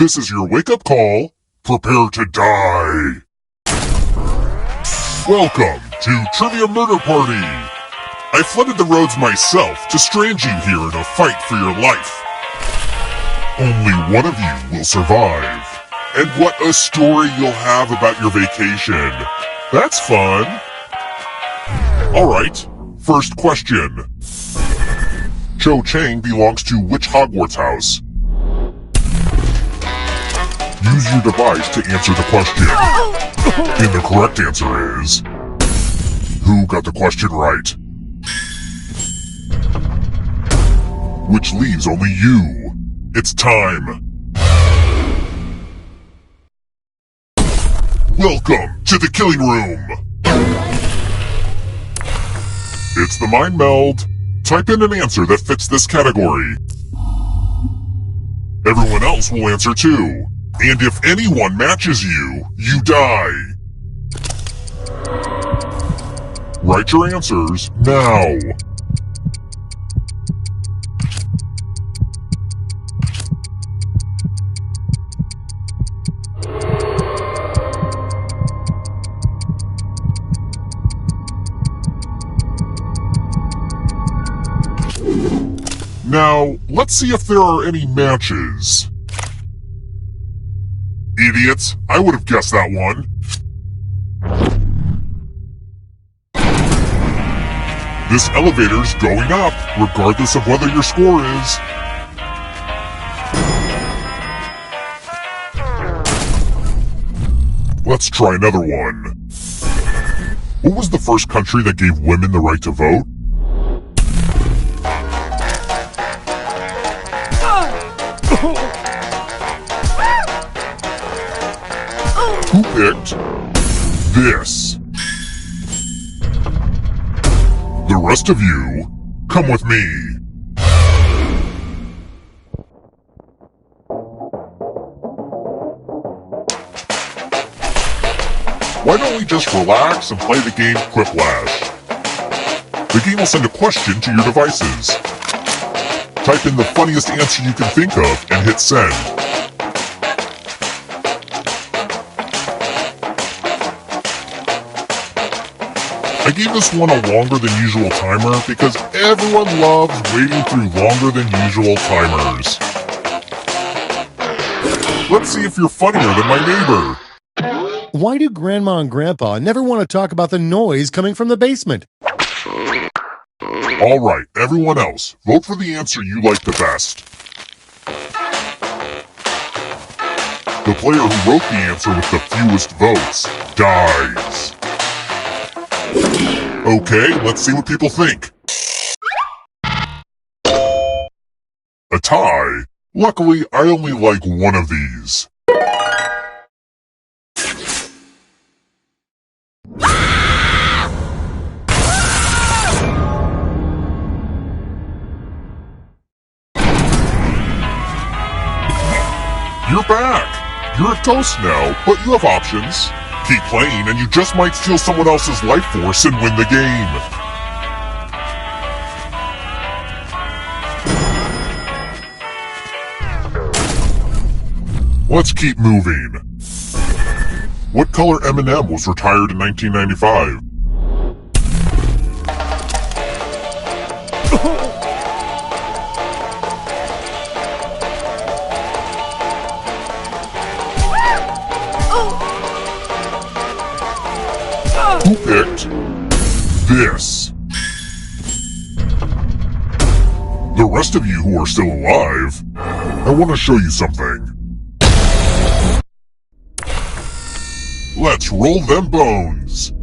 This is your wake-up call. Prepare to die. Welcome to Trivia Murder Party. I flooded the roads myself to strand you here in a fight for your life. Only one of you will survive. And what a story you'll have about your vacation. That's fun. Alright, first question. Cho Chang belongs to which Hogwarts house? Use your device to answer the question. And the correct answer is... Who got the question right? Which leaves only you. It's time. Welcome to the killing room. It's the mind meld. Type in an answer that fits this category. Everyone else will answer too. And if anyone matches you, you die. Write your answers now. Now, let's see if there are any matches. Idiots, I would have guessed that one. This elevator's going up, regardless of whether your score is. Let's try another one. What was the first country that gave women the right to vote? Who picked this? The rest of you, come with me. Why don't we just relax and play the game Quiplash? The game will send a question to your devices. Type in the funniest answer you can think of and hit send. I gave this one a longer than usual timer because everyone loves waiting through longer than usual timers. Let's see if you're funnier than my neighbor. Why do Grandma and Grandpa never want to talk about the noise coming from the basement? Alright, everyone else, vote for the answer you like the best. The player who wrote the answer with the fewest votes dies. Okay, let's see what people think. A tie? Luckily, I only like one of these. You're back! You're a toast now, but you have options. Keep playing and you just might steal someone else's life force and win the game. Let's keep moving. What color M&M was retired in 1995? Who picked this? The rest of you who are still alive, I want to show you something. Let's roll them bones.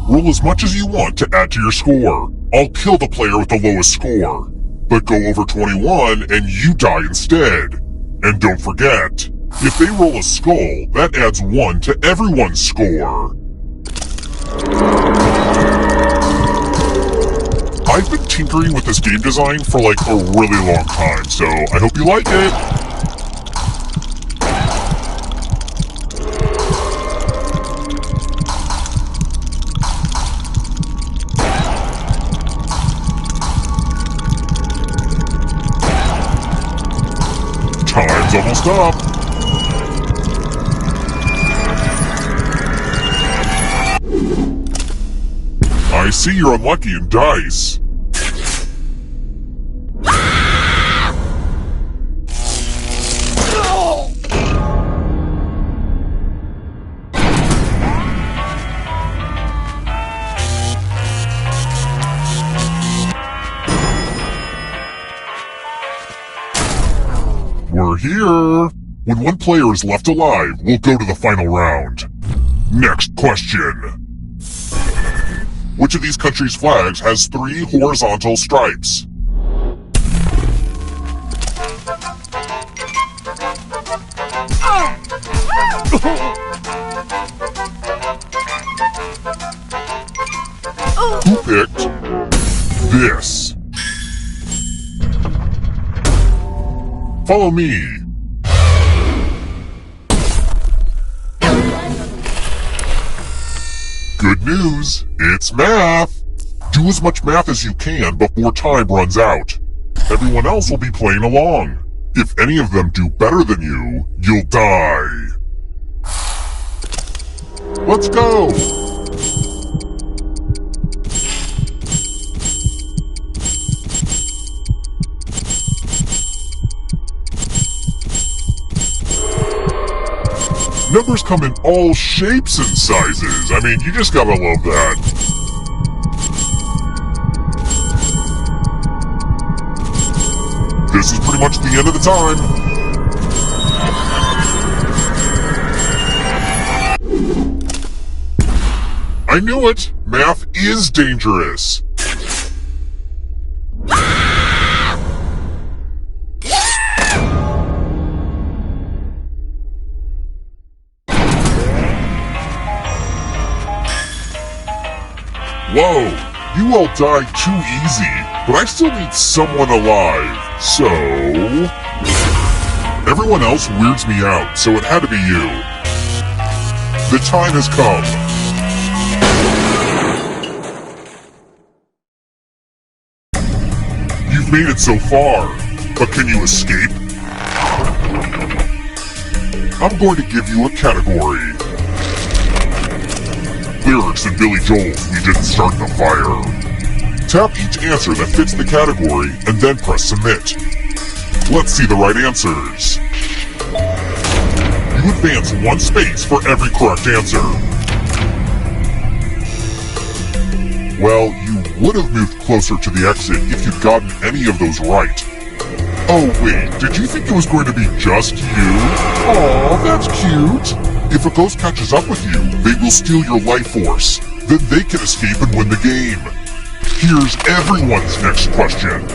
Roll as much as you want to add to your score. I'll kill the player with the lowest score. But go over 21 and you die instead. And don't forget, if they roll a skull, that adds 1 to everyone's score. I've been tinkering with this game design for like a really long time, so I hope you like it. Time's almost up. see you're unlucky in dice. We're here! When one player is left alive, we'll go to the final round. Next question. Which of these countries' flags has 3 horizontal stripes? Who picked this? Follow me. Good news, it's math. Do as much math as you can before time runs out. Everyone else will be playing along. If any of them do better than you, you'll die. Let's go! Numbers come in all shapes and sizes. I mean, you just gotta love that. This is pretty much the end of the time. I knew it! Math is dangerous. Whoa, you all died too easy, but I still need someone alive, so... Everyone else weirds me out, so it had to be you. The time has come. You've made it so far, but can you escape? I'm going to give you a category. Lyrics and Billy Joel's We Didn't Start the Fire. Tap each answer that fits the category and then press submit. Let's see the right answers. You advance 1 space for every correct answer. Well, you would have moved closer to the exit if you'd gotten any of those right. Oh wait, did you think it was going to be just you? Aw, that's cute! If a ghost catches up with you, they will steal your life force. Then they can escape and win the game. Here's everyone's next question.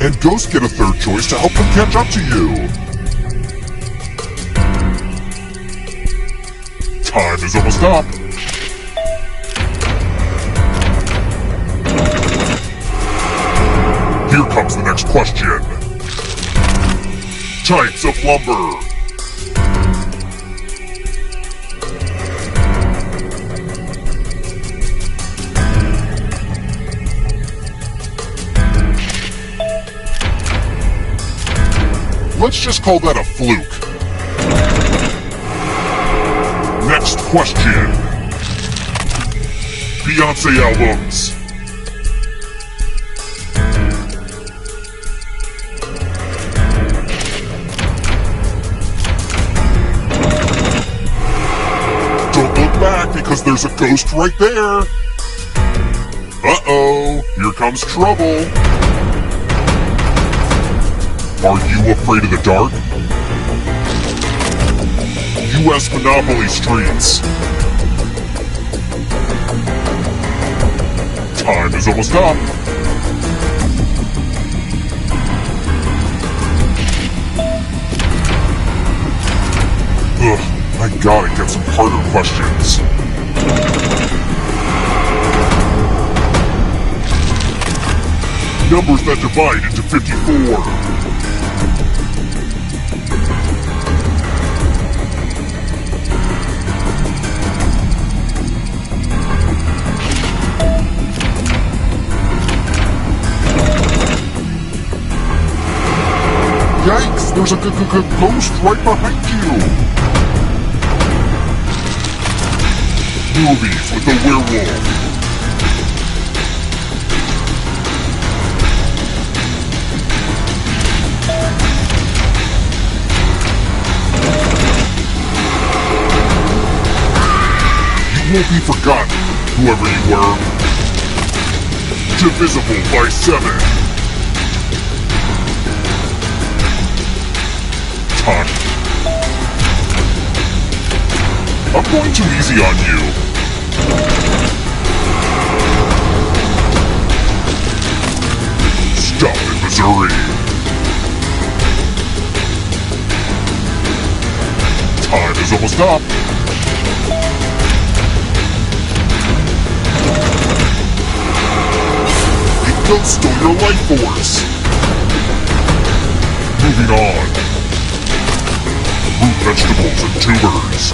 And ghosts get a 3rd choice to help them catch up to you. Time is almost up. Here comes the next question. Types of lumber. Let's just call that a fluke. Next question. Beyonce albums. Don't look back because there's a ghost right there. Uh-oh, here comes trouble. Are you afraid of the dark? U.S. Monopoly Streets. Time is almost up. Ugh, I gotta get some harder questions. Numbers that divide into 54. Yikes, there's a ghost right behind you! Movies with a werewolf. won't be forgotten, whoever you were. Divisible by 7. Time. I'm going too easy on you. Stop it, Missouri. Time is almost up. Don't steal your life force. Moving on. Root vegetables and tubers.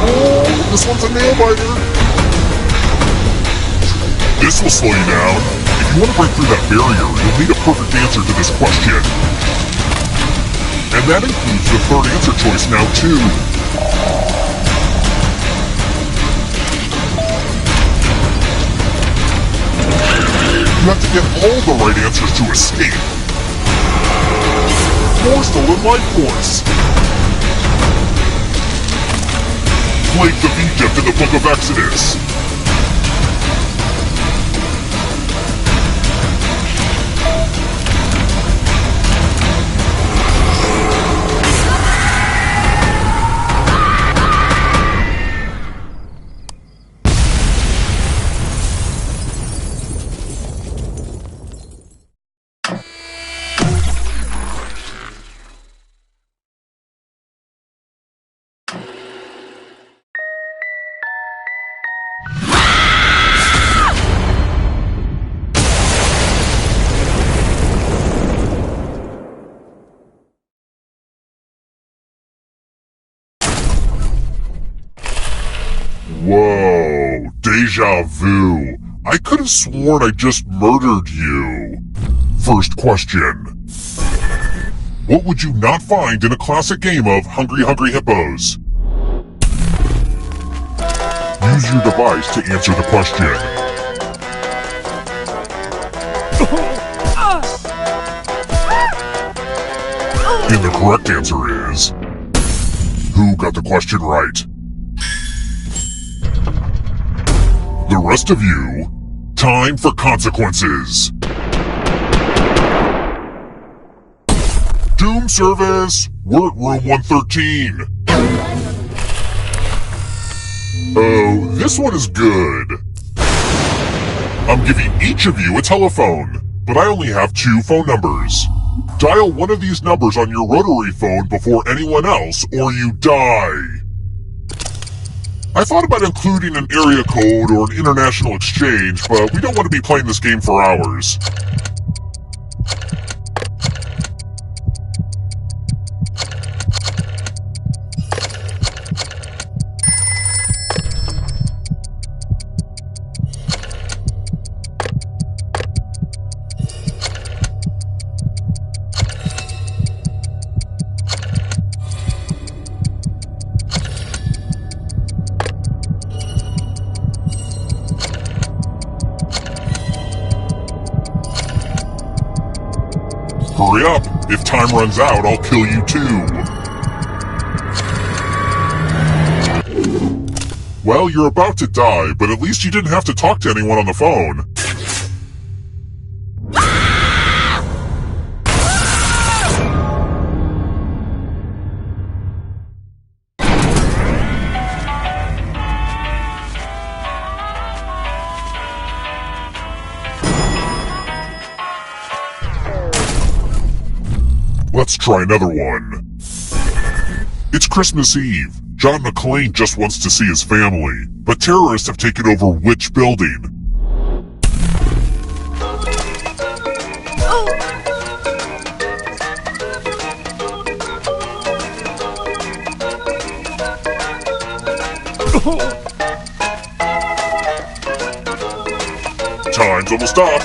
Oh, this one's a nail biter. This will slow you down. If you want to break through that barrier, you'll need a perfect answer to this question. And that includes the third answer choice now, too. You have to get all the right answers to escape. 4 stolen life force. Plagues of Egypt in the Book of Exodus. Whoa, deja vu. I could have sworn I just murdered you. First question. What would you not find in a classic game of Hungry Hungry Hippos? Use your device to answer the question. And the correct answer is... Who got the question right? The rest of you, time for consequences. Doom service, we're at room 113. Oh, this one is good. I'm giving each of you a telephone, but I only have 2 phone numbers. Dial one of these numbers on your rotary phone before anyone else, or you die. I thought about including an area code or an international exchange, but we don't want to be playing this game for hours. Hurry up! If time runs out, I'll kill you too! Well, you're about to die, but at least you didn't have to talk to anyone on the phone. Let's try another one. It's Christmas Eve. John McClane just wants to see his family, but terrorists have taken over which building? Time's almost up.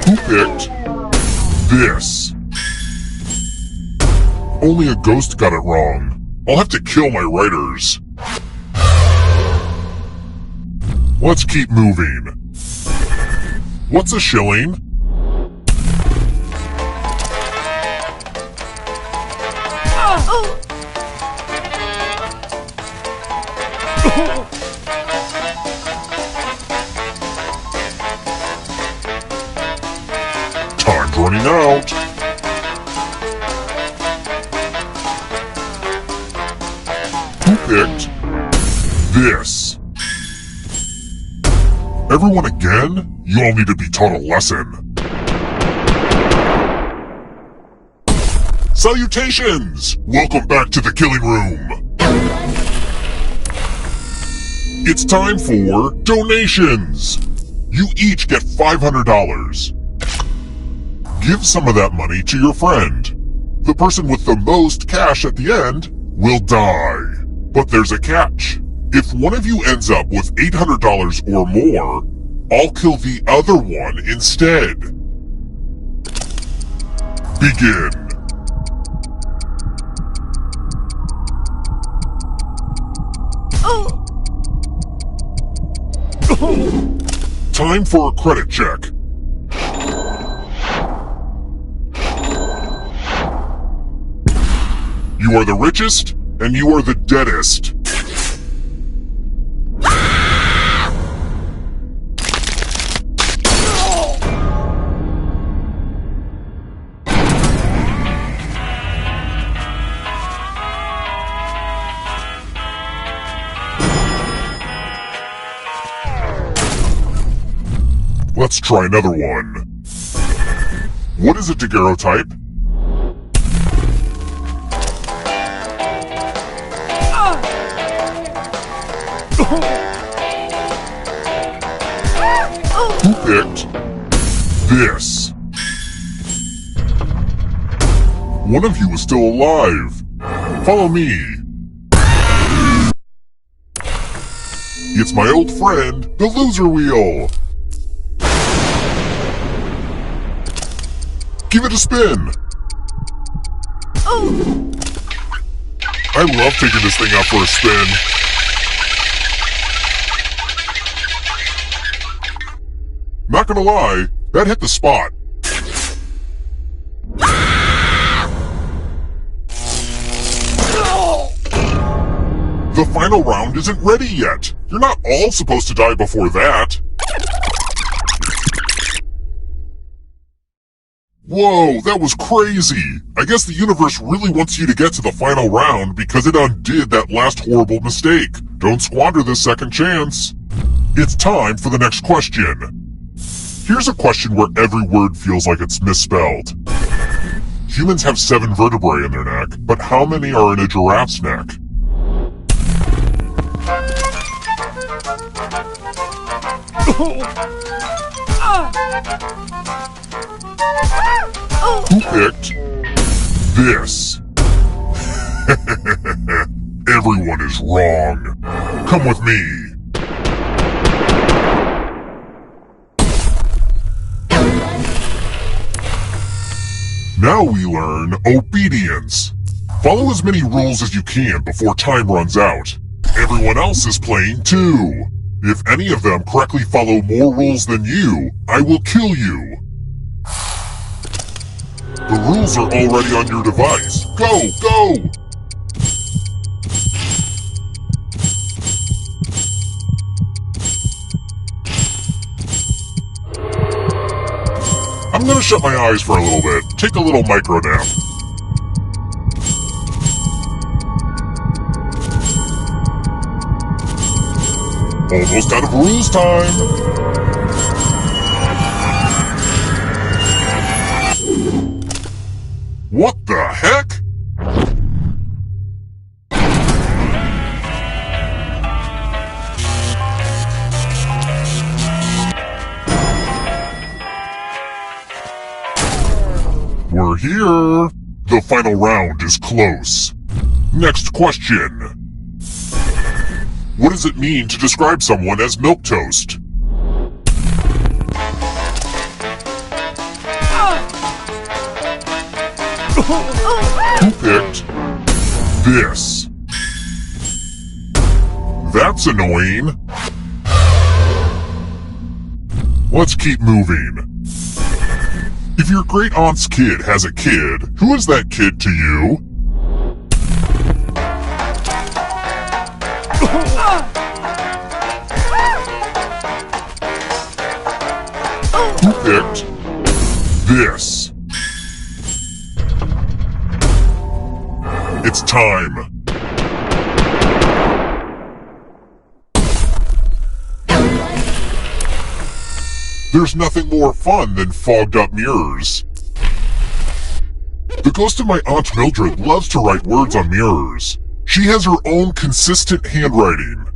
Who picked this? Only a ghost got it wrong. I'll have to kill my writers. Let's keep moving. What's a shilling? Time's running out. Who picked this? Everyone again? You all need to be taught a lesson. Salutations! Welcome back to the killing room. It's time for donations. You each get $500. Give some of that money to your friend. The person with the most cash at the end will die. But there's a catch. If one of you ends up with $800 or more, I'll kill the other one instead. Begin. Time for a credit check. You are the richest, and you are the deadest. Let's try another one. What is a daguerreotype? Who picked this? One of you is still alive. Follow me. It's my old friend, the loser wheel. Give it a spin. I love taking this thing out for a spin. Not gonna lie, that hit the spot. The final round isn't ready yet. You're not all supposed to die before that. Whoa, that was crazy! I guess the universe really wants you to get to the final round because it undid that last horrible mistake. Don't squander this second chance. It's time for the next question. Here's a question where every word feels like it's misspelled. Humans have 7 vertebrae in their neck, but how many are in a giraffe's neck? Who picked this? Everyone is wrong. Come with me. Now we learn obedience. Follow as many rules as you can before time runs out. Everyone else is playing too. If any of them correctly follow more rules than you, I will kill you. The rules are already on your device. Go, go! I'm gonna shut my eyes for a little bit. Take a little micro nap. Almost out of rules time! What the heck? We're here. The final round is close. Next question. What does it mean to describe someone as milquetoast? Who picked this? That's annoying. Let's keep moving. If your great aunt's kid has a kid, who is that kid to you? Who picked this? It's time. There's nothing more fun than fogged up mirrors. The ghost of my Aunt Mildred loves to write words on mirrors. She has her own consistent handwriting.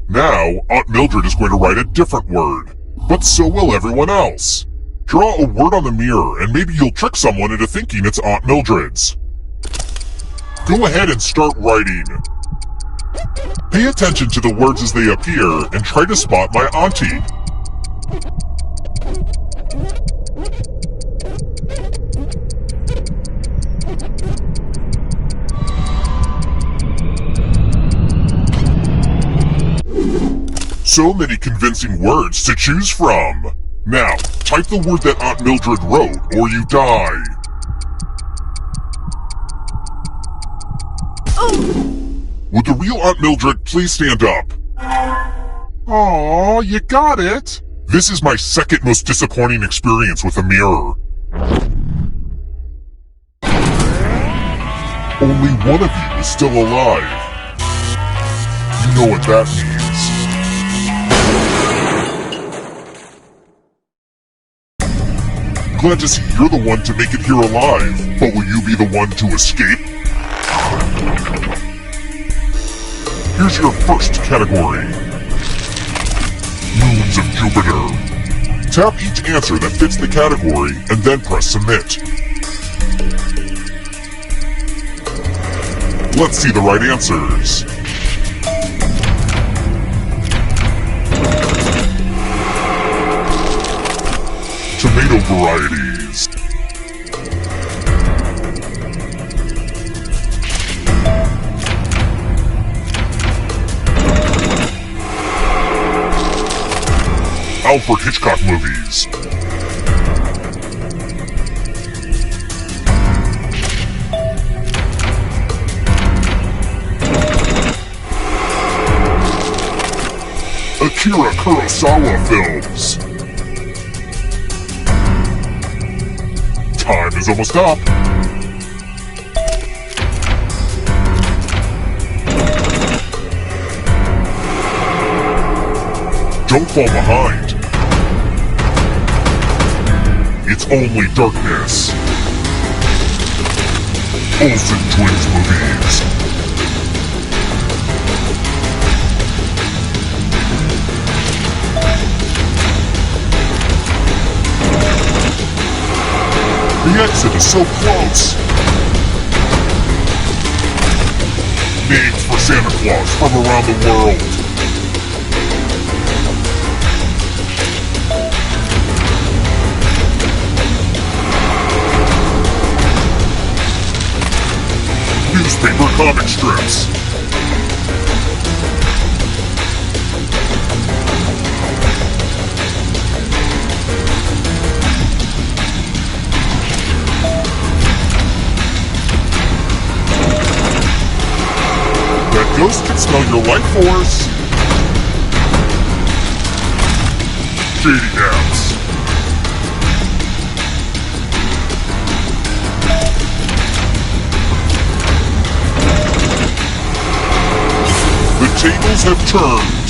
Now, Aunt Mildred is going to write a different word, but so will everyone else. Draw a word on the mirror and maybe you'll trick someone into thinking it's Aunt Mildred's. Go ahead and start writing. Pay attention to the words as they appear and try to spot my auntie. So many convincing words to choose from. Now, type the word that Aunt Mildred wrote, or you die. Would the real Aunt Mildred please stand up? Aw, you got it. This is my second most disappointing experience with a mirror. Only one of you is still alive. You know what that means. Glad to see you're the one to make it here alive, but will you be the one to escape? Here's your first category. Moons of Jupiter. Tap each answer that fits the category and then press submit. Let's see the right answers. Tomato varieties. Alfred Hitchcock movies. Akira Kurosawa films. Time is almost up. Don't fall behind. It's only darkness. Olsen Twins movies. The exit is so close. Names for Santa Claus from around the world. Newspaper comic strips. That ghost can smell your life force. Shady apps. The tables have turned.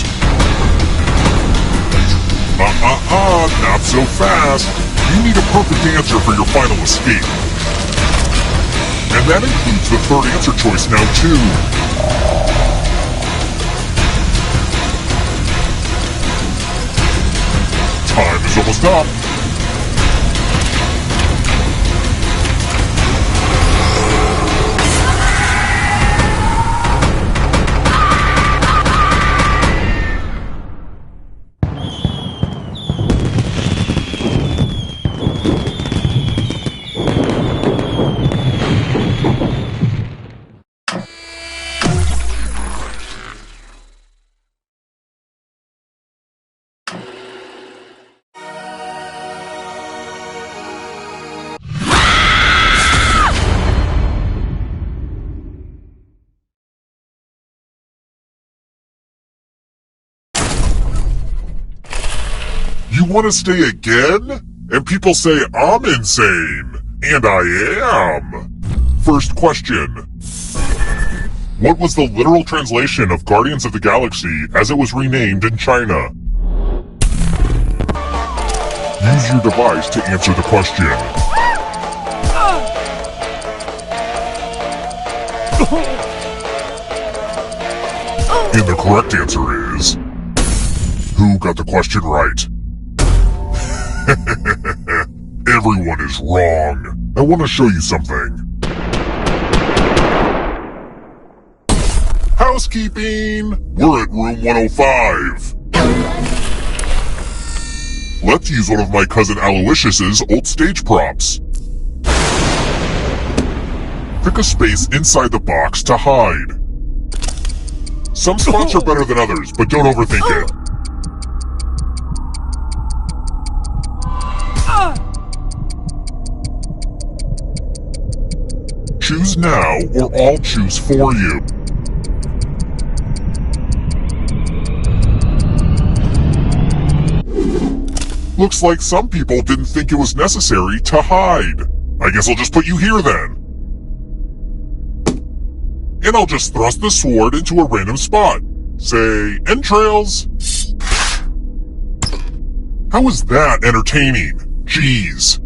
Not so fast. You need a perfect answer for your final escape. And that includes the third answer choice now too. Time is almost up. want to stay again? And people say I'm insane. And I am. First question. What was the literal translation of Guardians of the Galaxy as it was renamed in China? Use your device to answer the question. And the correct answer is... Who got the question right? Everyone is wrong. I want to show you something. Housekeeping! We're at room 105. Let's use one of my cousin Aloysius's old stage props. Pick a space inside the box to hide. Some spots are better than others, but don't overthink it. Choose now, or I'll choose for you. Looks like some people didn't think it was necessary to hide. I guess I'll just put you here then. And I'll just thrust the sword into a random spot. Say, entrails. How is that entertaining? Jeez.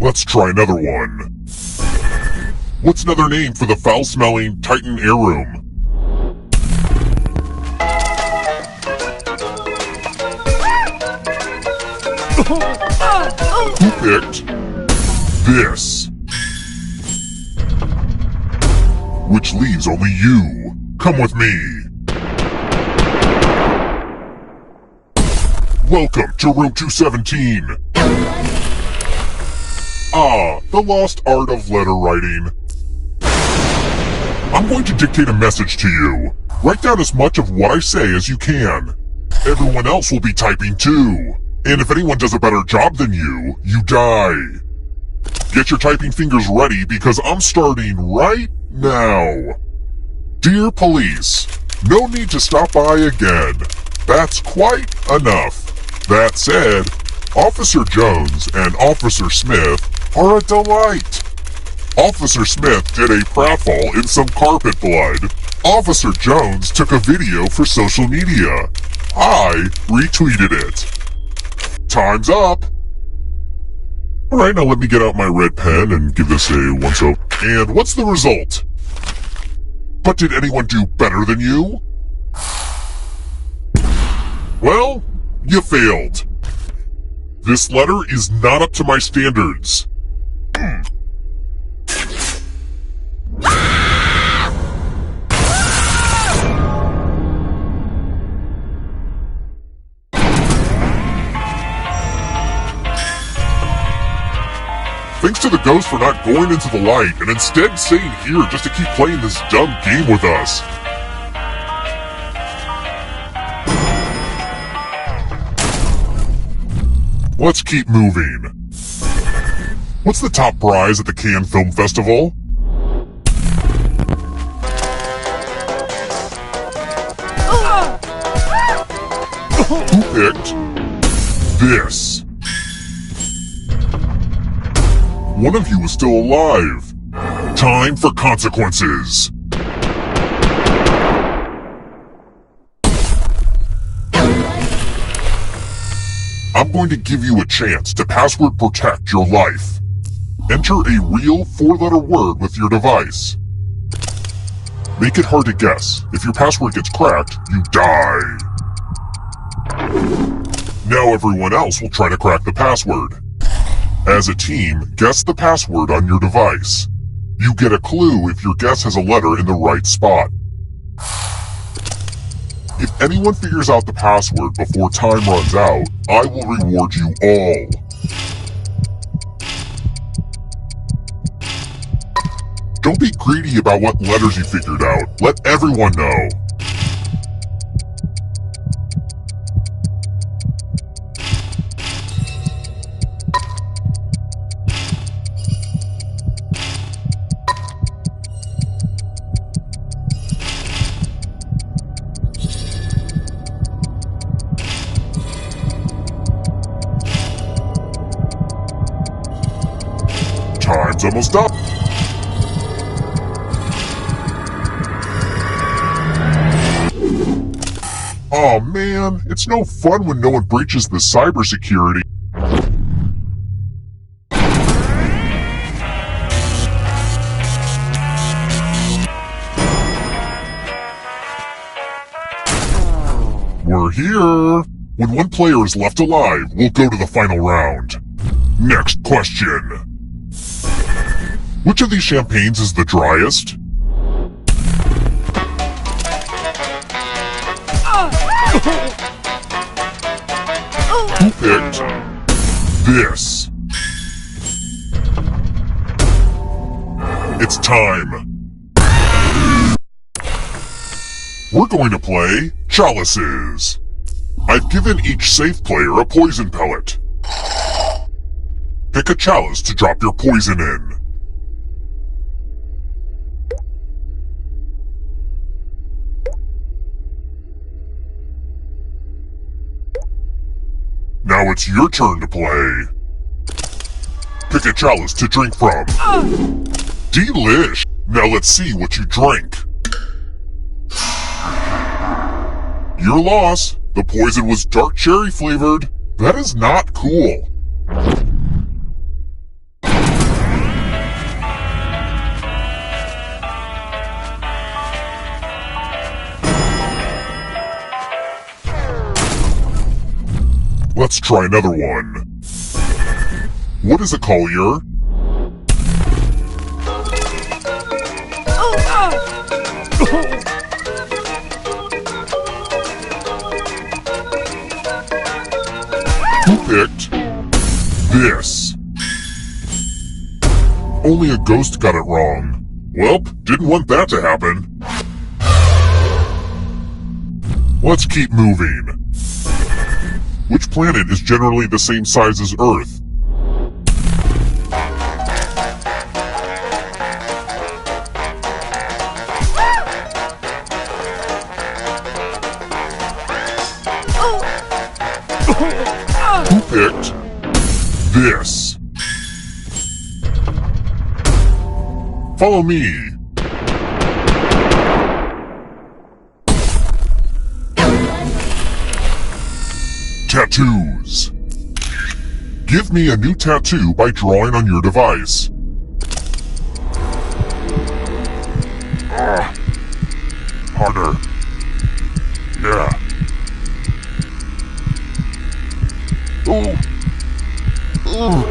Let's try another one. What's another name for the foul-smelling Titan air room? Who picked this? Which leaves only you. Come with me. Welcome to room 217. Ah, the lost art of letter writing. I'm going to dictate a message to you. Write down as much of what I say as you can. Everyone else will be typing too. And if anyone does a better job than you, you die. Get your typing fingers ready because I'm starting right now. Dear police, no need to stop by again. That's quite enough. That said, Officer Jones and Officer Smith are a delight. Officer Smith did a pratfall in some carpet blood. Officer Jones took a video for social media. I retweeted it. Time's up. Alright, now let me get out my red pen and give this a once-over. And what's the result? But did anyone do better than you? Well, you failed. This letter is not up to my standards. Thanks to the ghost for not going into the light and instead staying here just to keep playing this dumb game with us. Let's keep moving. What's the top prize at the Cannes Film Festival? Who picked this? One of you is still alive. Time for consequences. I'm going to give you a chance to password protect your life. Enter a real 4-letter word with your device. Make it hard to guess. If your password gets cracked, you die. Now everyone else will try to crack the password. As a team, guess the password on your device. You get a clue if your guess has a letter in the right spot. If anyone figures out the password before time runs out, I will reward you all. Don't be greedy about what letters you figured out. Let everyone know. almost done. Aw man, it's no fun when no one breaches the cybersecurity. We're here! When one player is left alive, we'll go to the final round. Next question. Which of these champagnes is the driest? Who picked this? It's time. We're going to play Chalices. I've given each safe player a poison pellet. Pick a chalice to drop your poison in. Now it's your turn to play. Pick a chalice to drink from. Delish! Now let's see what you drink. Your loss. The poison was dark cherry flavored. That is not cool. Let's try another one. What is a collier? Who picked this? Only a ghost got it wrong. Welp, didn't want that to happen. Let's keep moving. Which planet is generally the same size as Earth? Who picked this? Follow me. Tattoos. Give me a new tattoo by drawing on your device. Harder. Yeah. Ooh. Ooh.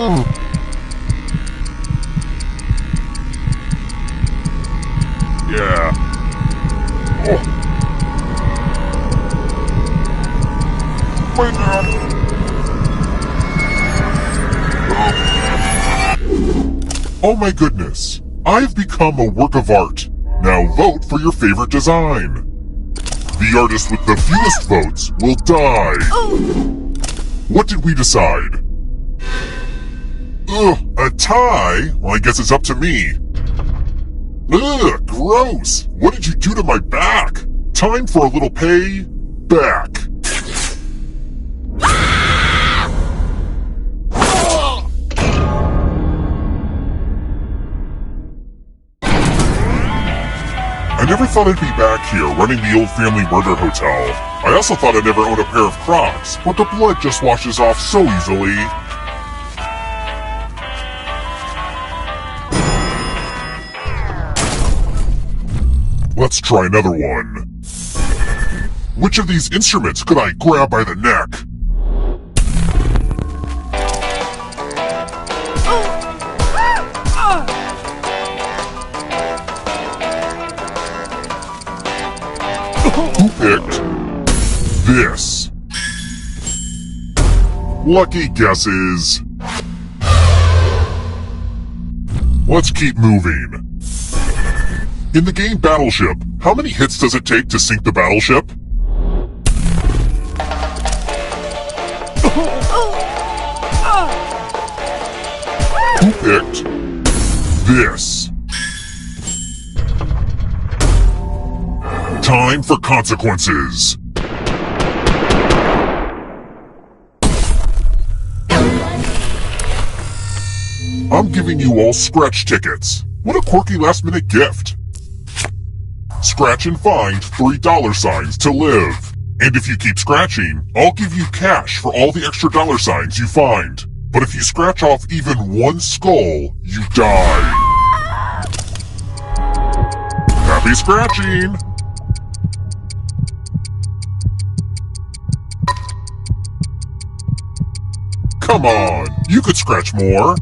Ooh. Yeah. Oh. Oh my goodness, I've become a work of art. Now vote for your favorite design. The artist with the fewest votes will die. What did we decide? Ugh, a tie? Well, I guess it's up to me. Ugh, gross. What did you do to my back? Time for a little payback. I never thought I'd be back here running the old family murder hotel. I also thought I'd never own a pair of Crocs, but the blood just washes off so easily. Let's try another one. Which of these instruments could I grab by the neck? Who picked this? Lucky guesses. Let's keep moving. In the game Battleship, how many hits does it take to sink the battleship? Who picked this? Time for consequences. I'm giving you all scratch tickets. What a quirky last-minute gift. Scratch and find $3 to live. And if you keep scratching, I'll give you cash for all the extra $signs you find. But if you scratch off even one skull, you die. Happy scratching! Come on, you could scratch more.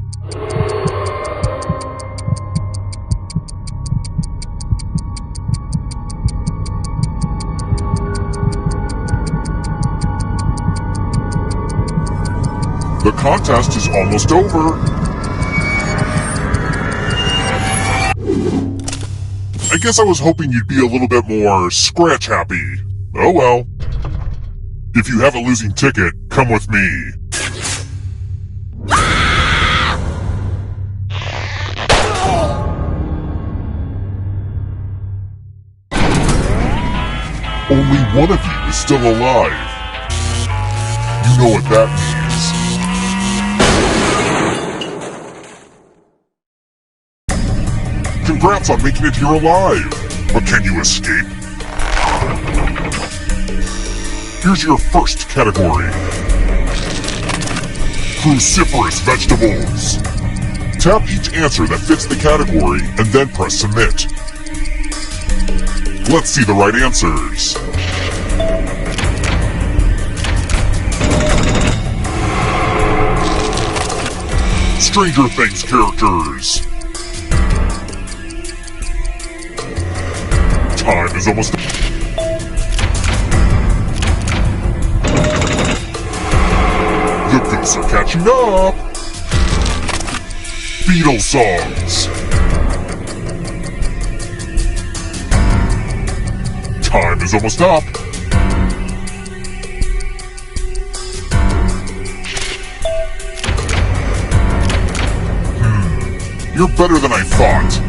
The contest is almost over. I guess I was hoping you'd be a little bit more scratch happy. Oh well. If you have a losing ticket, come with me. Only one of you is still alive. You know what that means. Congrats on making it here alive! But can you escape? Here's your first category. Cruciferous vegetables. Tap each answer that fits the category and then press submit. Let's see the right answers. Stranger Things characters. Time is almost... The ghosts are catching up! Beatles songs. Time is almost up. You're better than I thought.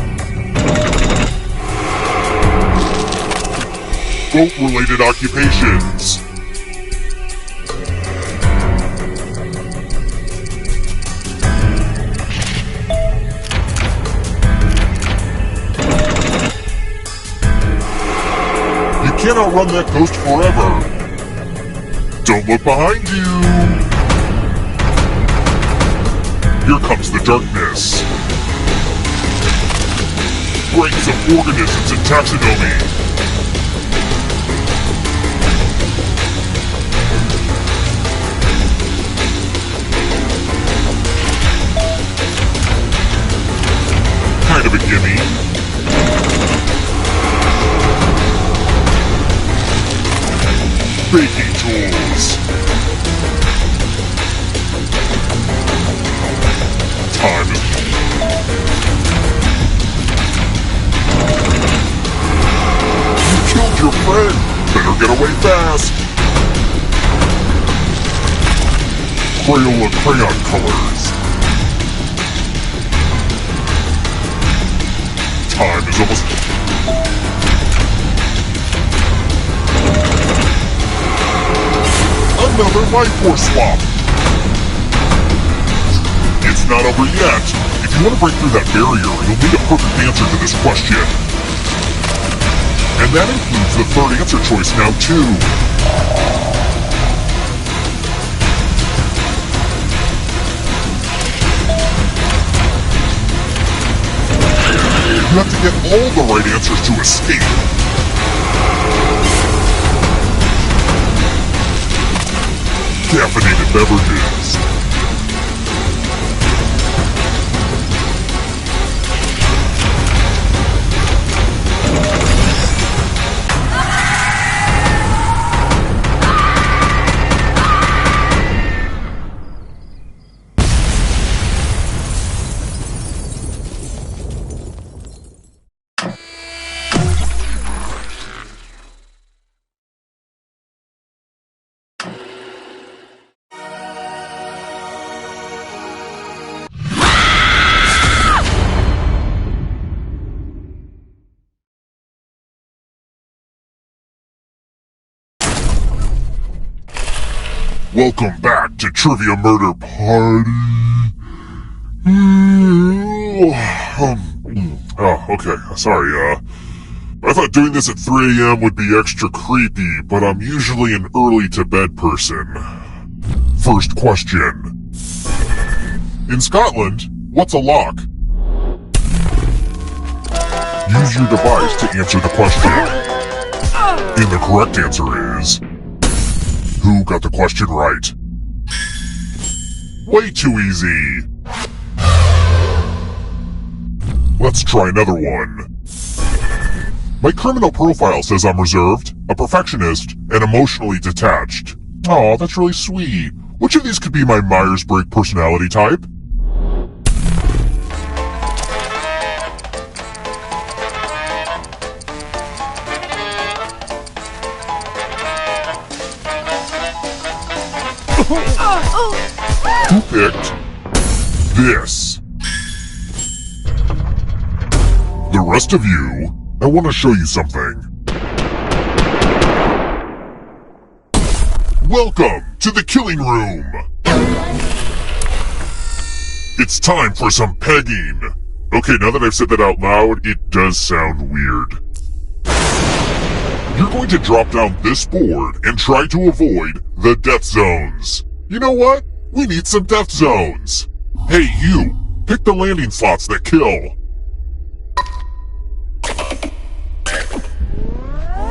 Boat-related occupations. You can't outrun that ghost forever. Don't look behind you. Here comes the darkness. Ranks of organisms and taxonomy. Kind of a gimme. Baking tools. Time is... You killed your friend! Better get away fast! Crayola crayon colors. Time is almost... Another life force swap! It's not over yet. If you want to break through that barrier, you'll need a perfect answer to this question. And that includes the third answer choice now, too. You have to get all the right answers to escape. Caffeinated beverages. Welcome back to Trivia Murder Party. Oh, okay. Sorry, I thought doing this at 3 a.m. would be extra creepy, but I'm usually an early-to-bed person. First question. In Scotland, what's a lock? Use your device to answer the question. And the correct answer is... Who got the question right? Way too easy. Let's try another one. My criminal profile says I'm reserved, a perfectionist, and emotionally detached. Aw, that's really sweet. Which of these could be my Myers-Briggs personality type? Who picked this? The rest of you, I want to show you something. Welcome to the killing room! It's time for some pegging. Okay, now that I've said that out loud, it does sound weird. You're going to drop down this board and try to avoid the death zones. You know what? We need some death zones. Hey, you, pick the landing slots that kill.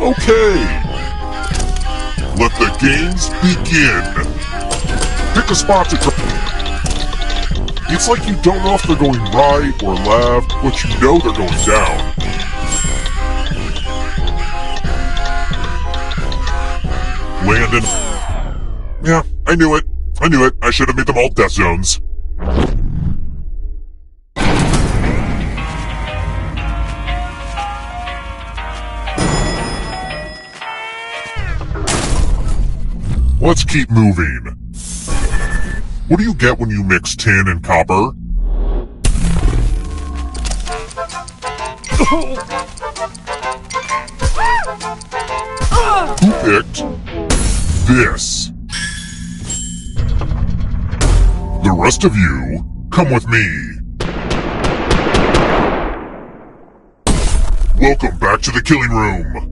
Okay. Let the games begin. Pick a spot to try. It's like you don't know if they're going right or left, but you know they're going down. Landon. Yeah, I knew it. I should have made them all death zones. Let's keep moving. What do you get when you mix tin and copper? Who picked this? The rest of you, come with me. Welcome back to the killing room.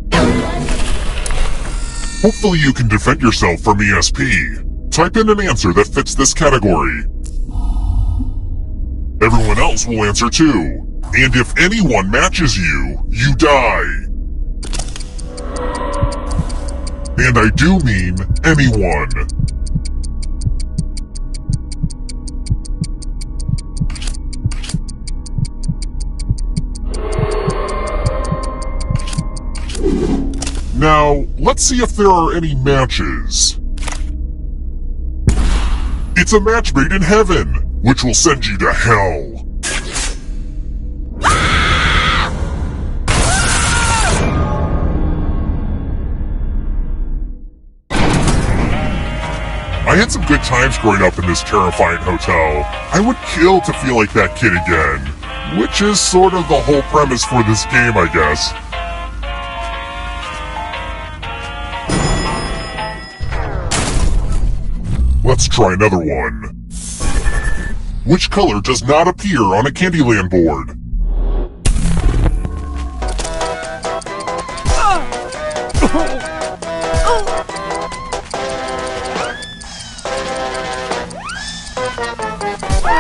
Hopefully you can defend yourself from ESP. Type in an answer that fits this category. Everyone else will answer too. And if anyone matches you, you die. And I do mean anyone. Now, let's see if there are any matches. It's a match made in heaven, which will send you to hell. I had some good times growing up in this terrifying hotel. I would kill to feel like that kid again, which is sort of the whole premise for this game, I guess. Let's try another one. Which color does not appear on a Candyland board?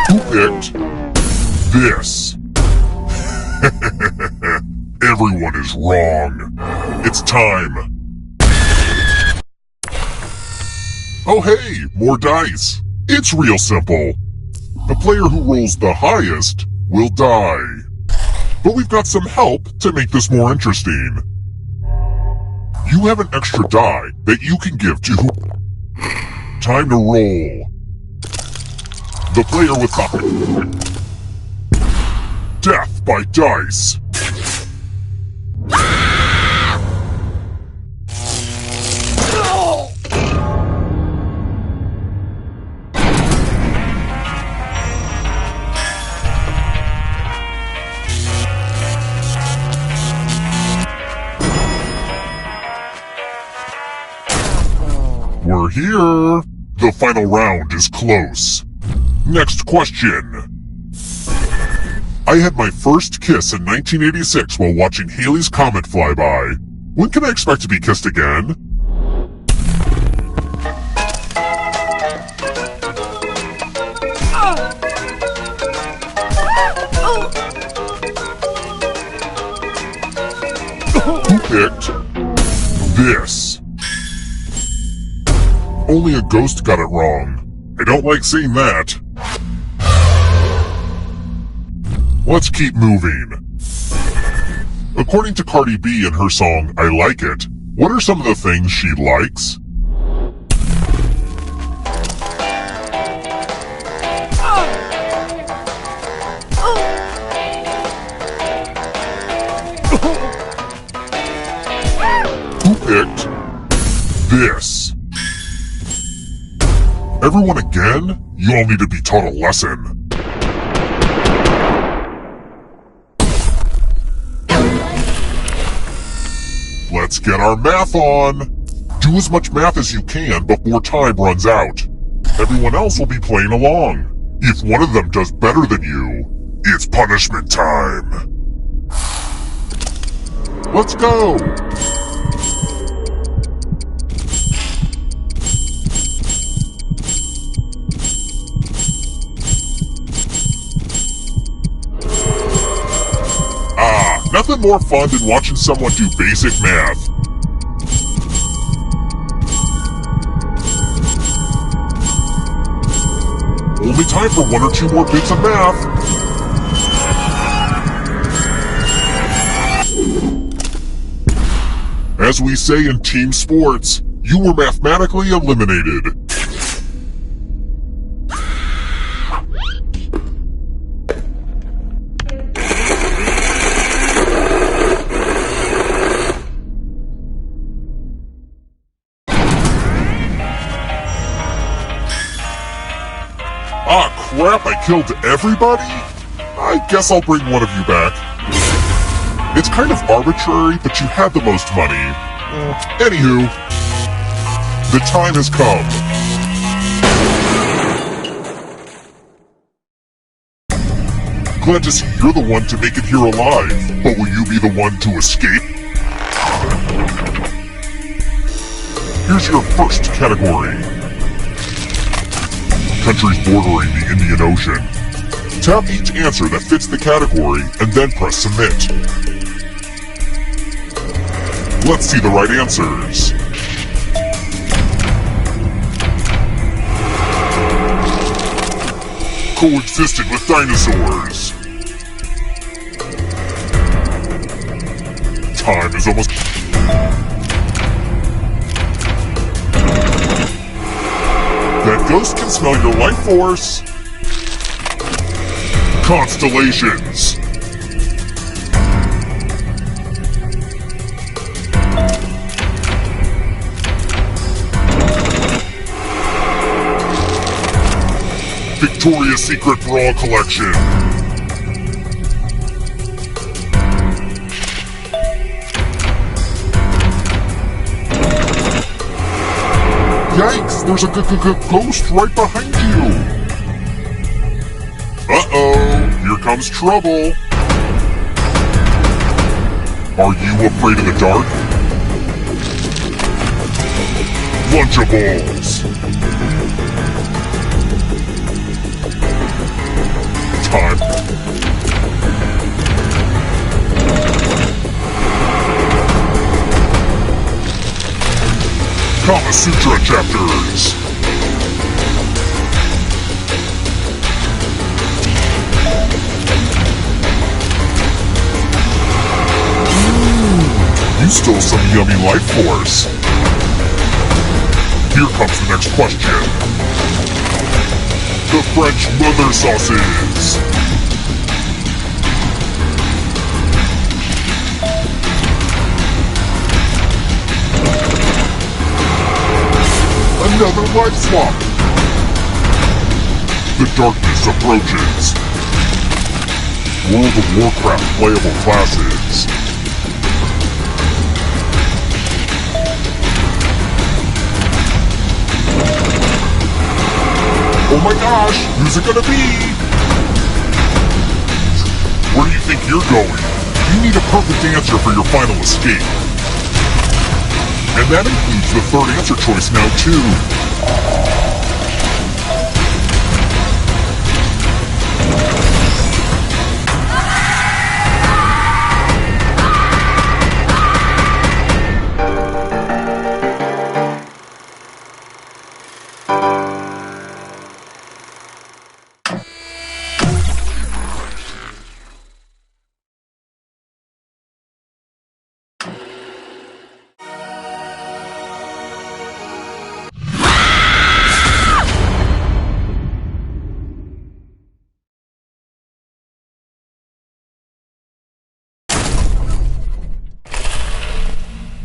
Who picked this? Everyone is wrong. It's time. Oh hey, more dice. It's real simple. The player who rolls the highest will die. But we've got some help to make this more interesting. You have an extra die that you can give to who... Time to roll. The player with the... Death by dice. We're here. The final round is close. Next question. I had my first kiss in 1986 while watching Halley's Comet fly by. When can I expect to be kissed again? Who picked this? Only a ghost got it wrong. I don't like seeing that. Let's keep moving. According to Cardi B in her song, I Like It, what are some of the things she likes? Who picked this? Everyone again? You all need to be taught a lesson. Let's get our math on! Do as much math as you can before time runs out. Everyone else will be playing along. If one of them does better than you, it's punishment time. Let's go! Nothing more fun than watching someone do basic math. Only time for one or two more bits of math. As we say in team sports, you were mathematically eliminated. Ah, crap, I killed everybody? I guess I'll bring one of you back. It's kind of arbitrary, but you had the most money. Anywho, the time has come. Glad to see you're the one to make it here alive, but will you be the one to escape? Here's your first category. Countries bordering the Indian Ocean. Tap each answer that fits the category and then press submit. Let's see the right answers. Coexisted with dinosaurs. Time is almost... That ghost can smell your life force. Constellations. Victoria's Secret Bra Collection. Yikes, there's a ghost right behind you. Uh-oh, here comes trouble. Are you afraid of the dark? Lunchables. Time. Kama Sutra chapters. You stole some yummy life force. Here comes the next question. The French mother sauces. Another life swap. The darkness approaches. World of Warcraft playable classes. Oh my gosh, who's it gonna be? Where do you think you're going? You need a perfect answer for your final escape. And that includes the third answer choice now, too.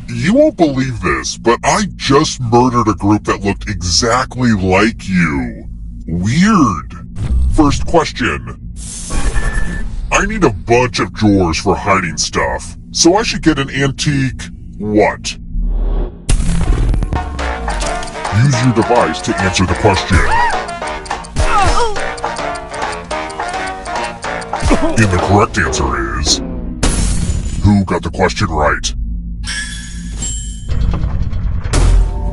You won't believe this, but I just murdered a group that looked exactly like you. Weird. First question. I need a bunch of drawers for hiding stuff, so I should get an antique what? Use your device to answer the question. And the correct answer is... Who got the question right?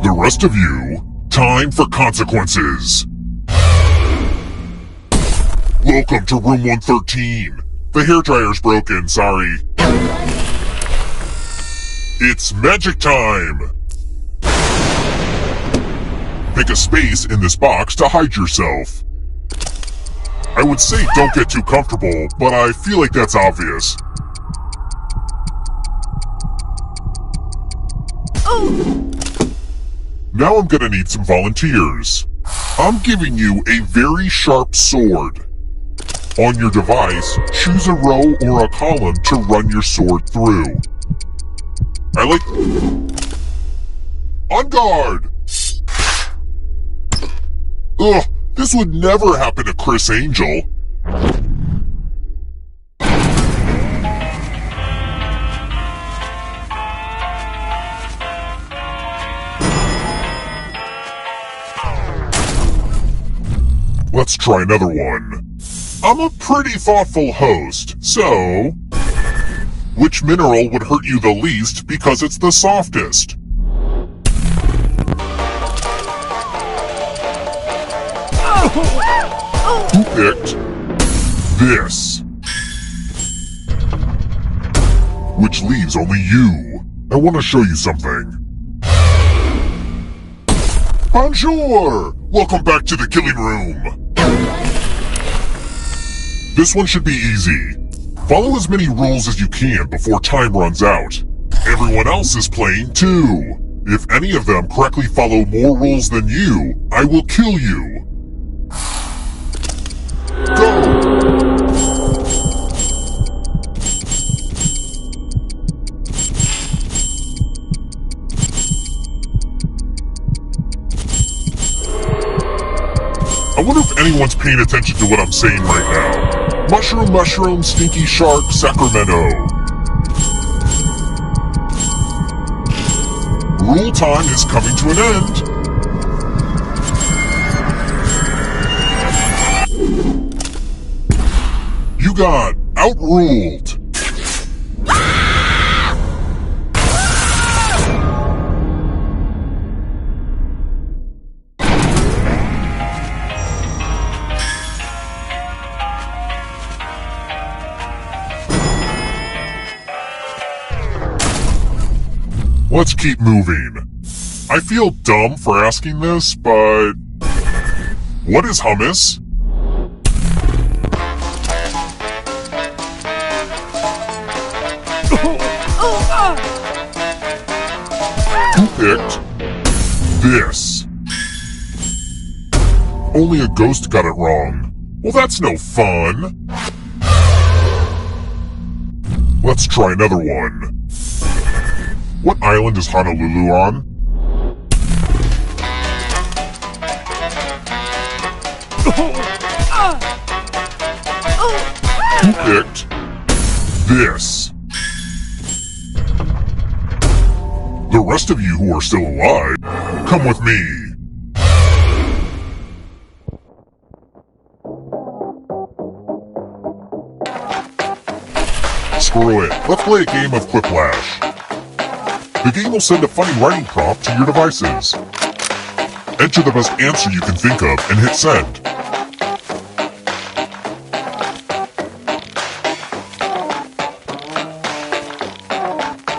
The rest of you, time for consequences. Welcome to room 113. The hairdryer's broken, sorry. It's magic time! Pick a space in this box to hide yourself. I would say don't get too comfortable, but I feel like that's obvious. Now I'm gonna need some volunteers. I'm giving you a very sharp sword. On your device, choose a row or a column to run your sword through. On guard! Ugh, this would never happen to Chris Angel. Let's try another one. I'm a pretty thoughtful host, so... Which mineral would hurt you the least because it's the softest? Who picked this? Which leaves only you. I want to show you something. Bonjour! Welcome back to the killing room. This one should be easy. Follow as many rules as you can before time runs out. Everyone else is playing too. If any of them correctly follow more rules than you, I will kill you. Go! I wonder if anyone's paying attention to what I'm saying right now. Mushroom, mushroom, stinky shark, Sacramento. Rule time is coming to an end. You got outruled. Let's keep moving. I feel dumb for asking this, but... What is hummus? Who picked this? Only a ghost got it wrong. Well, that's no fun. Let's try another one. What island is Honolulu on? Who picked this? The rest of you who are still alive, come with me. screw it. Let's play a game of Quiplash. The game will send a funny writing prompt to your devices. Enter the best answer you can think of and hit send.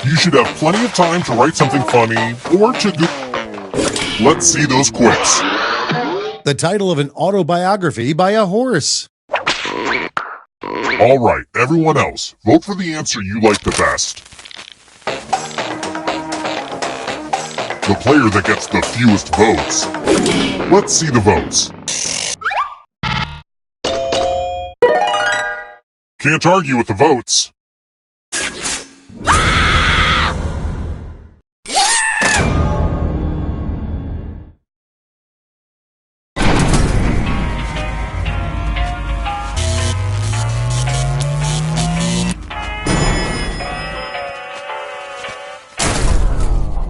You should have plenty of time to write something funny or to go. Let's see those quips. The title of an autobiography by a horse. All right, everyone else, vote for the answer you like the best. The player that gets the fewest votes. Let's see the votes. Can't argue with the votes.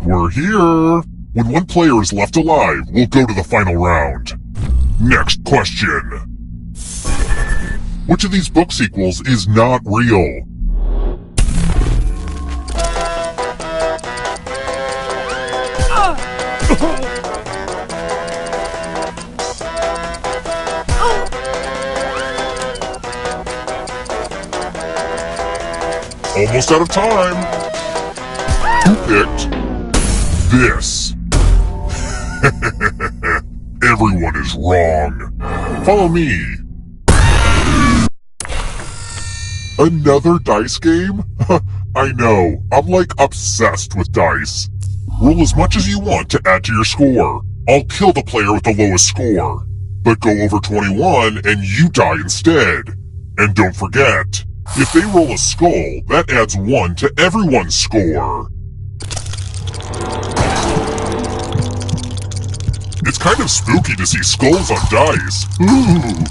We're here! When one player is left alive, we'll go to the final round. Next question. Which of these book sequels is not real? Almost out of time. Who picked this? Everyone is wrong. Follow me. Another dice game? I know, I'm like obsessed with dice. Roll as much as you want to add to your score. I'll kill the player with the lowest score. But go over 21 and you die instead. And don't forget, if they roll a skull, that adds 1 to everyone's score. It's kind of spooky to see skulls on dice. Ooh.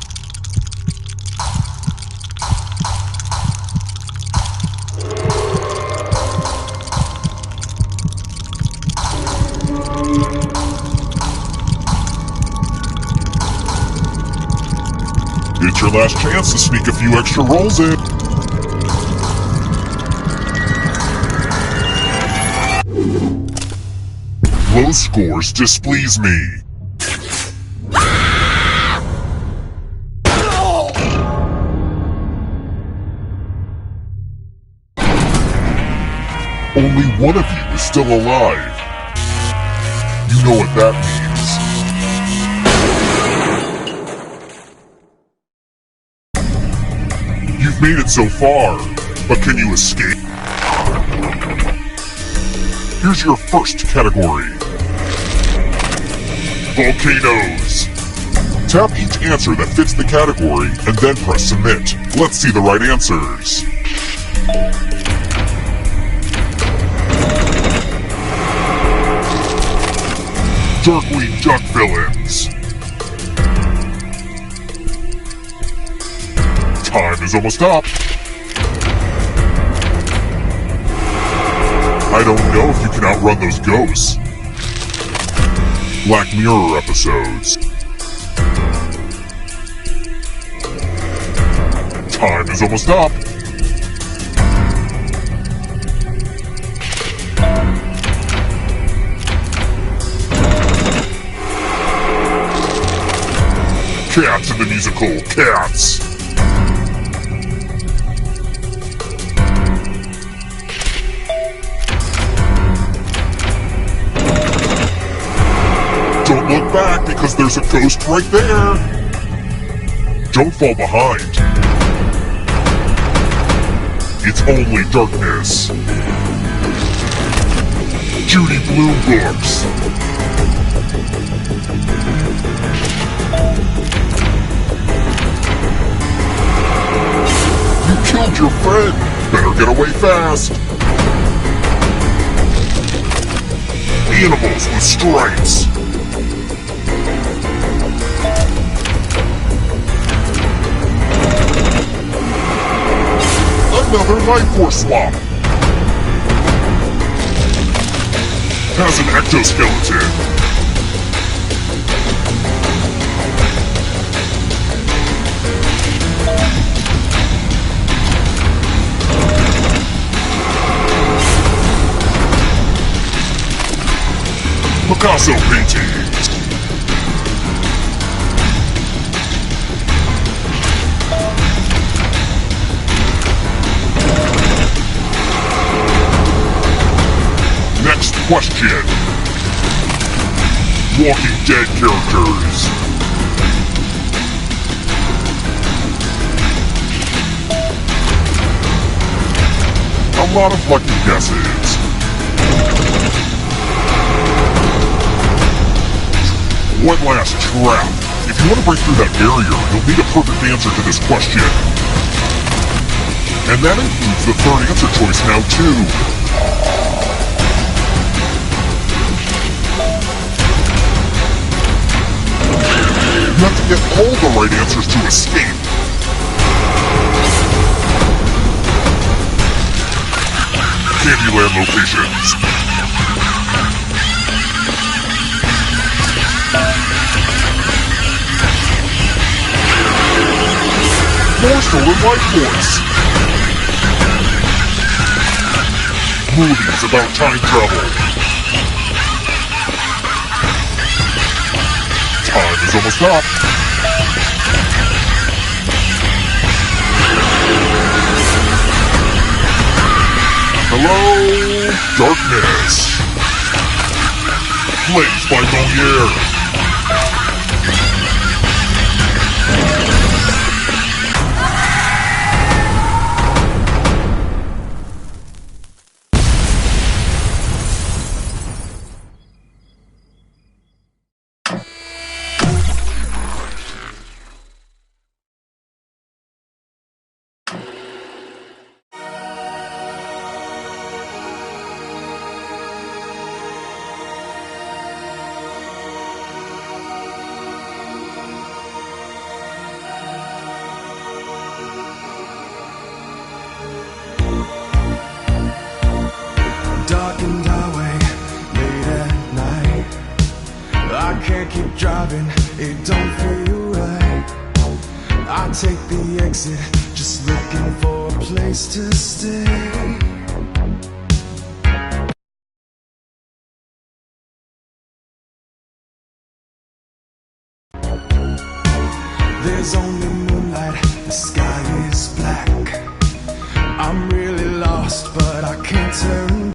It's your last chance to sneak a few extra rolls in. Low scores displease me. Only one of you is still alive. You know what that means. You've made it so far, but can you escape? Here's your first category. Volcanoes. Tap each answer that fits the category and then press submit. Let's see the right answers. Darkwing Duck Villains. Time is almost up. I don't know if you can outrun those ghosts. Black Mirror episodes. Time is almost up. Cats in the musical Cats. Don't look back because there's a ghost right there. Don't fall behind. It's only darkness. Judy Blume books. You killed your friend. Better get away fast. Animals with stripes. Another life force swap. Has an ectoskeleton. Picasso paintings. Next question. Walking Dead characters. A lot of lucky guesses. One last trap. If you want to break through that barrier, you'll need a perfect answer to this question. And that includes the third answer choice now, too. You have to get all the right answers to escape. Candyland locations. More stolen life force. Movies about time travel. Time is almost up. Hello, darkness. Flames by Moliere. Darkened highway, late at night. I can't keep driving, it don't feel right. I take the exit, just looking for a place to stay. There's only moonlight, the sky is black. I'm really lost, but I can't turn.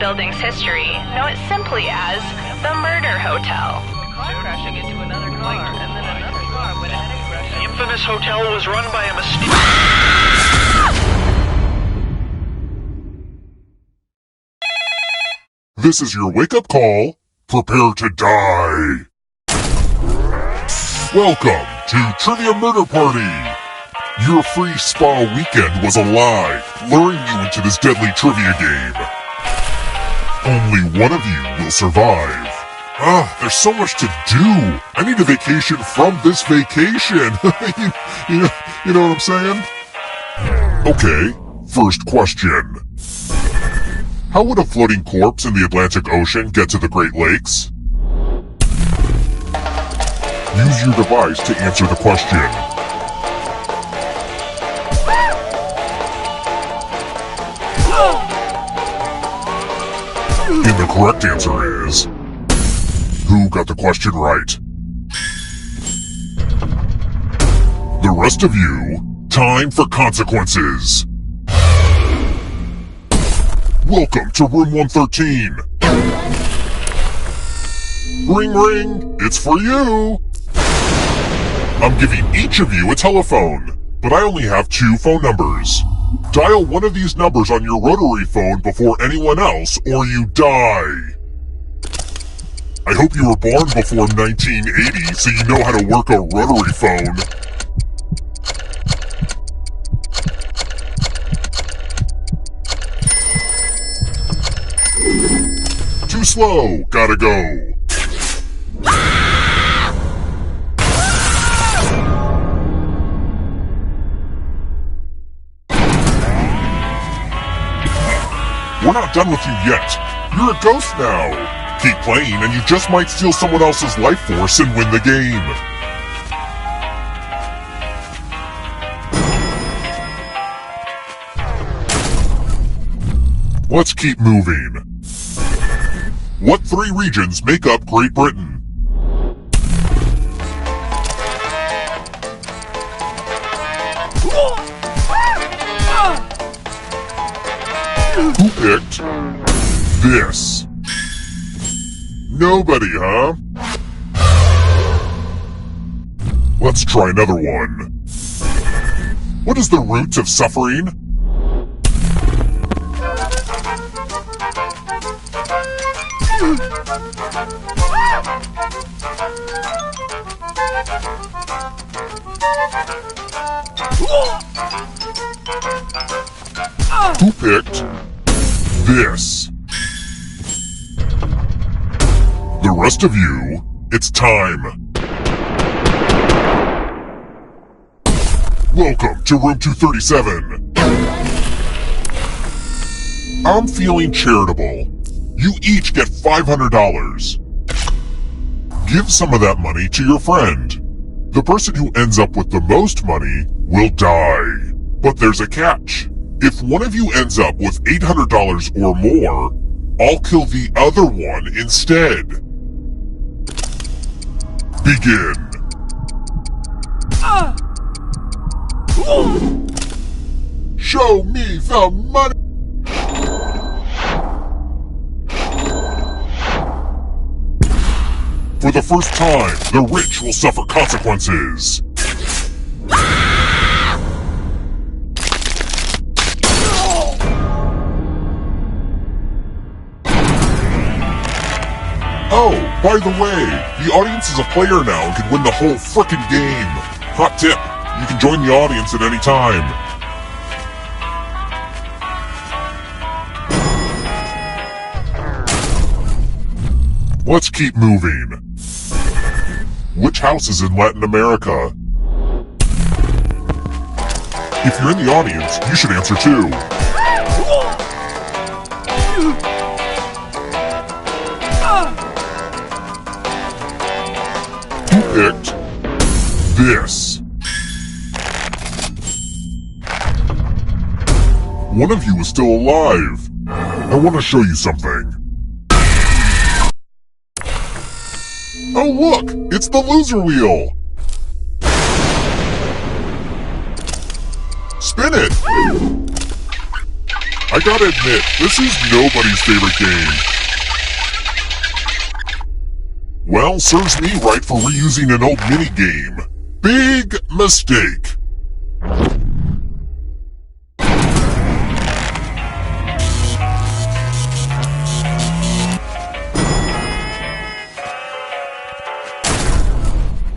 building's history, know it simply as the Murder Hotel. Car crashing into another car, and then another car went ahead and crashed. The infamous hotel was run by a This is your wake-up call. Prepare to die. Welcome to Trivia Murder Party. Your free spa weekend was a lie, luring you into this deadly trivia game. Only one of you will survive. There's so much to do. I need a vacation from this vacation. you know what I'm saying? Okay, first question. How would a floating corpse in the Atlantic Ocean get to the Great Lakes? Use your device to answer the question. And the correct answer is... Who got the question right? The rest of you, time for consequences. Welcome to room 113. Ring ring, it's for you. I'm giving each of you a telephone, but I only have 2 phone numbers. Dial one of these numbers on your rotary phone before anyone else, or you die. I hope you were born before 1980, so you know how to work a rotary phone. Too slow, gotta go. We're not done with you yet. You're a ghost now. Keep playing and you just might steal someone else's life force and win the game. Let's keep moving. What 3 regions make up Great Britain? Who picked this? Nobody, huh? Let's try another one. What is the root of suffering? Who picked this? The rest of you, it's time. Welcome to room 237. I'm feeling charitable. You each get $500. Give some of that money to your friend. The person who ends up with the most money will die. But there's a catch. If one of you ends up with $800 or more, I'll kill the other one instead. Begin. Show me the money! For the first time, the rich will suffer consequences. Oh, by the way, the audience is a player now and can win the whole frickin' game. Hot tip, you can join the audience at any time. Let's keep moving. Which house is in Latin America? If you're in the audience, you should answer too. Who picked this? One of you is still alive. I want to show you something. Oh look, it's the loser wheel! Spin it! I gotta admit, this is nobody's favorite game. Well, serves me right for reusing an old minigame. Big mistake.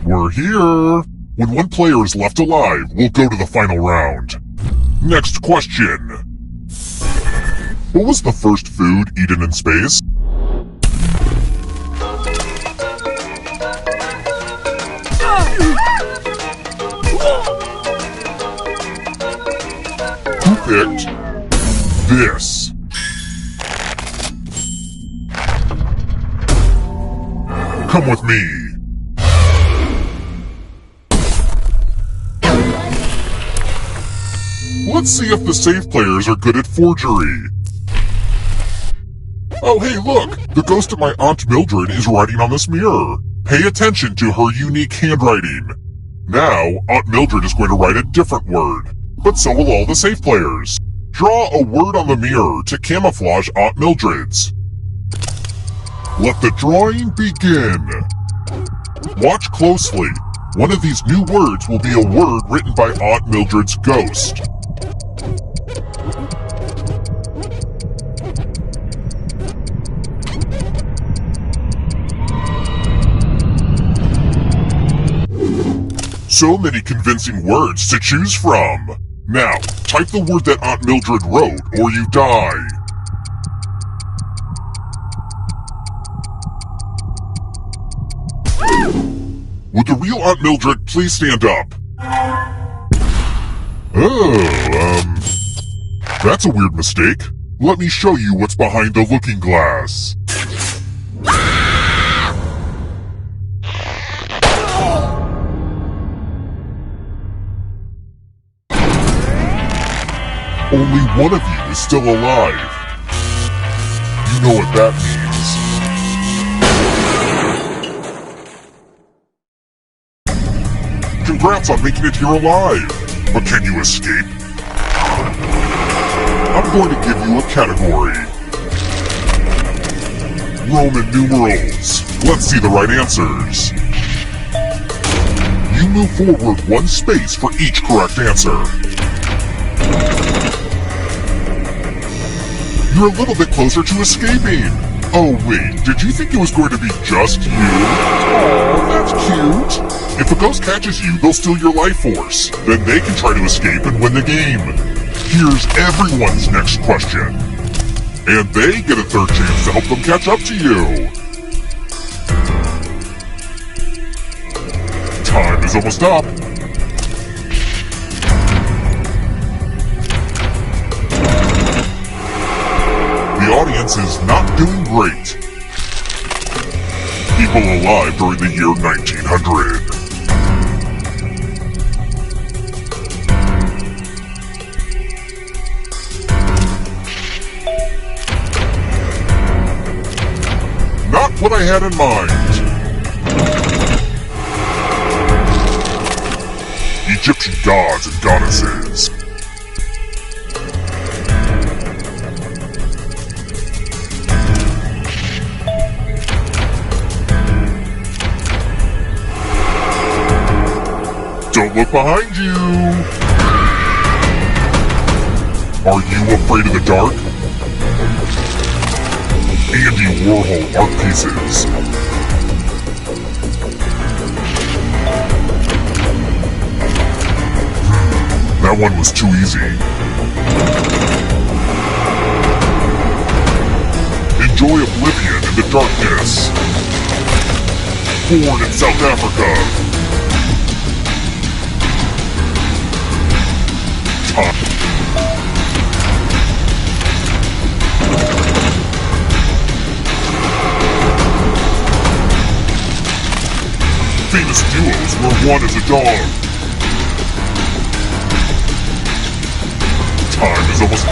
We're here. When one player is left alive, we'll go to the final round. Next question. What was the first food eaten in space? Who picked this? Come with me. Let's see if the safe players are good at forgery. Oh hey look! The ghost of my Aunt Mildred is writing on this mirror. Pay attention to her unique handwriting. Now, Aunt Mildred is going to write a different word. But so will all the safe players. Draw a word on the mirror to camouflage Aunt Mildred's. Let the drawing begin. Watch closely. One of these new words will be a word written by Aunt Mildred's ghost. So many convincing words to choose from. Now, type the word that Aunt Mildred wrote, or you die. Would the real Aunt Mildred please stand up? That's a weird mistake. Let me show you what's behind the looking glass. Only one of you is still alive. You know what that means. Congrats on making it here alive. But can you escape? I'm going to give you a category. Roman numerals. Let's see the right answers. You move forward one space for each correct answer. You're a little bit closer to escaping. Oh wait, did you think it was going to be just you? Aw, that's cute. If a ghost catches you, they'll steal your life force. Then they can try to escape and win the game. Here's everyone's next question. And they get a third chance to help them catch up to you. Time is almost up. The audience is not doing great. People alive during the year 1900. Not what I had in mind. Egyptian gods and goddesses. Don't look behind you! Are you afraid of the dark? Andy Warhol art pieces. That one was too easy. Enjoy oblivion in the darkness. Born in South Africa. Famous duos where one is a dog. Time is almost...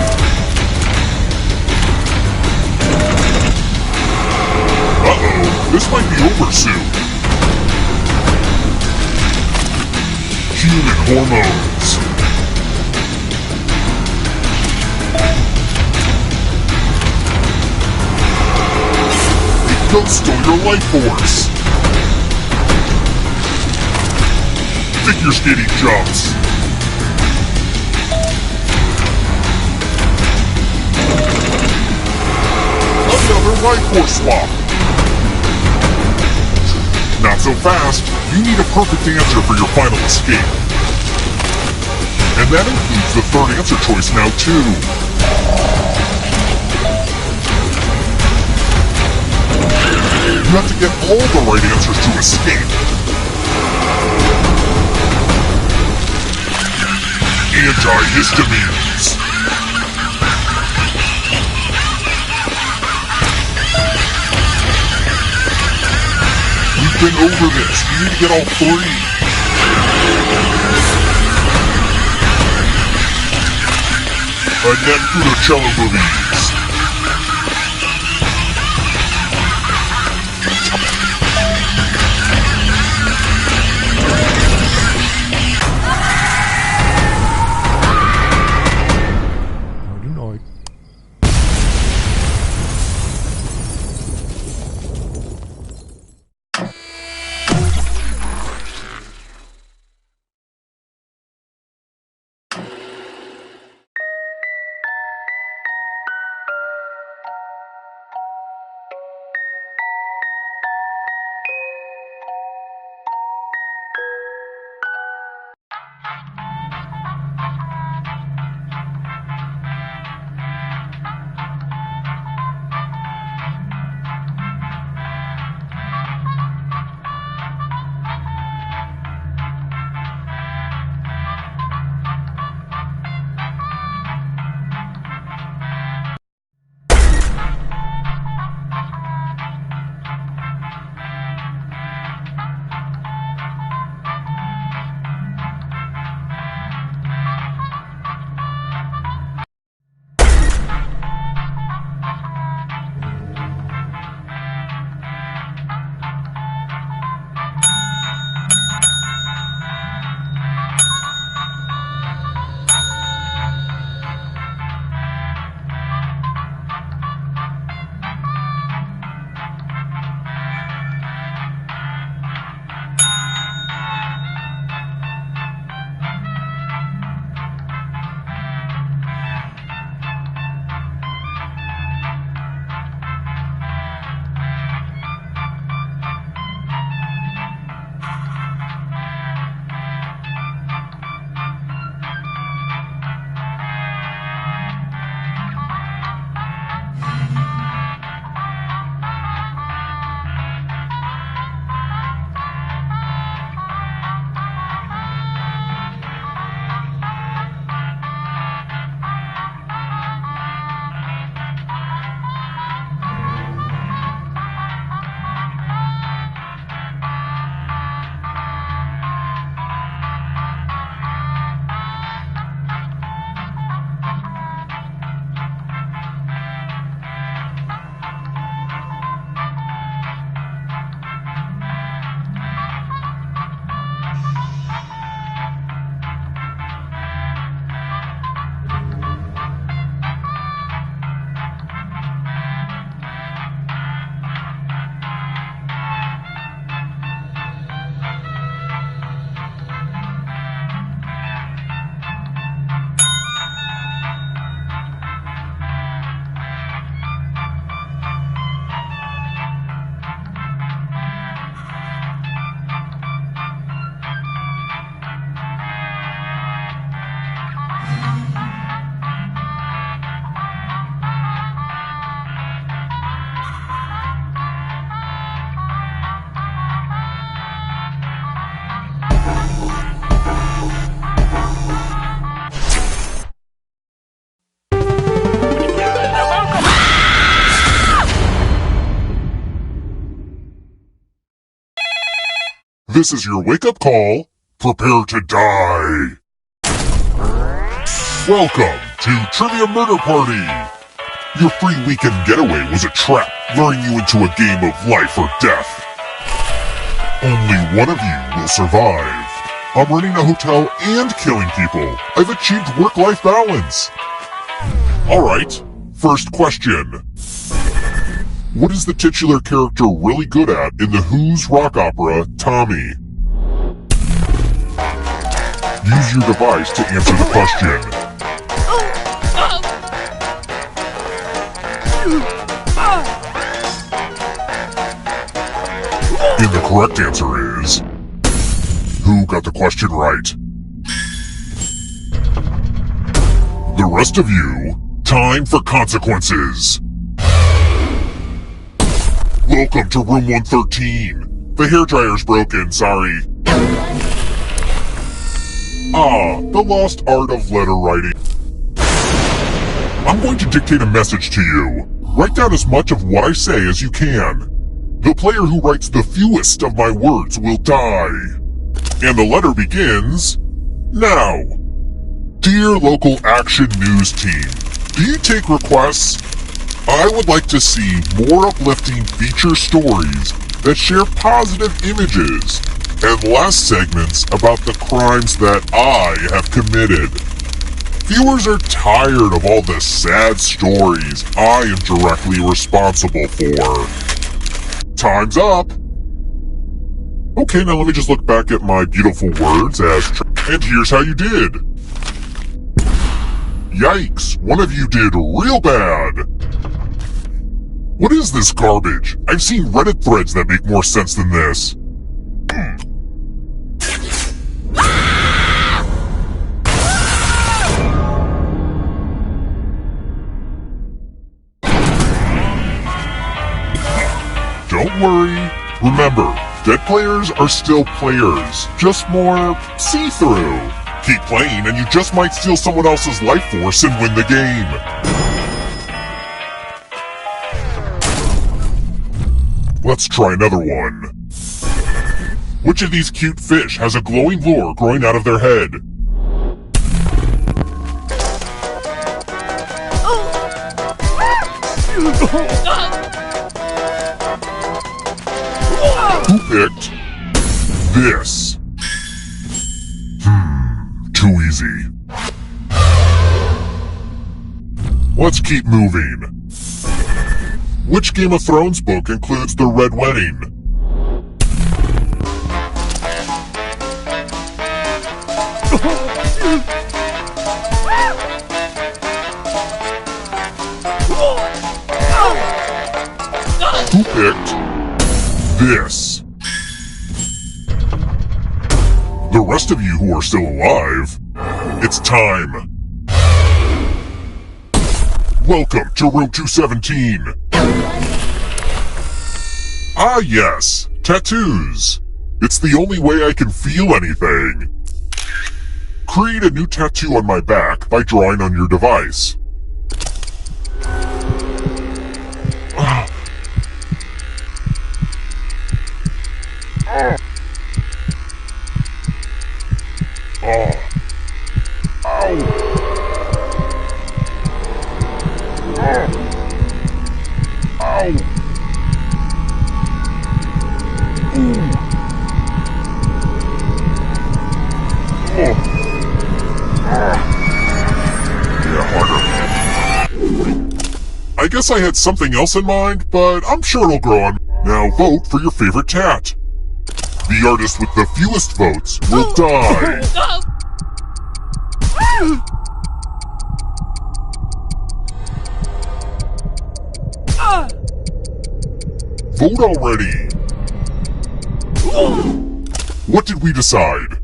Uh-oh, this might be over soon. Human hormones. Don't steal your life force. Figure skating jumps. Another life force swap. Not so fast. You need a perfect answer for your final escape. And that includes the third answer choice now too. You have to get all the right answers to escape. Antihistamines. We've been over this. You need to get all three. Cello movies. This is your wake-up call. Prepare to die. Welcome to Trivia Murder Party. Your free weekend getaway was a trap, luring you into a game of life or death. Only one of you will survive. I'm running a hotel and killing people. I've achieved work-life balance. Alright, first question. What is the titular character really good at in the Who's rock opera, Tommy? Use your device to answer the question. And the correct answer is... Who got the question right? The rest of you, time for consequences. Welcome to room 113. The hairdryer's broken, sorry. The lost art of letter writing. I'm going to dictate a message to you. Write down as much of what I say as you can. The player who writes the fewest of my words will die. And the letter begins... now. Dear local action news team, do you take requests? I would like to see more uplifting feature stories that share positive images and less segments about the crimes that I have committed. Viewers are tired of all the sad stories I am directly responsible for. Time's up! Okay, now let me just look back at my beautiful words and here's how you did. Yikes, one of you did real bad. What is this garbage? I've seen Reddit threads that make more sense than this. Don't worry. Remember, dead players are still players, just more see-through. Keep playing and you just might steal someone else's life force and win the game. Let's try another one. Which of these cute fish has a glowing lure growing out of their head? Who picked this? Too easy. Let's keep moving. Which Game of Thrones book includes the Red Wedding? Who picked this? The rest of you who are still alive, it's time. Welcome to room 217. Ah yes, tattoos. It's the only way I can feel anything. Create a new tattoo on my back by drawing on your device. I guess I had something else in mind, but I'm sure it'll grow on. Now vote for your favorite tat. The artist with the fewest votes will die. Vote already. What did we decide?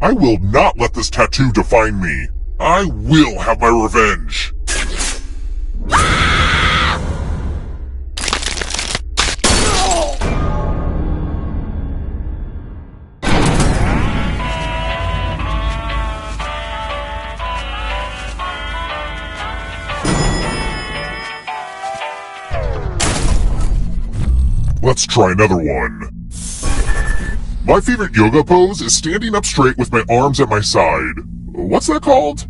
I will not let this tattoo define me. I will have my revenge. Let's try another one. My favorite yoga pose is standing up straight with my arms at my side. What's that called?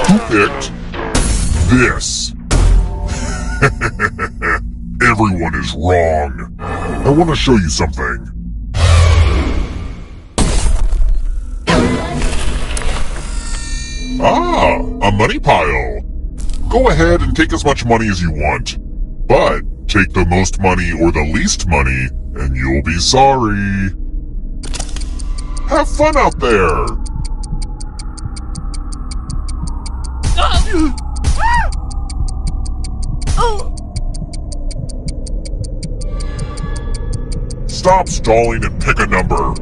Who picked this? Everyone is wrong. I want to show you something. Ah, a money pile. Go ahead and take as much money as you want. But take the most money or the least money, and you'll be sorry. Have fun out there! Stop stalling and pick a number.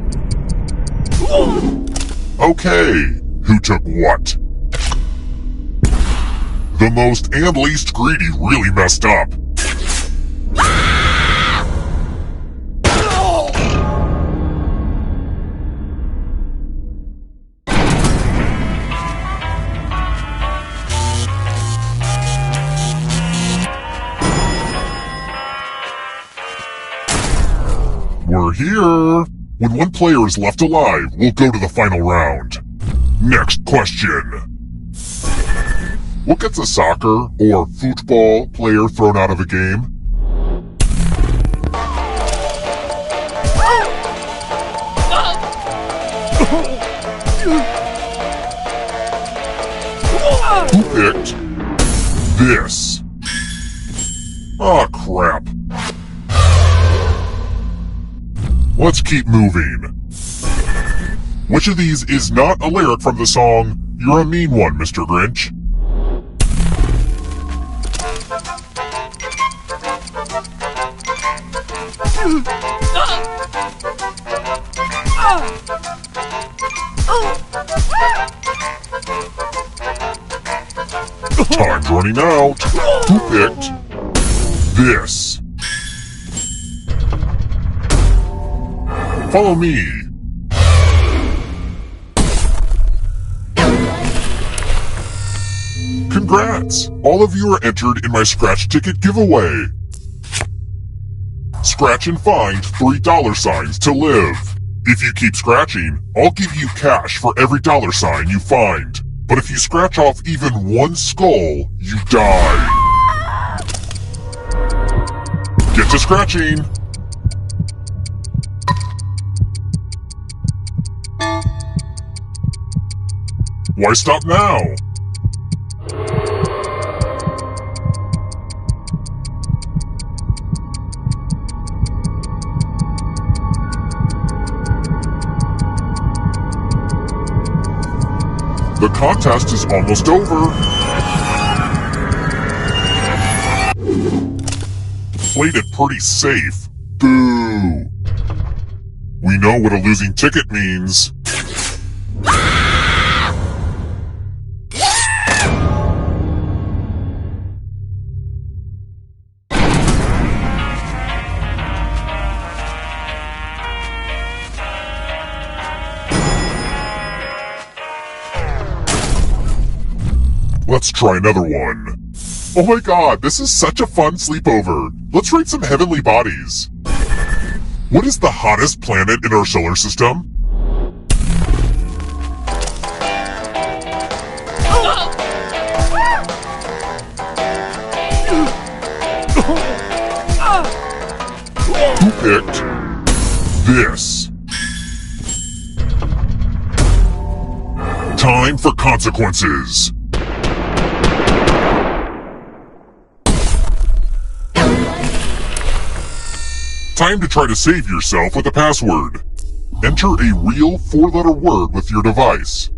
Okay, who took what? The most and least greedy really messed up. We're here. When one player is left alive, we'll go to the final round. Next question. What gets a soccer or football player thrown out of a game? Who picked this? Aw, crap. Let's keep moving. Which of these is not a lyric from the song, You're a Mean One, Mr. Grinch? Time's running out. Who picked this? Follow me. Congrats! All of you are entered in my scratch ticket giveaway. Scratch and find $3 to live. If you keep scratching, I'll give you cash for every $sign you find. But if you scratch off even one skull, you die. Get to scratching! Why stop now? The contest is almost over. Played it pretty safe. Boo. We know what a losing ticket means. Let's try another one. Oh my god, this is such a fun sleepover. Let's rate some heavenly bodies. What is the hottest planet in our solar system? Who picked this? Time for consequences. Time to try to save yourself with a password. Enter a real 4-letter word with your device.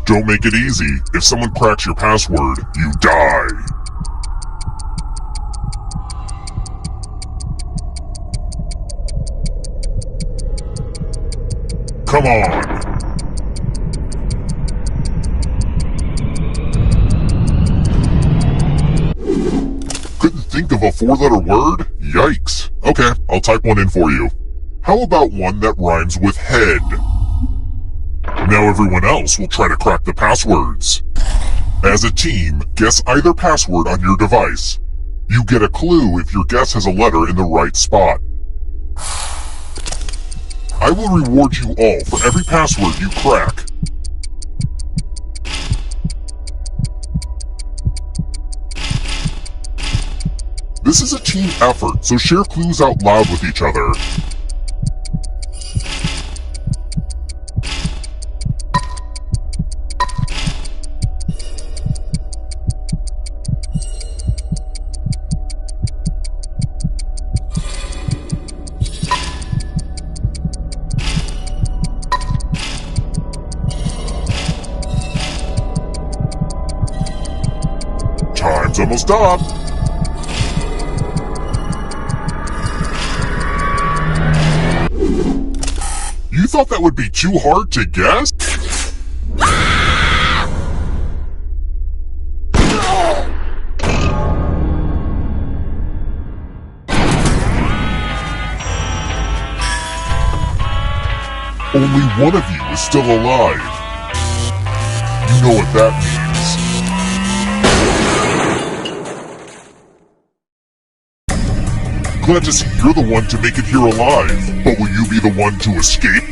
Don't make it easy. If someone cracks your password, you die. Come on. Couldn't think of a 4-letter word? Yikes. Okay, I'll type one in for you. How about one that rhymes with head? Now everyone else will try to crack the passwords. As a team, guess either password on your device. You get a clue if your guess has a letter in the right spot. I will reward you all for every password you crack. This is a team effort, so share clues out loud with each other. Time's almost up. You thought that would be too hard to guess? Only one of you is still alive. You know what that means. Glad to see you're the one to make it here alive, but will you be the one to escape?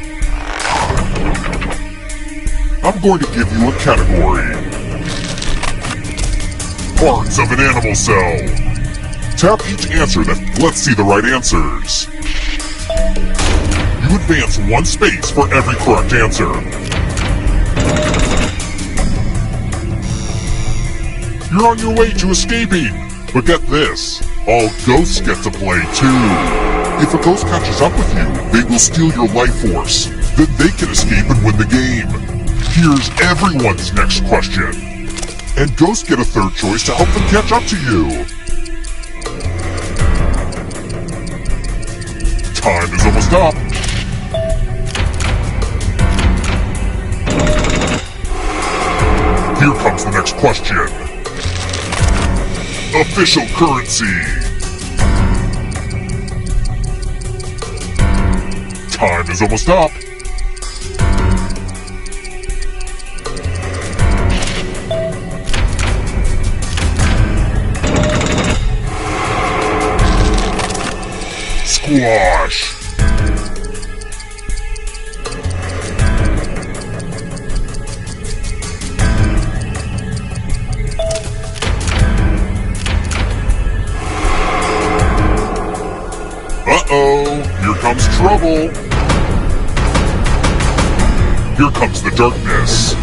I'm going to give you a category. Parts of an animal cell. Tap each answer, then let's see the right answers. You advance 1 space for every correct answer. You're on your way to escaping, but get this. All ghosts get to play too. If a ghost catches up with you, they will steal your life force. Then they can escape and win the game. Here's everyone's next question. And ghosts get a third choice to help them catch up to you. Time is almost up. Here comes the next question. Official currency. Time is almost up. Squash. Uh-oh, here comes trouble. Here comes the darkness.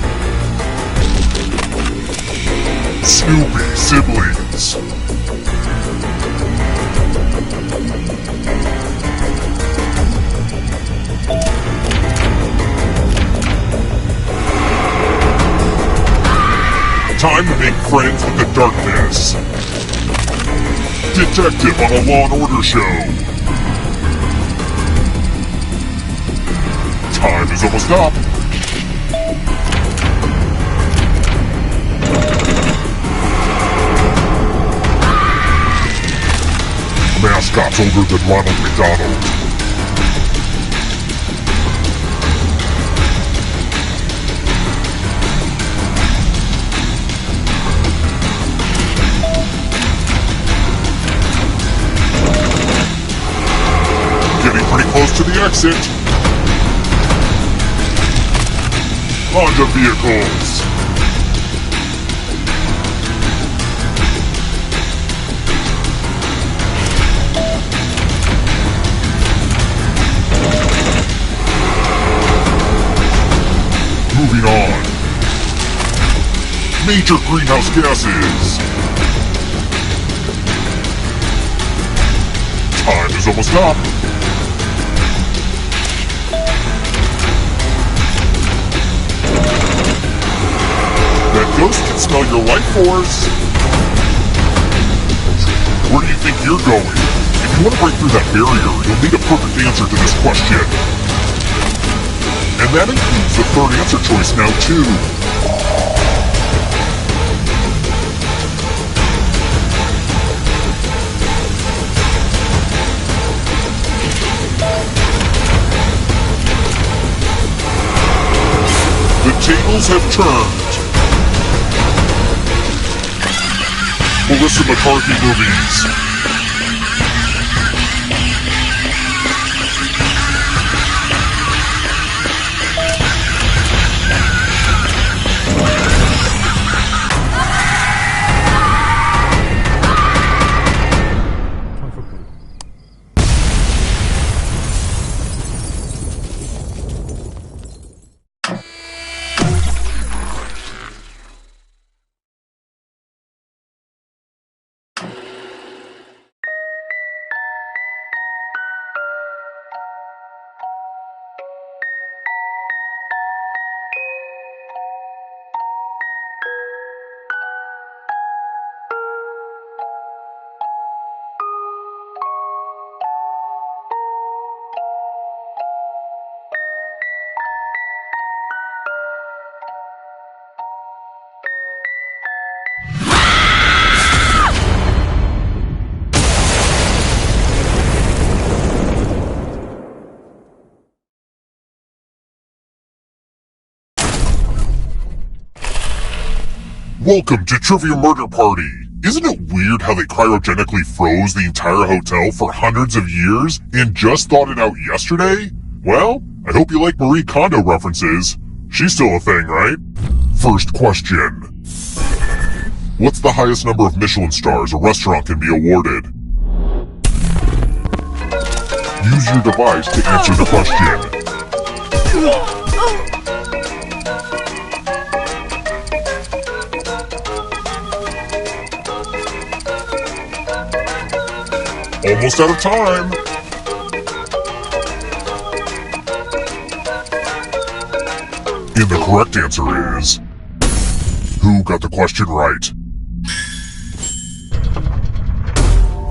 Snoopy siblings. Time to make friends with the darkness. Detective on a Law and Order show. Time is almost up. Mascot's older than Ronald McDonald. Getting pretty close to the exit. Honda vehicles. Moving on. Major greenhouse gases. Time is almost up. That ghost can smell your life force. Where do you think you're going? If you want to break through that barrier, you'll need a perfect answer to this question. And that includes the third answer choice now, too. The tables have turned. Melissa McCarthy movies. Welcome to Trivia Murder Party. Isn't it weird how they cryogenically froze the entire hotel for hundreds of years and just thought it out yesterday? Well, I hope you like Marie Kondo references. She's still a thing, right? First question. What's the highest number of Michelin stars a restaurant can be awarded? Use your device to answer the question. Almost out of time. And the correct answer is... Who got the question right?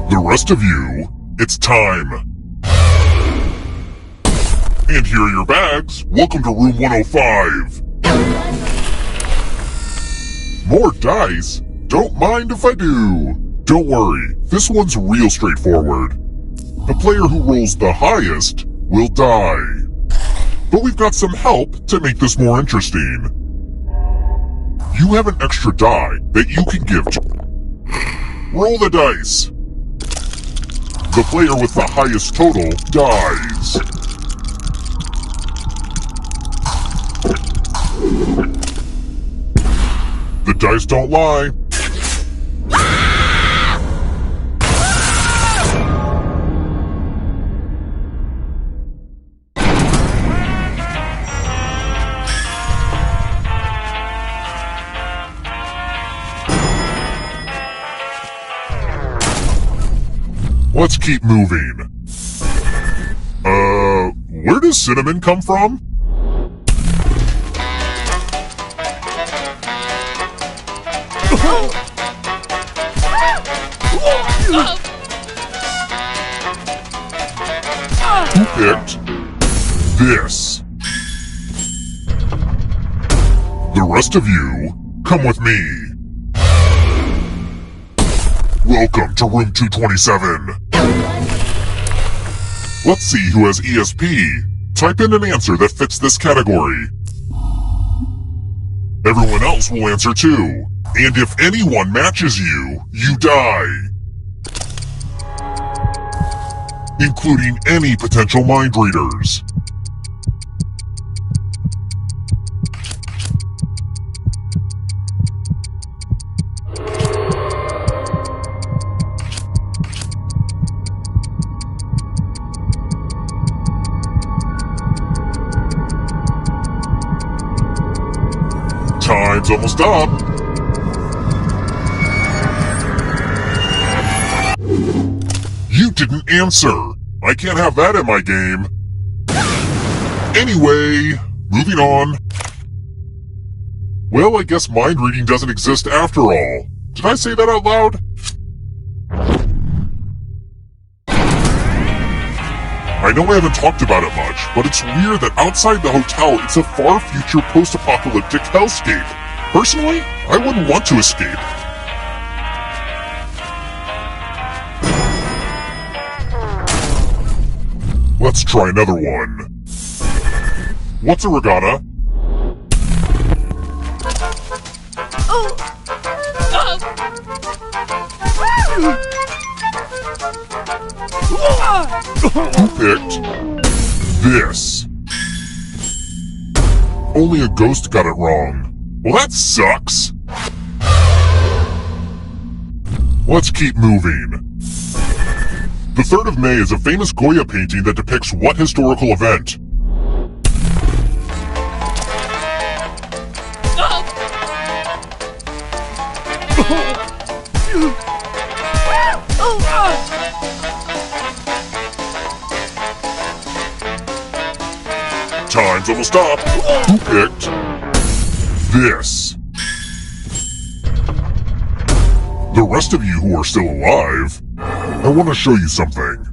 The rest of you, it's time. And here are your bags. Welcome to room 105. More dice? Don't mind if I do. Don't worry, this one's real straightforward. The player who rolls the highest will die. But we've got some help to make this more interesting. You have an extra die that you can give to... Roll the dice. The player with the highest total dies. The dice don't lie. Let's keep moving. Where does cinnamon come from? Who picked this? The rest of you, come with me. Welcome to room 227. Let's see who has ESP. Type in an answer that fits this category. Everyone else will answer too. And if anyone matches you, you die. Including any potential mind readers. Time's almost up. You didn't answer. I can't have that in my game. Anyway, moving on. Well, I guess mind reading doesn't exist after all. Did I say that out loud? I know I haven't talked about it much, but it's weird that outside the hotel it's a far future post-apocalyptic hellscape. Personally, I wouldn't want to escape. Let's try another one. What's a regatta? Who picked this? Only a ghost got it wrong. Well, that sucks. Let's keep moving. The 3rd of May is a famous Goya painting that depicts what historical event? Time's almost up. Who picked this? The rest of you who are still alive, I want to show you something.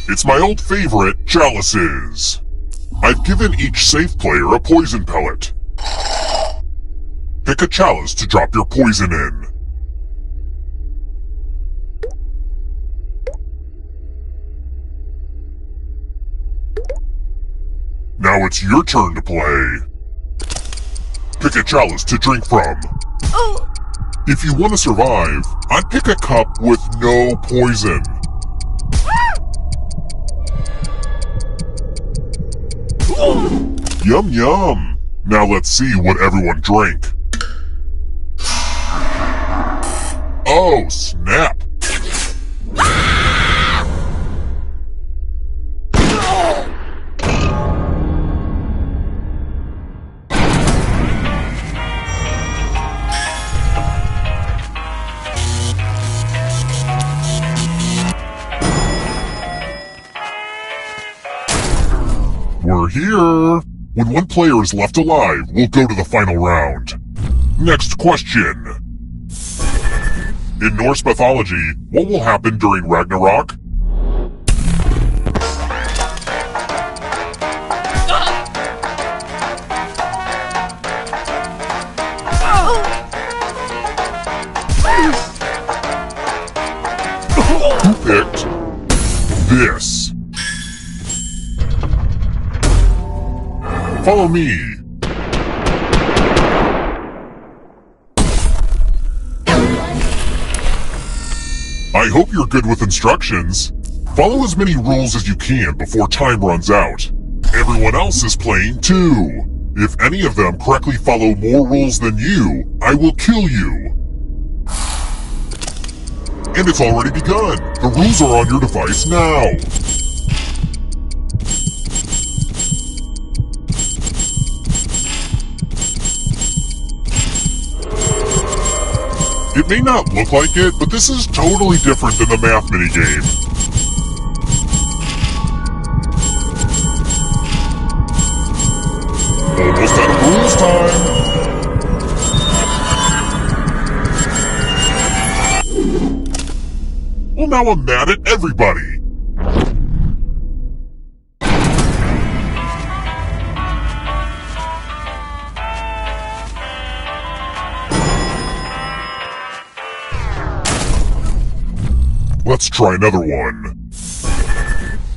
It's my old favorite, chalices. I've given each safe player a poison pellet. Pick a chalice to drop your poison in. Now it's your turn to play. Pick a chalice to drink from. If you want to survive, I'd pick a cup with no poison. Yum yum! Now let's see what everyone drank. Oh, snap! We're here! When one player is left alive, we'll go to the final round. Next question. In Norse mythology, what will happen during Ragnarok? Who picked this? Follow me. I hope you're good with instructions. Follow as many rules as you can before time runs out. Everyone else is playing too. If any of them correctly follow more rules than you, I will kill you. And it's already begun. The rules are on your device now. It may not look like it, but this is totally different than the math minigame. Almost out of rules time! Well, now I'm mad at everybody! Let's try another one.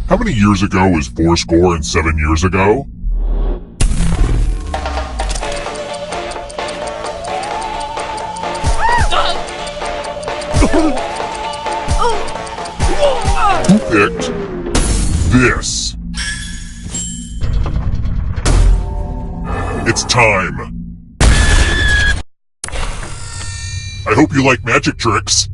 How many years ago is 407 years ago? Who picked this? It's time. I hope you like magic tricks.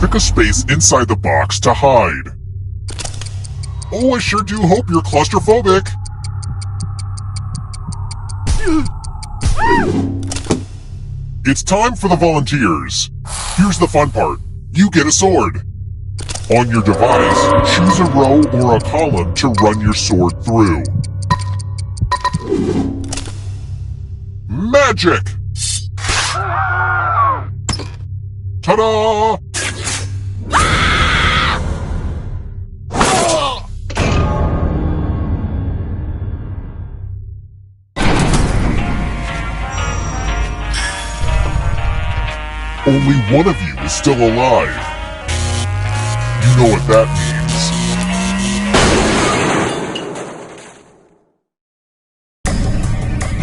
Pick a space inside the box to hide. Oh, I sure do hope you're claustrophobic. It's time for the volunteers. Here's the fun part. You get a sword. On your device, choose a row or a column to run your sword through. Magic! Ta-da! Only one of you is still alive. You know what that means.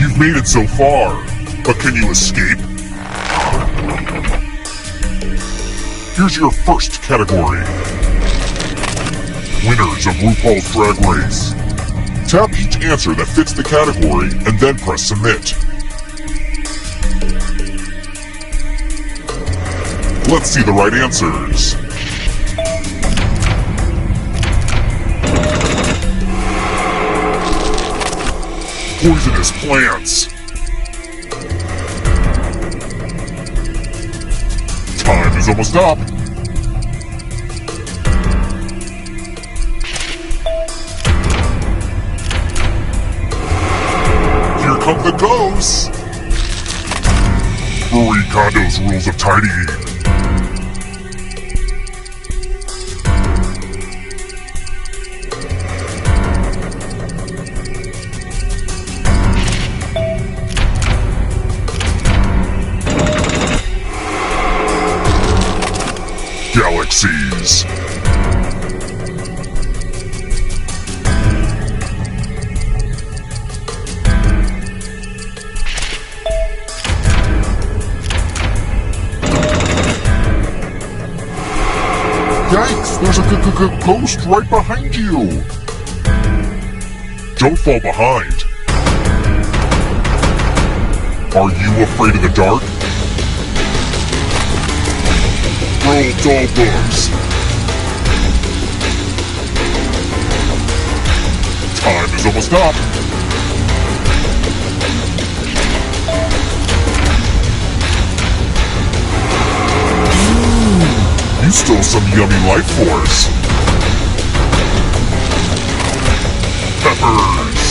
You've made it so far, but can you escape? Here's your first category. Winners of RuPaul's Drag Race. Tap each answer that fits the category and then press submit. Let's see the right answers. Poisonous plants. Time is almost up. Here come the ghosts. Marie Kondo's rules of tidying. Galaxies. There's a ghost right behind you! Don't fall behind. Are you afraid of the dark? Roll doll books. Time is almost up. You stole some yummy life force. Peppers.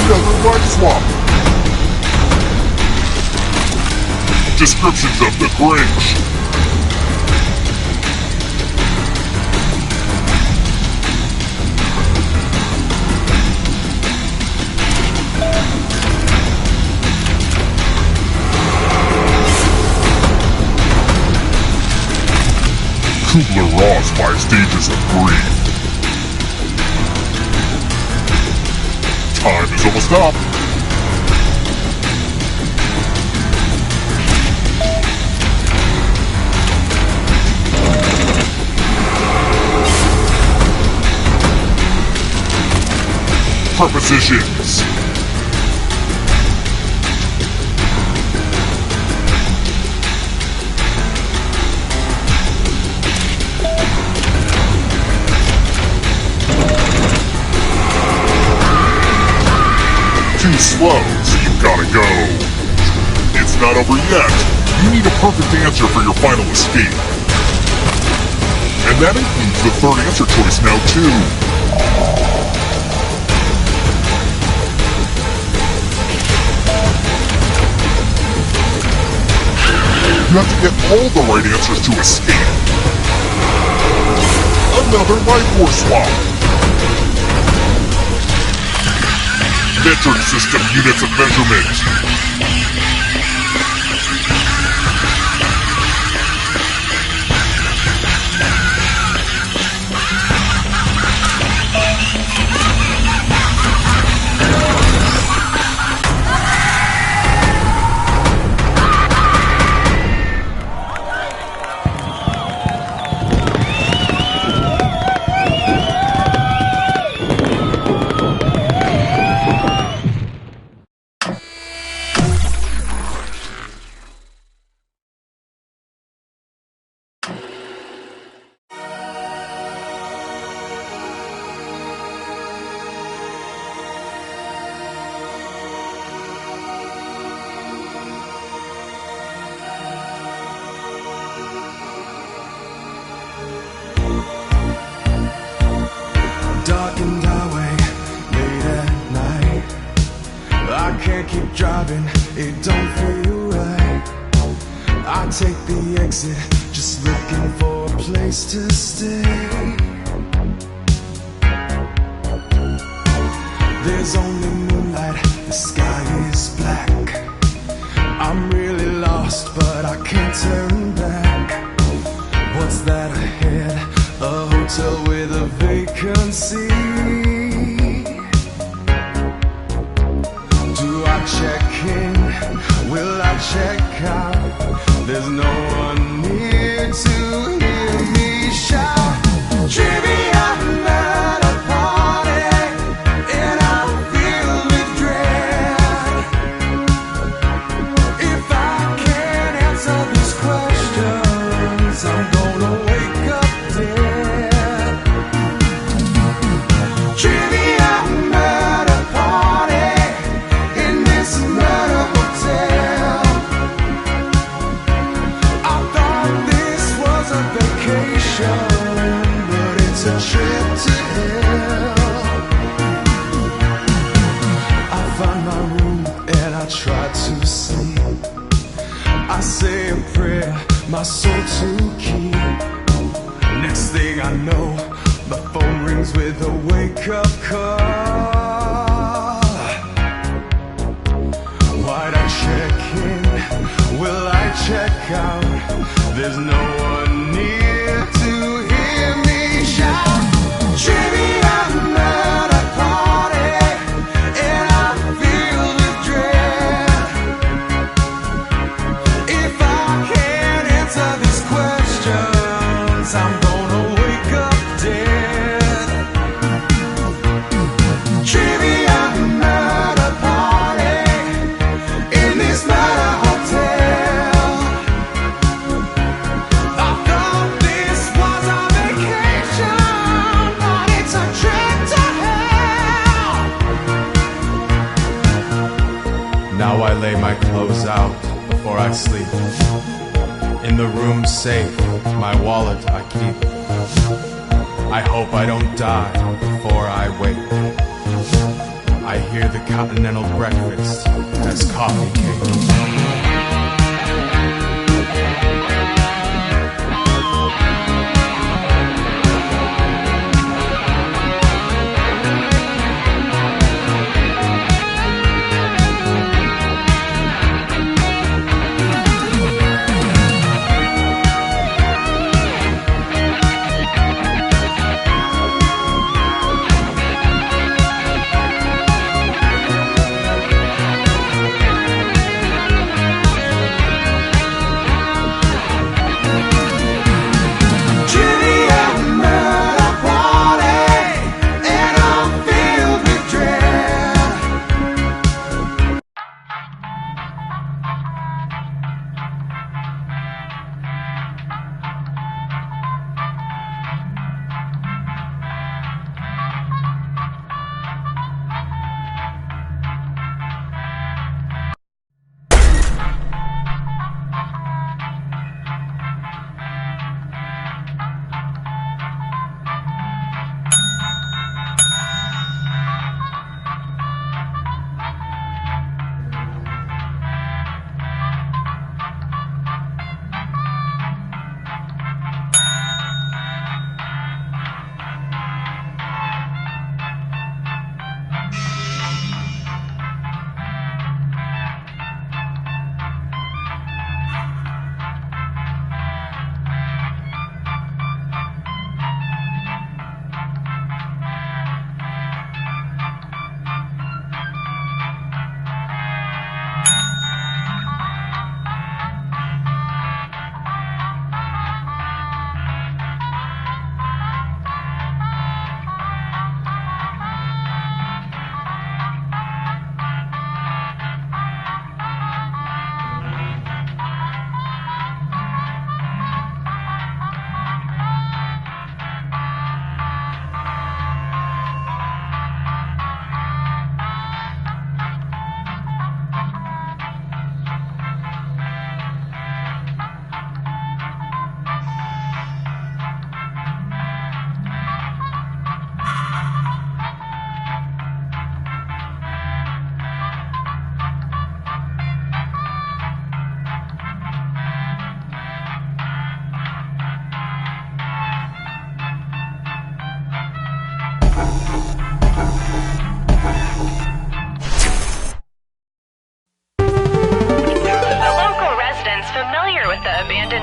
Another life swap. Descriptions of the Grinch. Kubler-Ross 5 stages of grief. Time is almost up. Prepositions. Too slow, so you've gotta go. It's not over yet. You need a perfect answer for your final escape. And that includes the third answer choice now, too. You have to get all the right answers to escape. Another life force swap. Metric system units of measurement. Darkened highway, late at night. I can't keep driving, it don't feel right. I take the exit, just looking for a place to stay. There's only moonlight, the sky is black. I'm really lost, but I can't turn back. What's that ahead? A hotel with a vacancy. Do I check in? Will I check out? There's no one near to hear me shout. Trivia at a party, and I'm filled with dread. If I can't answer these questions, I'm gonna wake up dead. Trivia at a party in this murder hotel. I thought this was a vacation, but it's a trip to hell. I find my room and I try to sleep. I say a prayer, my soul to keep. Next thing I know, my phone rings with a wake-up call. Why'd I check in? Will I check out? There's no one near to hear me shout. I sleep. In the room safe, my wallet I keep. I hope I don't die before I wake. I hear the continental breakfast as coffee cake.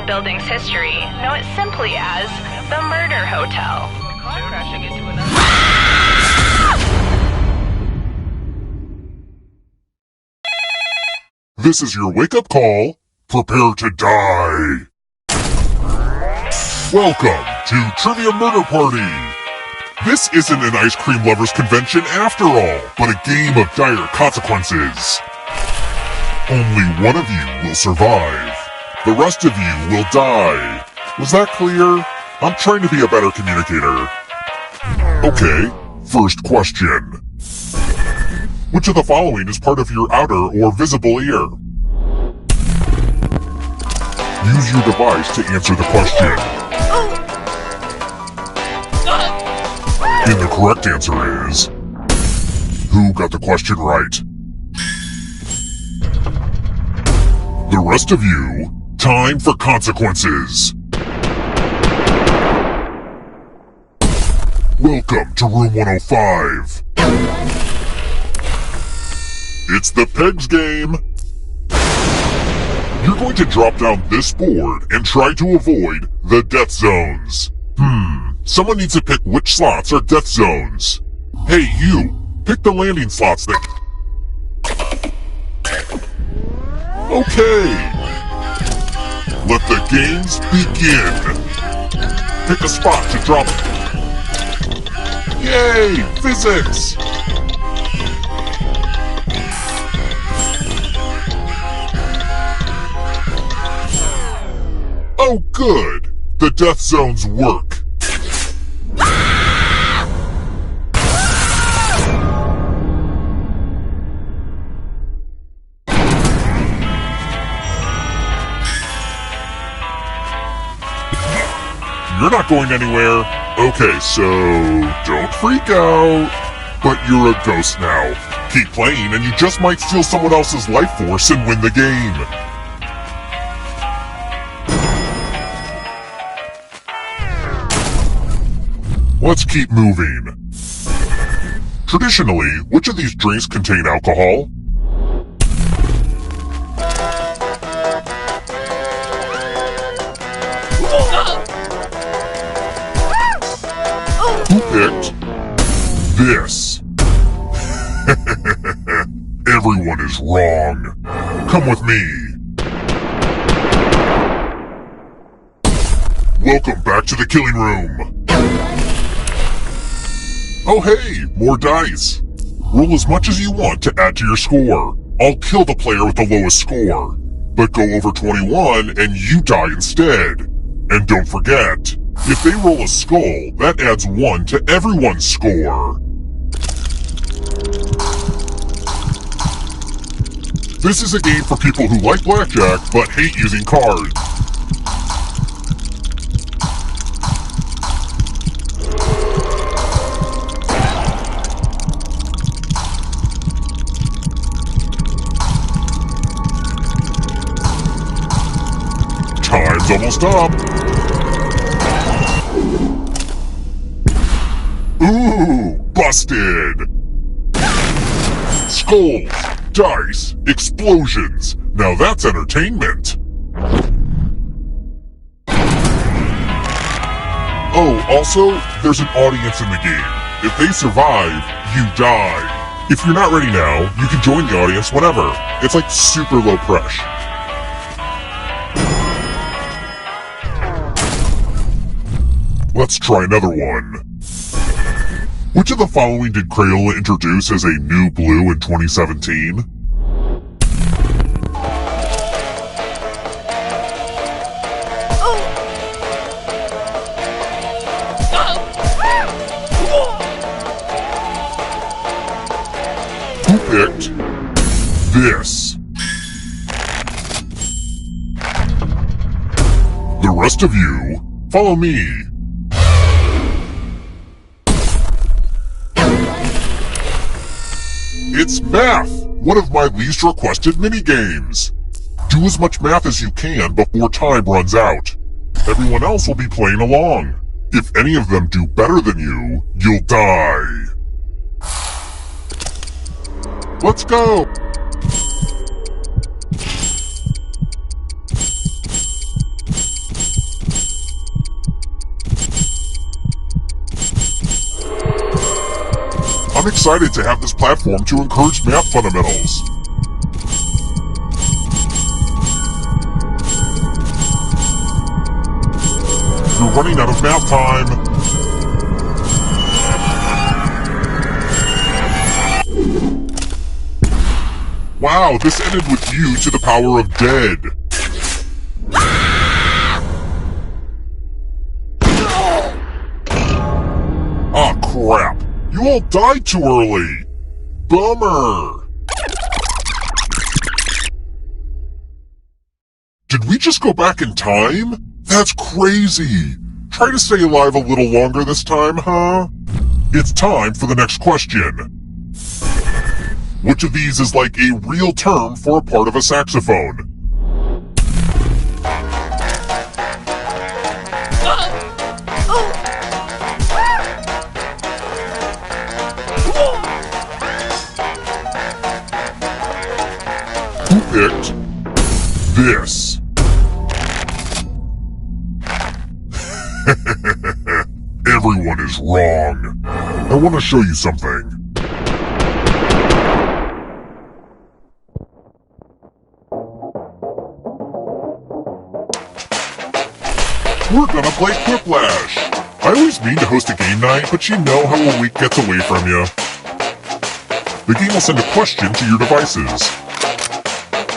building's history know it simply as the Murder Hotel. Car crashing into another. This is your wake-up call. Prepare to die. Welcome to Trivia Murder Party. This isn't an ice cream lovers convention after all, but a game of dire consequences. Only one of you will survive. The rest of you will die. Was that clear? I'm trying to be a better communicator. Okay, first question. Which of the following is part of your outer or visible ear? Use your device to answer the question. And the correct answer is... Who got the question right? The rest of you, time for consequences. Welcome to room 105. It's the Pegs game. You're going to drop down this board and try to avoid the death zones. Someone needs to pick which slots are death zones. Hey, you! Pick the landing slots then. Okay! Let the games begin! Pick a spot to drop. Yay! Physics! Oh good! The death zones work! You're not going anywhere. Okay, so don't freak out. But you're a ghost now. Keep playing and you just might steal someone else's life force and win the game. Let's keep moving. Traditionally, which of these drinks contain alcohol? Who picked this? Everyone is wrong. Come with me. Welcome back to the killing room. Oh hey, more dice. Roll as much as you want to add to your score. I'll kill the player with the lowest score. But go over 21 and you die instead. And don't forget, if they roll a skull, that adds 1 to everyone's score. This is a game for people who like blackjack but hate using cards. Time's almost up. Ooh, busted! Skulls, dice, explosions. Now that's entertainment. Oh, also, there's an audience in the game. If they survive, you die. If you're not ready now, you can join the audience whenever. It's like super low pressure. Let's try another one. Which of the following did Crayola introduce as a new blue in 2017? Who picked this? The rest of you, follow me. It's math! One of my least requested minigames! Do as much math as you can before time runs out. Everyone else will be playing along. If any of them do better than you, you'll die. Let's go! I'm excited to have this platform to encourage math fundamentals. You're running out of math time. Wow, this ended with you to the power of dead. Ah, crap. You all died too early! Bummer! Did we just go back in time? That's crazy! Try to stay alive a little longer this time, huh? It's time for the next question. Which of these is like a real term for a part of a saxophone? Who picked this? Everyone is wrong. I want to show you something. We're gonna play Quiplash. I always mean to host a game night, but you know how a week gets away from you. The game will send a question to your devices.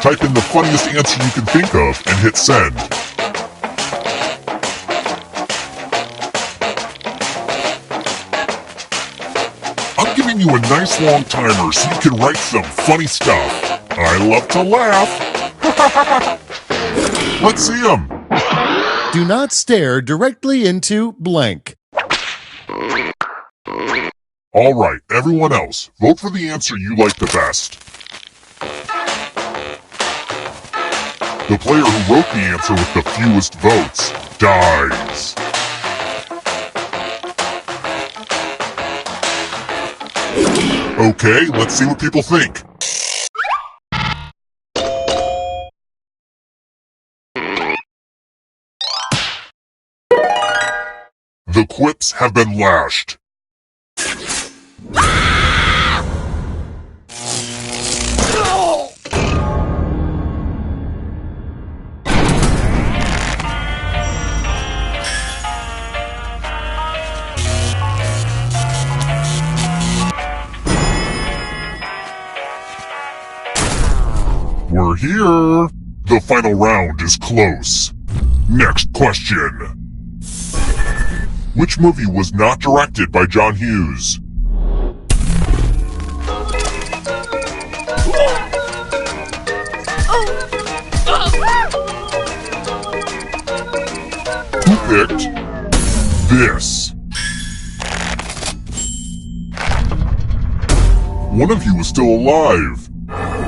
Type in the funniest answer you can think of and hit send. I'm giving you a nice long timer so you can write some funny stuff. I love to laugh. Let's see 'em. Do not stare directly into blank. Alright, everyone else, vote for the answer you like the best. The player who wrote the answer with the fewest votes dies. Okay, let's see what people think. The quips have been lashed. We're here. The final round is close. Next question. Which movie was not directed by John Hughes? Who picked this? One of you is still alive.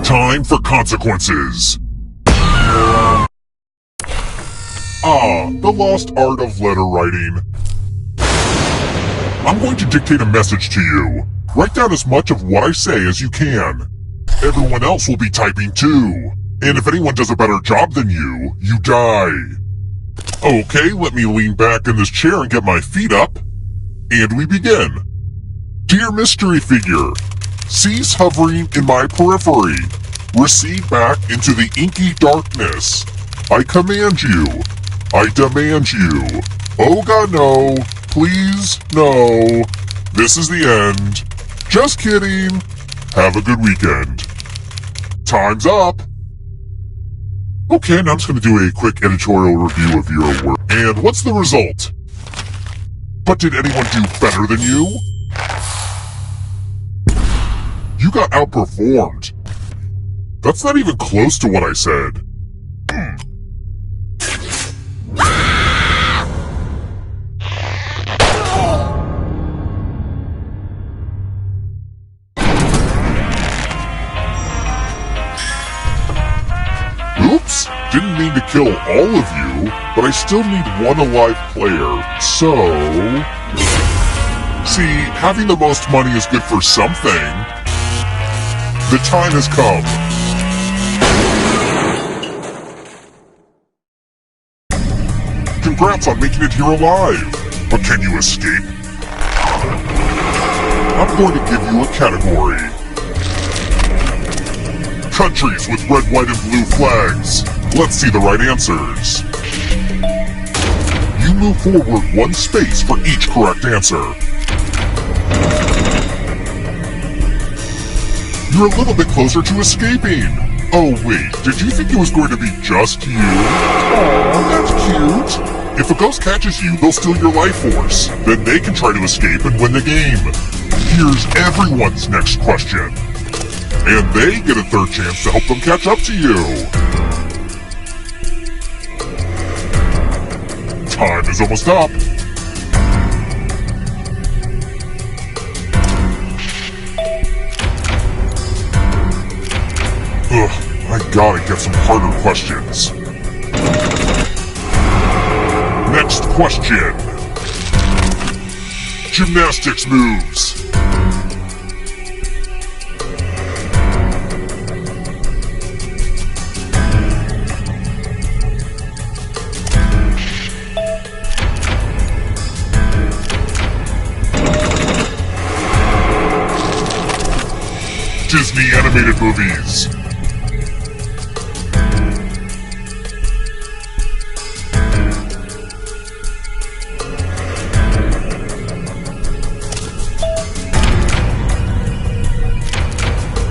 Time for consequences. The lost art of letter writing. I'm going to dictate a message to you. Write down as much of what I say as you can. Everyone else will be typing too. And if anyone does a better job than you, you die. Okay, let me lean back in this chair and get my feet up. And we begin. Dear mystery figure, cease hovering in my periphery. Recede back into the inky darkness. I command you. I demand you. Oh God, no. Please, no. This is the end. Just kidding. Have a good weekend. Time's up. Okay, now I'm just going to do a quick editorial review of your work. And what's the result? But did anyone do better than you? You got outperformed. That's not even close to what I said. Oops, didn't mean to kill all of you, but I still need one alive player, so... See, having the most money is good for something. The time has come. Congrats on making it here alive, but can you escape? I'm going to give you a category. Countries with red, white, and blue flags. Let's see the right answers. You move forward one space for each correct answer. You're a little bit closer to escaping. Oh wait, did you think it was going to be just you? Aw, that's cute. If a ghost catches you, they'll steal your life force. Then they can try to escape and win the game. Here's everyone's next question. And they get a third chance to help them catch up to you. Time is almost up. Ugh, I gotta get some harder questions. Next question. Gymnastics moves. Disney animated movies.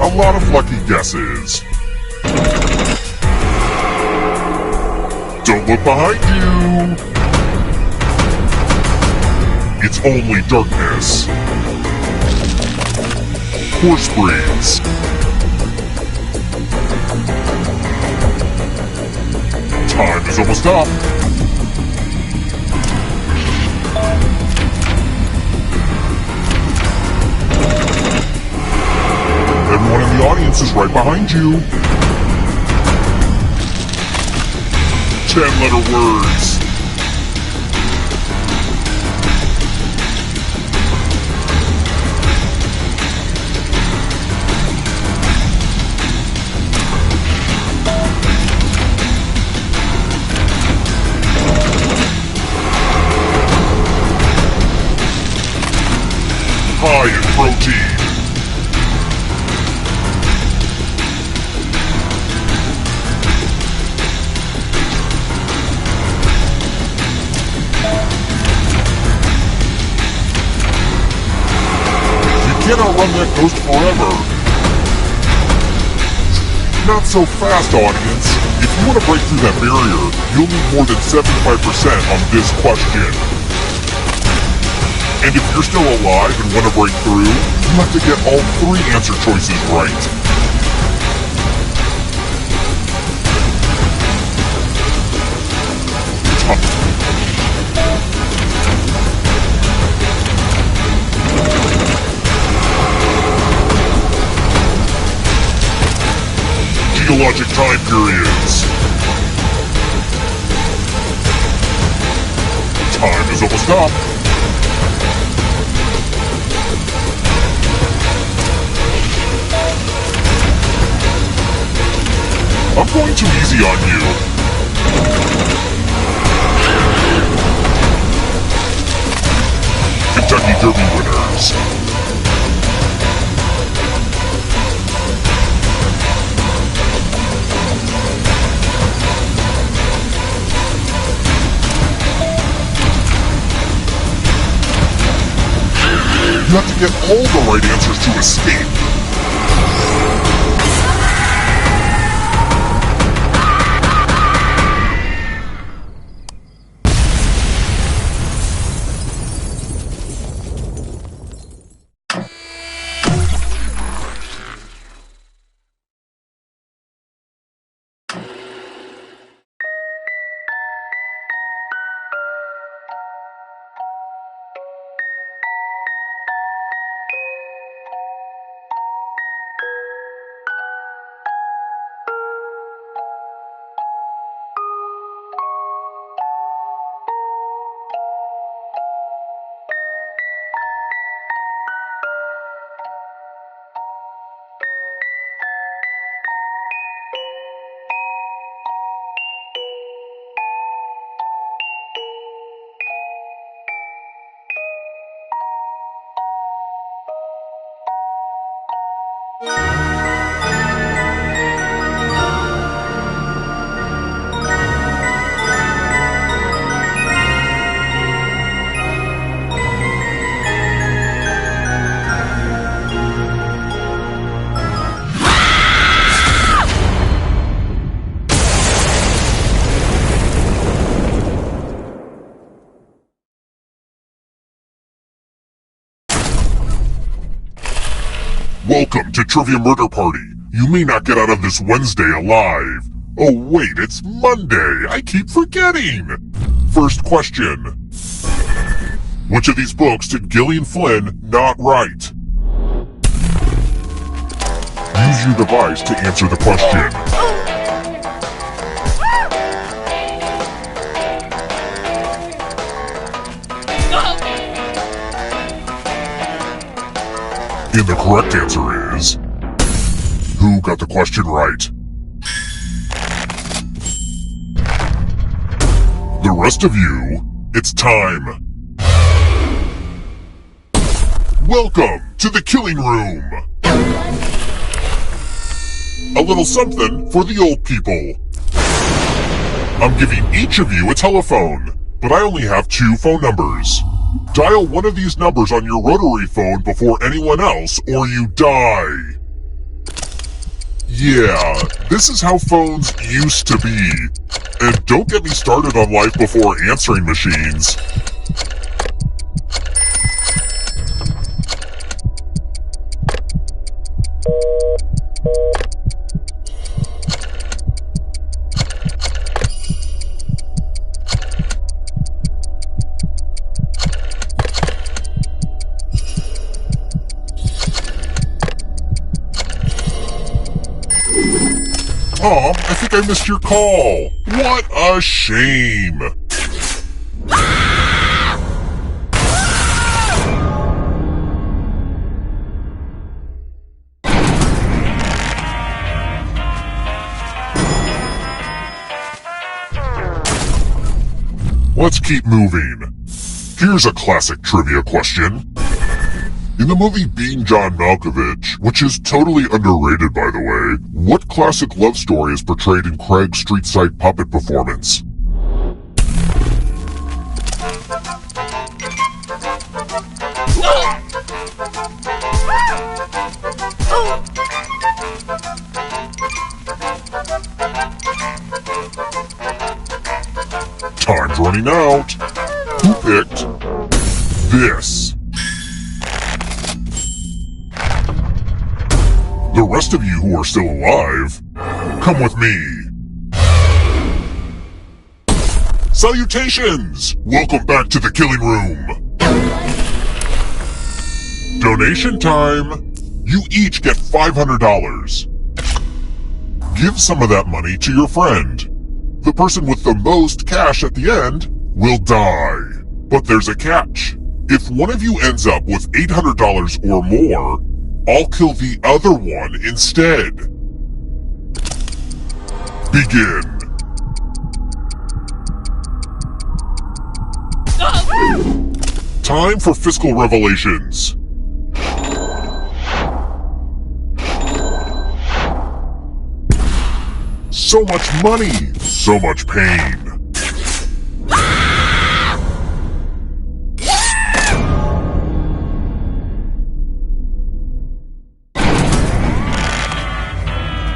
A lot of lucky guesses. Don't look behind you. It's only darkness. Horse breeds. Time is almost up. Volcanoes right behind you. 10-letter words. High in protein. You cannot run that ghost forever. Not so fast, audience. If you want to break through that barrier, you'll need more than 75% on this question. And if you're still alive and want to break through, you have to get all 3 answer choices right. Geologic time periods. Time is almost up. I'm going too easy on you. Kentucky Derby winners. You have to get all the right answers to escape. Welcome to Trivia Murder Party. You may not get out of this Wednesday alive. Oh wait, it's Monday. I keep forgetting. First question. Which of these books did Gillian Flynn not write? Use your device to answer the question. And the correct answer is... Who got the question right? The rest of you, it's time. Welcome to the Killing Room. A little something for the old people. I'm giving each of you a telephone, but I only have 2 phone numbers. Dial one of these numbers on your rotary phone before anyone else, or you die. Yeah, this is how phones used to be. And don't get me started on life before answering machines. Tom, I think I missed your call. What a shame. Let's keep moving. Here's a classic trivia question. In the movie Being John Malkovich, which is totally underrated by the way, what classic love story is portrayed in Craig's street-side puppet performance? Time's running out. Who picked this? The rest of you who are still alive, come with me. Salutations! Welcome back to the killing room. Donation time. You each get $500. Give some of that money to your friend. The person with the most cash at the end will die. But there's a catch. If one of you ends up with $800 or more, I'll kill the other one instead. Begin. Time for fiscal revelations. So much money, so much pain.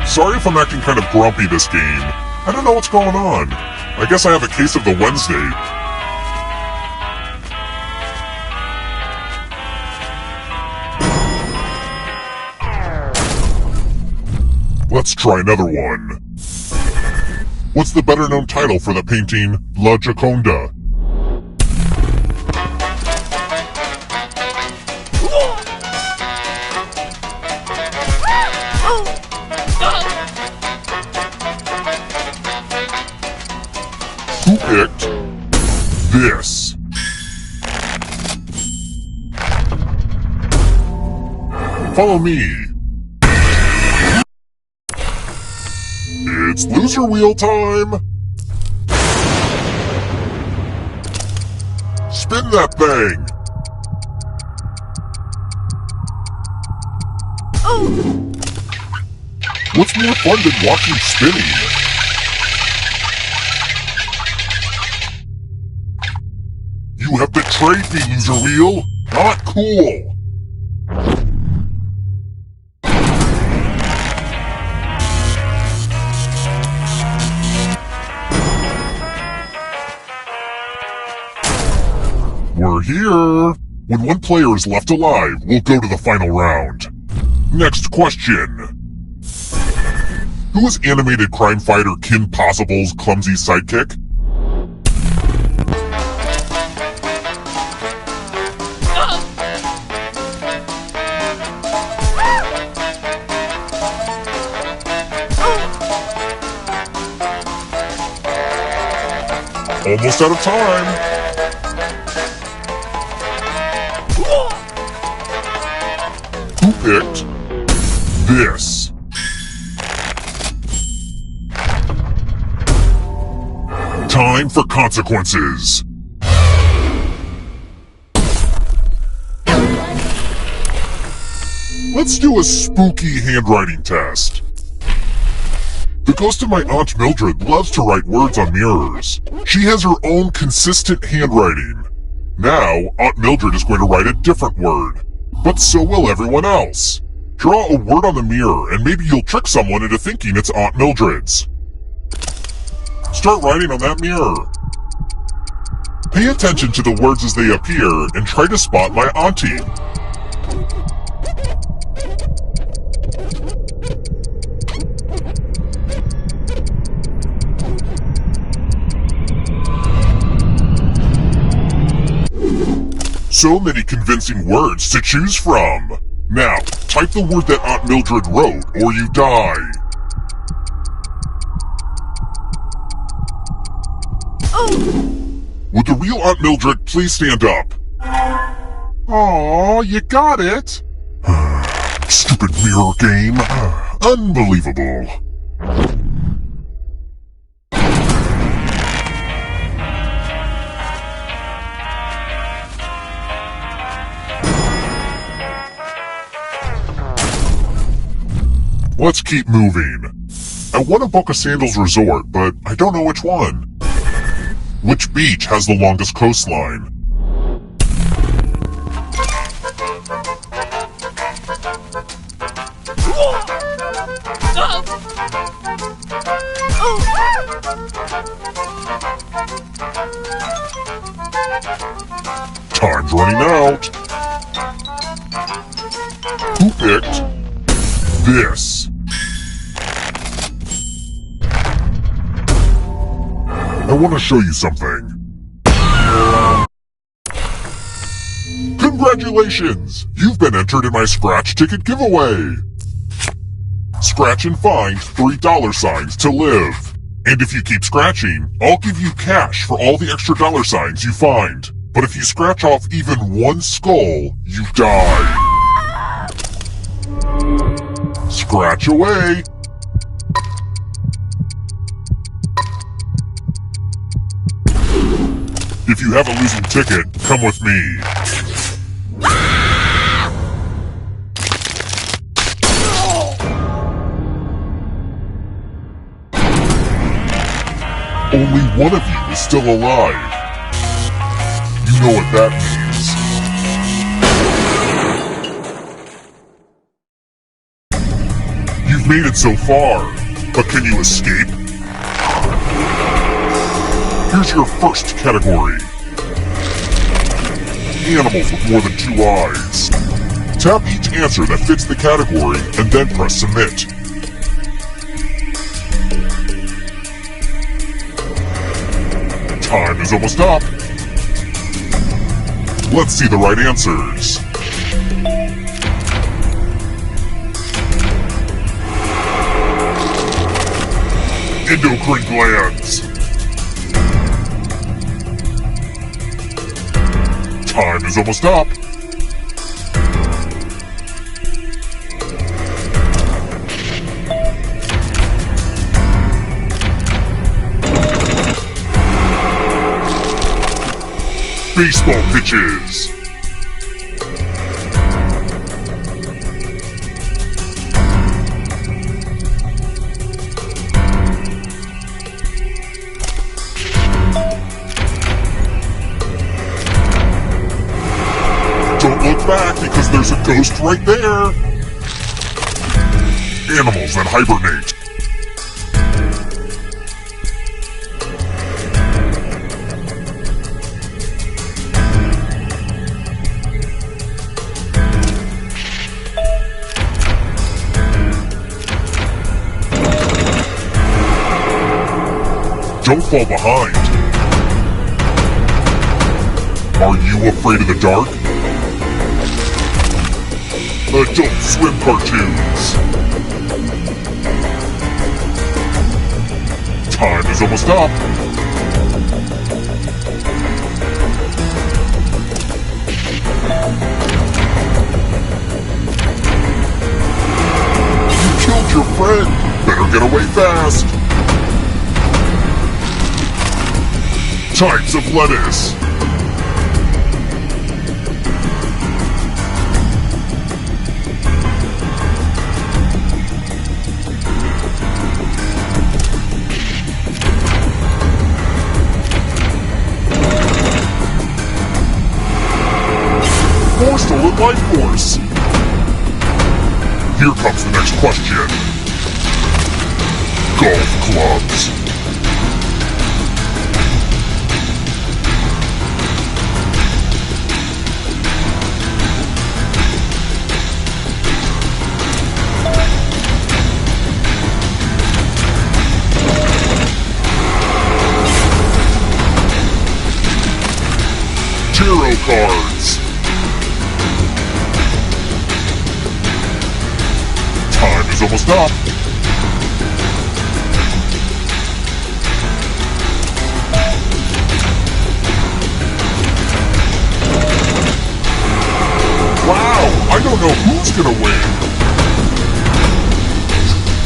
Sorry if I'm acting kind of grumpy this game. I don't know what's going on. I guess I have a case of the Wednesday. Let's try another one. What's the better known title for the painting La Gioconda? Who picked this? Follow me. It's loser wheel time! Spin that thing! What's more fun than watching spinning? You have betrayed me, loser wheel! Not cool! We're here! When one player is left alive, we'll go to the final round. Next question. Who is animated crime fighter Kim Possible's clumsy sidekick? Almost out of time! Who picked this? Time for consequences. Let's do a spooky handwriting test. The ghost of my Aunt Mildred loves to write words on mirrors. She has her own consistent handwriting. Now, Aunt Mildred is going to write a different word. But so will everyone else. Draw a word on the mirror and maybe you'll trick someone into thinking it's Aunt Mildred's. Start writing on that mirror. Pay attention to the words as they appear and try to spot my auntie. So many convincing words to choose from. Now, type the word that Aunt Mildred wrote, or you die. Would the real Aunt Mildred please stand up? Aw, you got it. Stupid mirror game. Unbelievable. Let's keep moving. I want to book a Sandals resort, but I don't know which one. Which beach has the longest coastline? Time's running out. Who picked this? I want to show you something. Congratulations! You've been entered in my scratch ticket giveaway. Scratch and find $3 to live. And if you keep scratching, I'll give you cash for all the extra $signs you find. But if you scratch off even one skull, you die. Scratch away. If you have a losing ticket, come with me. Only one of you is still alive. You know what that means. You've made it so far, but can you escape? Here's your first category. Animals with more than 2 eyes. Tap each answer that fits the category and then press submit. Time is almost up. Let's see the right answers. Endocrine glands. Time is almost up. Baseball pitches. Don't look back because there's a ghost right there. Animals that hibernate. Don't fall behind. Are you afraid of the dark? Adult Swim cartoons. Time is almost up. You killed your friend. Better get away fast. Types of lettuce. More stolen life force. Here comes the next question. Golf clubs. Tarot cards. Time is almost up. gonna win?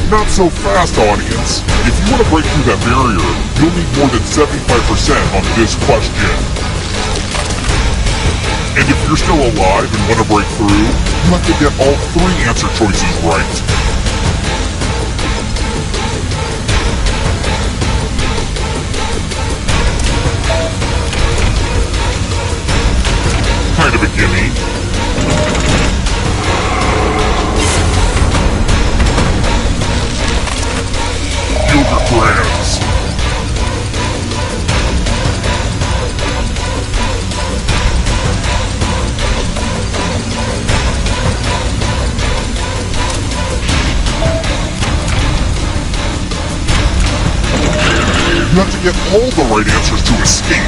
Not so fast, audience. If you want to break through that barrier, you'll need more than 75% on this question. And if you're still alive and want to break through, you have to get all 3 answer choices right. Kind of a gimme. Yogurt brands. You have to get all the right answers to escape.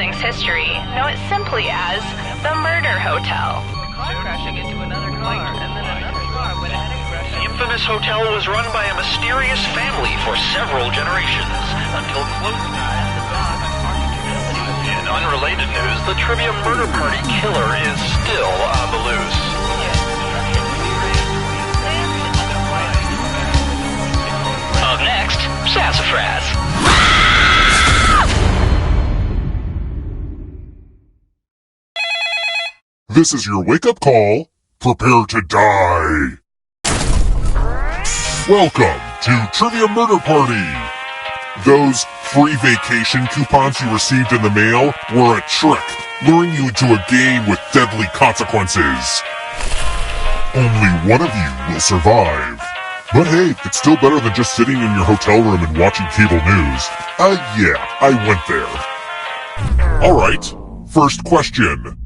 building's history know it simply as the Murder Hotel. Car crashing into another car, and then another car with a headache rush. The infamous hotel was run by a mysterious family for several generations, until close ties the dog unfortunately. In unrelated news, the trivia murder party killer is still on the loose. Up next, Sassafras. This is your wake-up call. Prepare to die. Welcome to Trivia Murder Party. Those free vacation coupons you received in the mail were a trick, luring you into a game with deadly consequences. Only one of you will survive. But hey, it's still better than just sitting in your hotel room and watching cable news. Yeah, I went there. Alright, first question.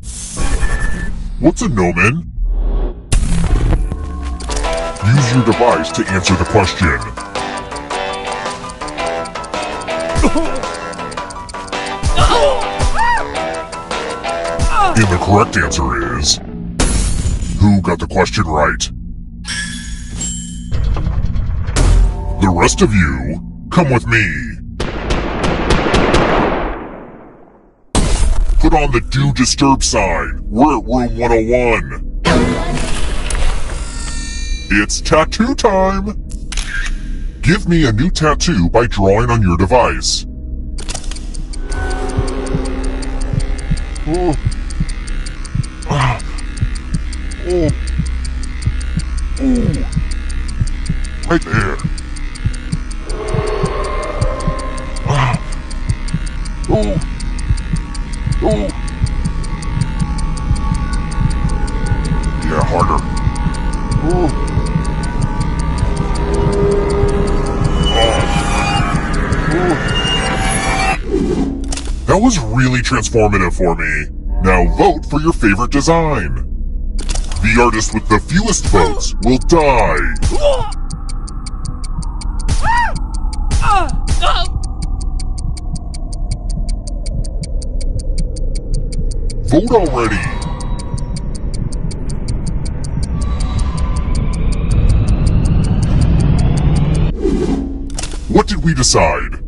What's a gnomon? Use your device to answer the question. And the correct answer is... Who got the question right? The rest of you, come with me. Put on the Do Disturb sign. We're at room 101. It's tattoo time! Give me a new tattoo by drawing on your device. Oh. Ah. Oh. Oh. Right there. Ah. Oh. Oh. Yeah, harder. Oh. That was really transformative for me. Now vote for your favorite design. The artist with the fewest votes will die. Vote already. What did we decide?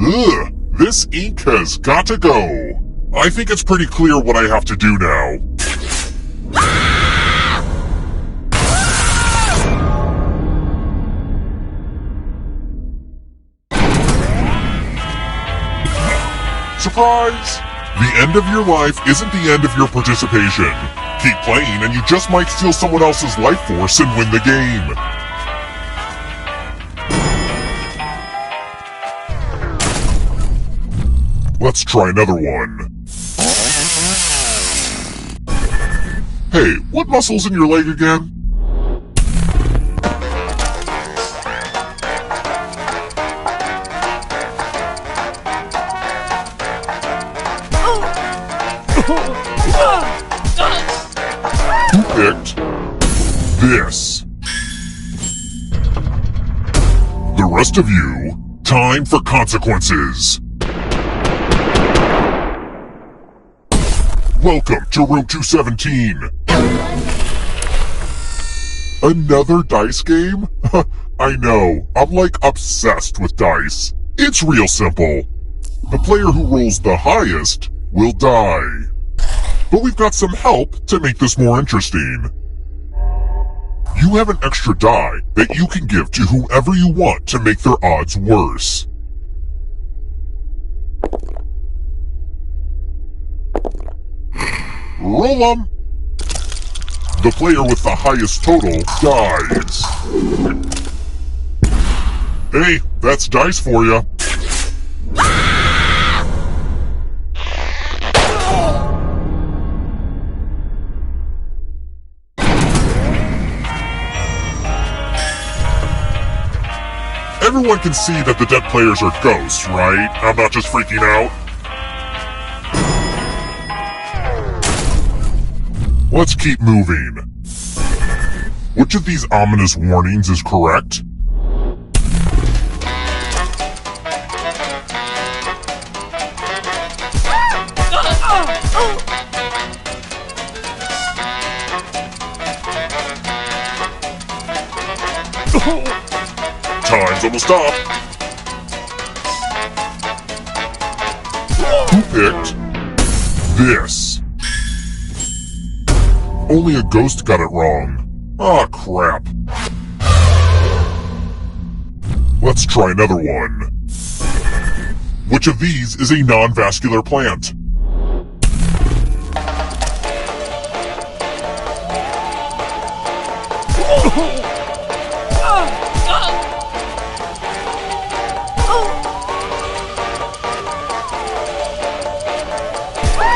Ugh, this ink has got to go. I think it's pretty clear what I have to do now. Surprise! The end of your life isn't the end of your participation. Keep playing and you just might steal someone else's life force and win the game. Let's try another one. Hey, what muscle's in your leg again? Who picked this? The rest of you, time for consequences. Welcome to room 217. Another dice game? I know, I'm like obsessed with dice. It's real simple. The player who rolls the highest will die. But we've got some help to make this more interesting. You have an extra die that you can give to whoever you want to make their odds worse. Roll them! The player with the highest total dies. Hey, that's dice for you. Everyone can see that the dead players are ghosts, right? I'm not just freaking out. Let's keep moving. Which of these ominous warnings is correct? Time's almost up. Who picked this? Only a ghost got it wrong. Ah, crap. Let's try another one. Which of these is a non-vascular plant?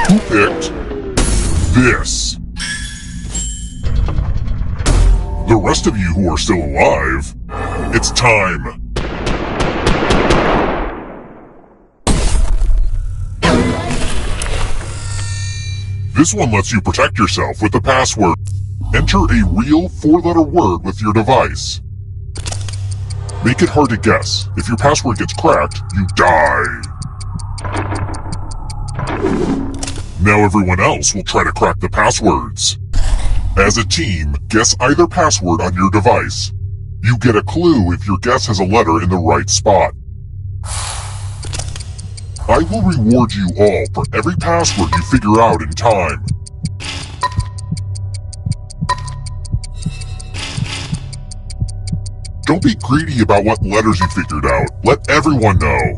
Who picked this? The rest of you who are still alive, it's time. This one lets you protect yourself with the password. Enter a real 4-letter word with your device. Make it hard to guess. If your password gets cracked, you die. Now everyone else will try to crack the passwords. As a team, guess either password on your device. You get a clue if your guess has a letter in the right spot. I will reward you all for every password you figure out in time. Don't be greedy about what letters you figured out. Let everyone know.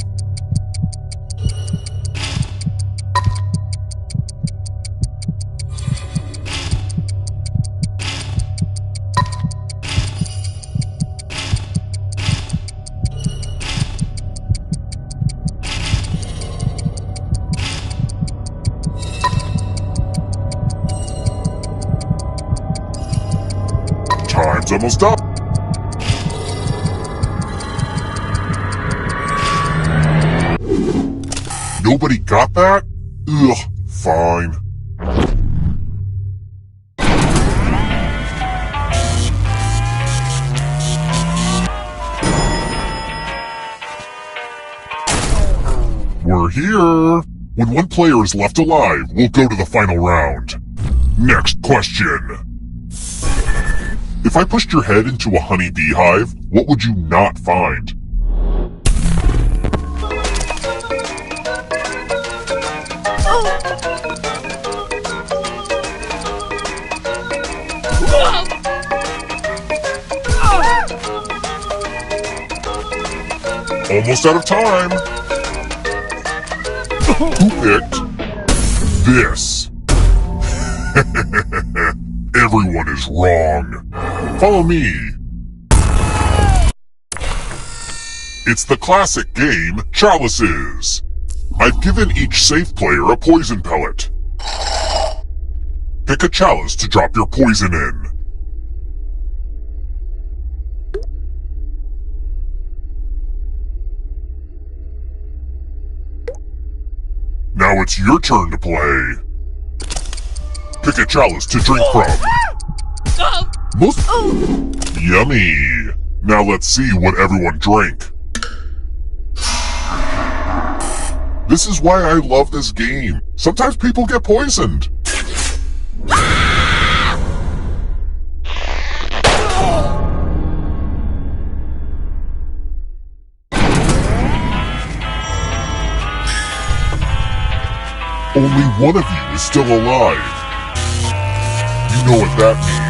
Time's almost up. Nobody got that? Ugh, fine. We're here. When one player is left alive, we'll go to the final round. Next question. If I pushed your head into a honey bee hive, what would you not find? Almost out of time. Who picked this? Everyone is wrong. Follow me. It's the classic game, Chalices. I've given each safe player a poison pellet. Pick a chalice to drop your poison in. Now it's your turn to play. Pick a chalice to drink from. Yummy. Now let's see what everyone drank. This is why I love this game. Sometimes people get poisoned. Only one of you is still alive. You know what that means.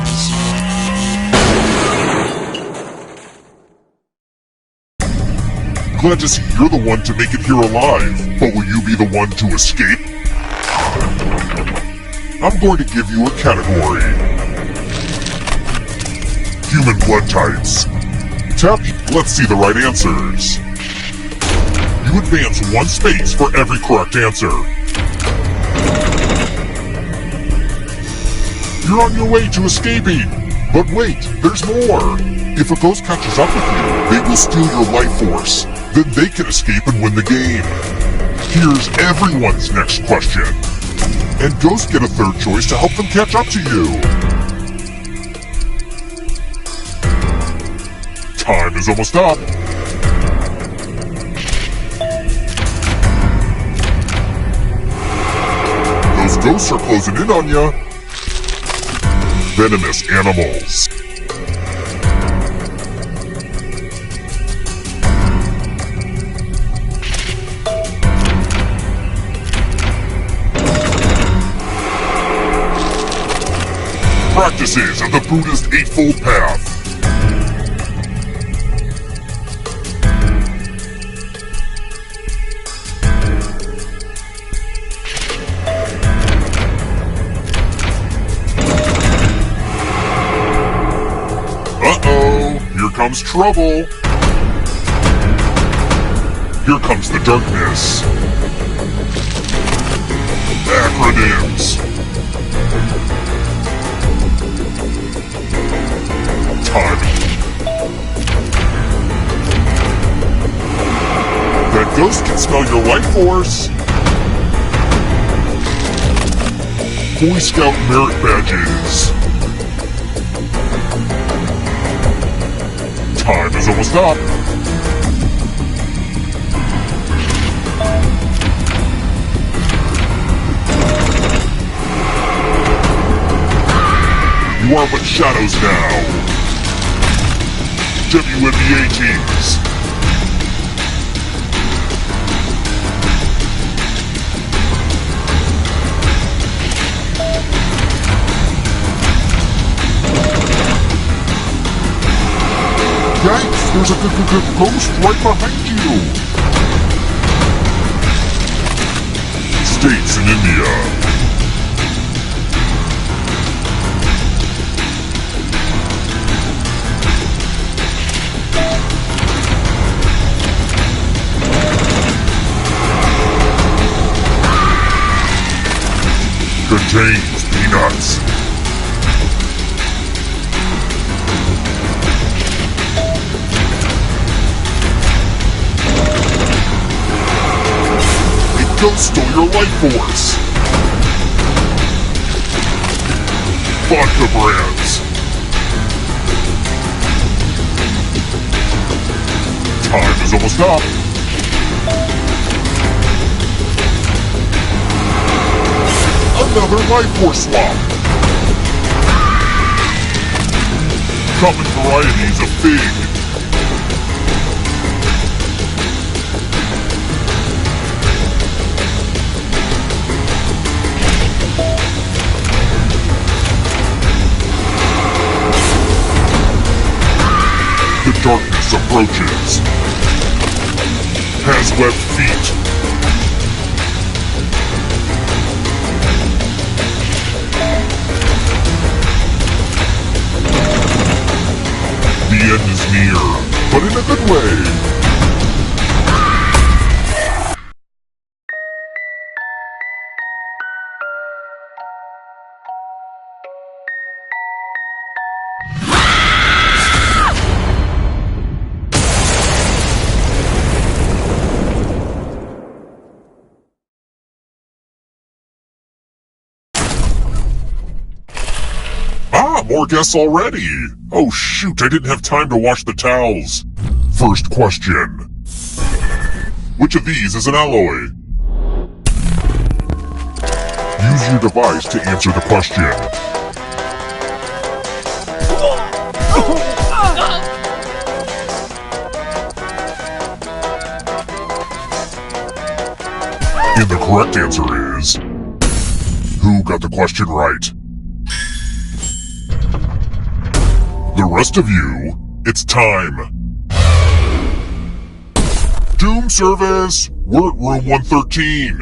Glad to see you're the one to make it here alive, but will you be the one to escape? I'm going to give you a category. Human blood types. Tap, let's see the right answers. You advance 1 space for every correct answer. You're on your way to escaping! But wait, there's more! If a ghost catches up with you, they will steal your life force. Then they can escape and win the game. Here's everyone's next question. And ghosts get a third choice to help them catch up to you. Time is almost up. Those ghosts are closing in on you. Venomous animals. practices of the Buddhist Eightfold Path. Uh-oh, here comes trouble. Here comes the darkness. Acronyms. Time. That ghost can smell your life force. Boy Scout merit badges. Time is almost up. You are but shadows now. WNBA teams. Yikes, there's a ghost right behind you. States in India. Contains peanuts. A ghost stole your life force. Vodka brands. Time is almost up. Another life force swap. Common varieties of fig. The darkness approaches. Has webbed feet. The end is near, but in a good way. More guests already! Oh shoot, I didn't have time to wash the towels. First question. Which of these is an alloy? Use your device to answer the question. And the correct answer is... Who got the question right? The rest of you, it's time. Doom service! We're at room 113.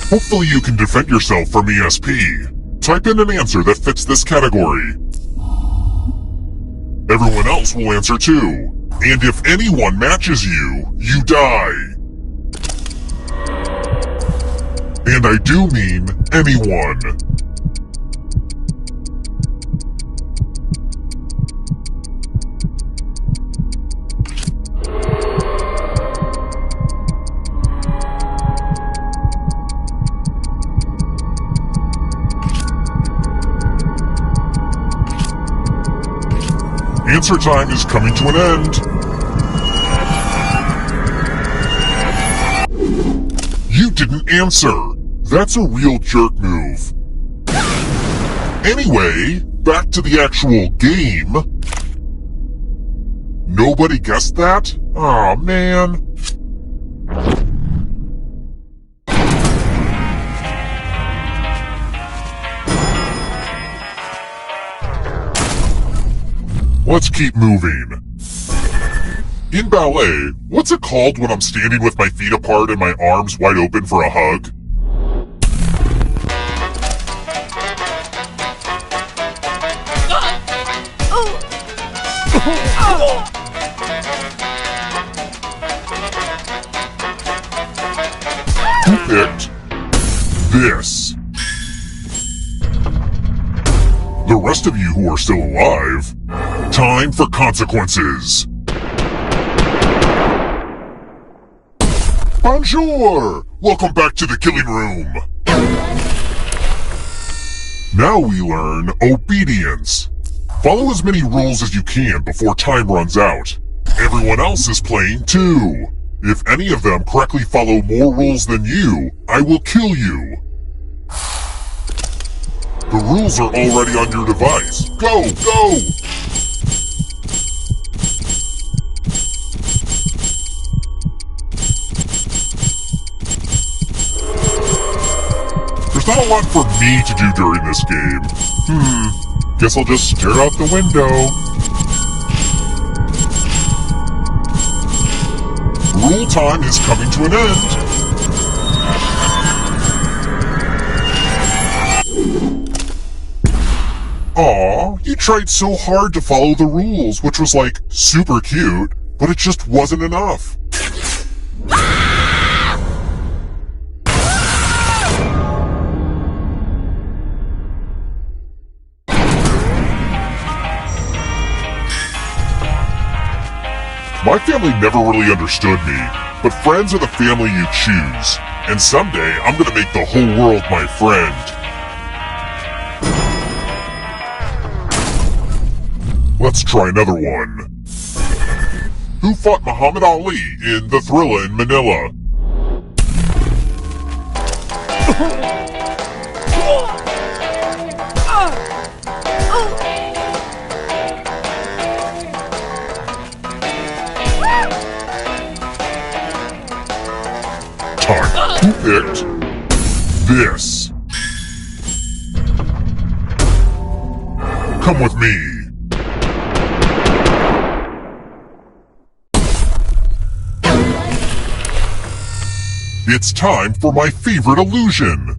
Hopefully you can defend yourself from ESP. Type in an answer that fits this category. Everyone else will answer too. And if anyone matches you, you die. And I do mean anyone. Answer time is coming to an end. You didn't answer. That's a real jerk move. Anyway, back to the actual game. Nobody guessed that? Aw, man. Let's keep moving. In ballet, what's it called when I'm standing with my feet apart and my arms wide open for a hug? Who picked this? The rest of you who are still alive, time for consequences. Bonjour! Welcome back to the killing room. Now we learn obedience. Follow as many rules as you can before time runs out. Everyone else is playing too. If any of them correctly follow more rules than you, I will kill you. The rules are already on your device. Go, go! There's not a lot for me to do during this game. Guess I'll just stare out the window. Rule time is coming to an end. Aw, you tried so hard to follow the rules, which was like super cute, but it just wasn't enough. My family never really understood me, but friends are the family you choose, and someday I'm gonna make the whole world my friend. Let's try another one. Who fought Muhammad Ali in the Thrilla in Manila? Time. Who picked this? Come with me. It's time for my favorite illusion.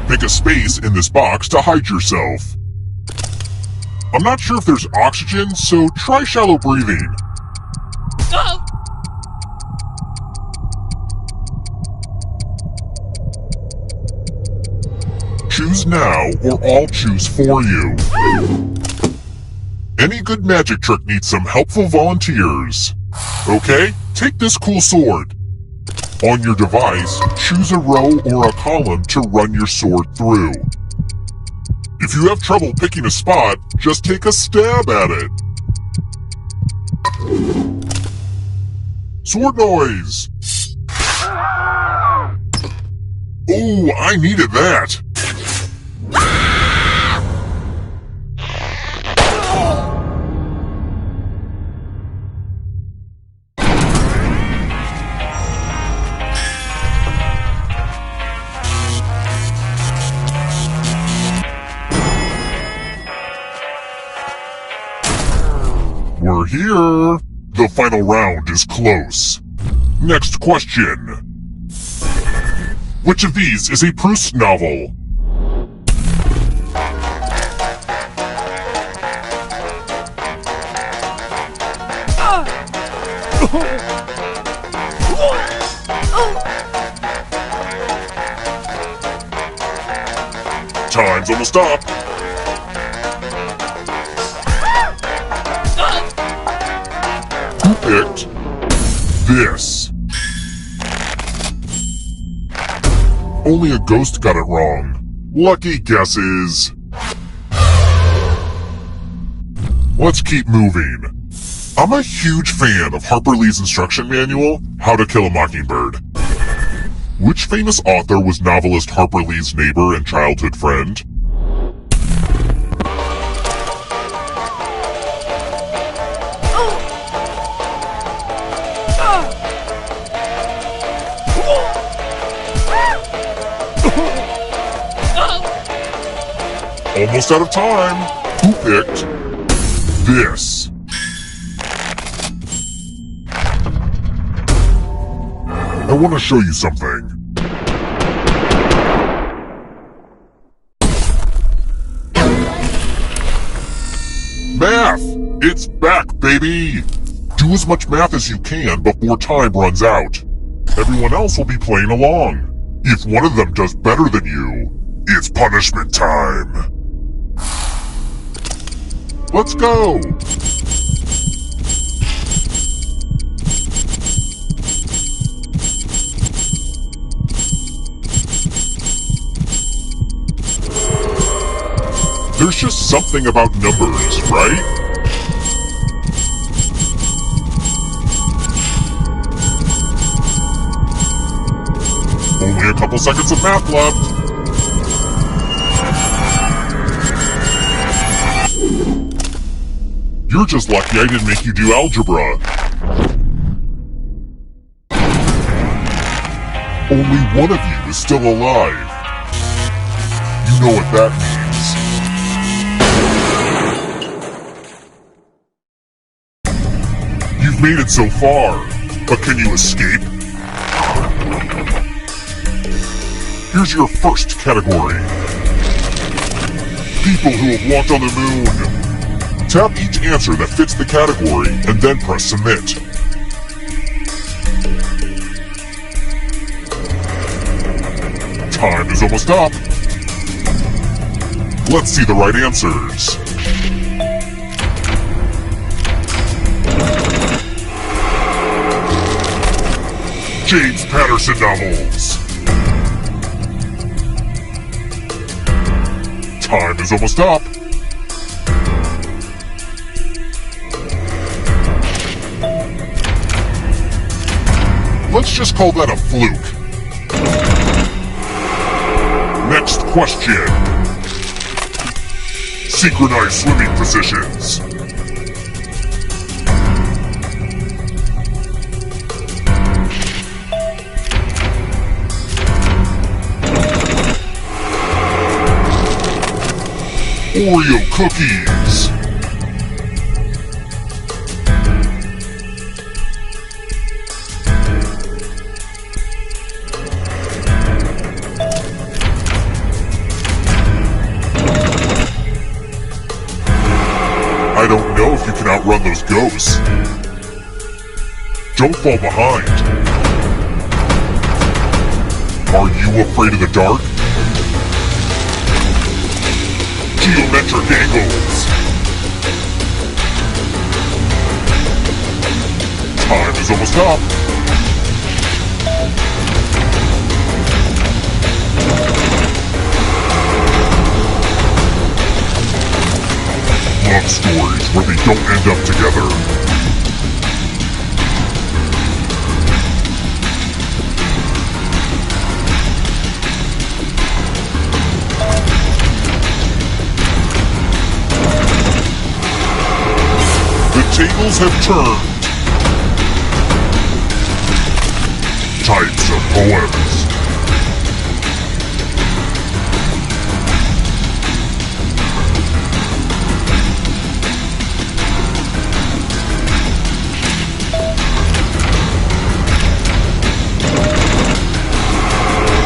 Pick a space in this box to hide yourself. I'm not sure if there's oxygen, so try shallow breathing. Choose now, or I'll choose for you. Any good magic trick needs some helpful volunteers. Okay, take this cool sword. On your device, choose a row or a column to run your sword through. If you have trouble picking a spot, just take a stab at it. Sword noise! Oh, I needed that! We're here! The final round is close. Next question. Which of these is a Proust novel? Time's almost up. Who picked this? Only a ghost got it wrong. Lucky guesses. Let's keep moving. I'm a huge fan of Harper Lee's instruction manual, How to Kill a Mockingbird. Which famous author was novelist Harper Lee's neighbor and childhood friend? Almost out of time. Who picked this? I want to show you something. Math! It's back, baby! Do as much math as you can before time runs out. Everyone else will be playing along. If one of them does better than you, it's punishment time. Let's go! There's just something about numbers, right? Only a couple seconds of math left. You're just lucky I didn't make you do algebra. Only one of you is still alive. You know what that means. You've made it so far, but can you escape? Here's your first category. People who have walked on the moon. Tap each answer that fits the category and then press submit. Time is almost up. Let's see the right answers. James Patterson novels. Time is almost up. Let's just call that a fluke. Next question. Synchronized swimming positions. Oreo cookies. I don't know if you can outrun those ghosts. Don't fall behind. Are you afraid of the dark? Geometric angles. Time is almost up. Love stories where they don't end up together. The tables have turned. Types of poems.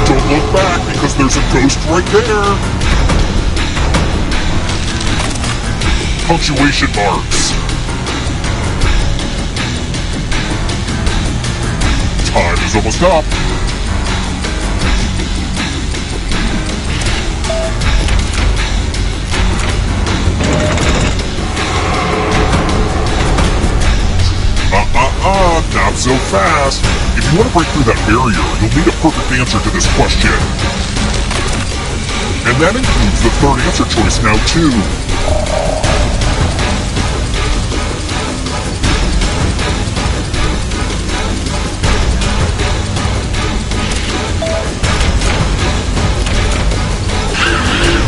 Don't look back because there's a ghost right there. Punctuation marks. Time is almost up. Not so fast. If you want to break through that barrier, you'll need a perfect answer to this question. And that includes the third answer choice now, too.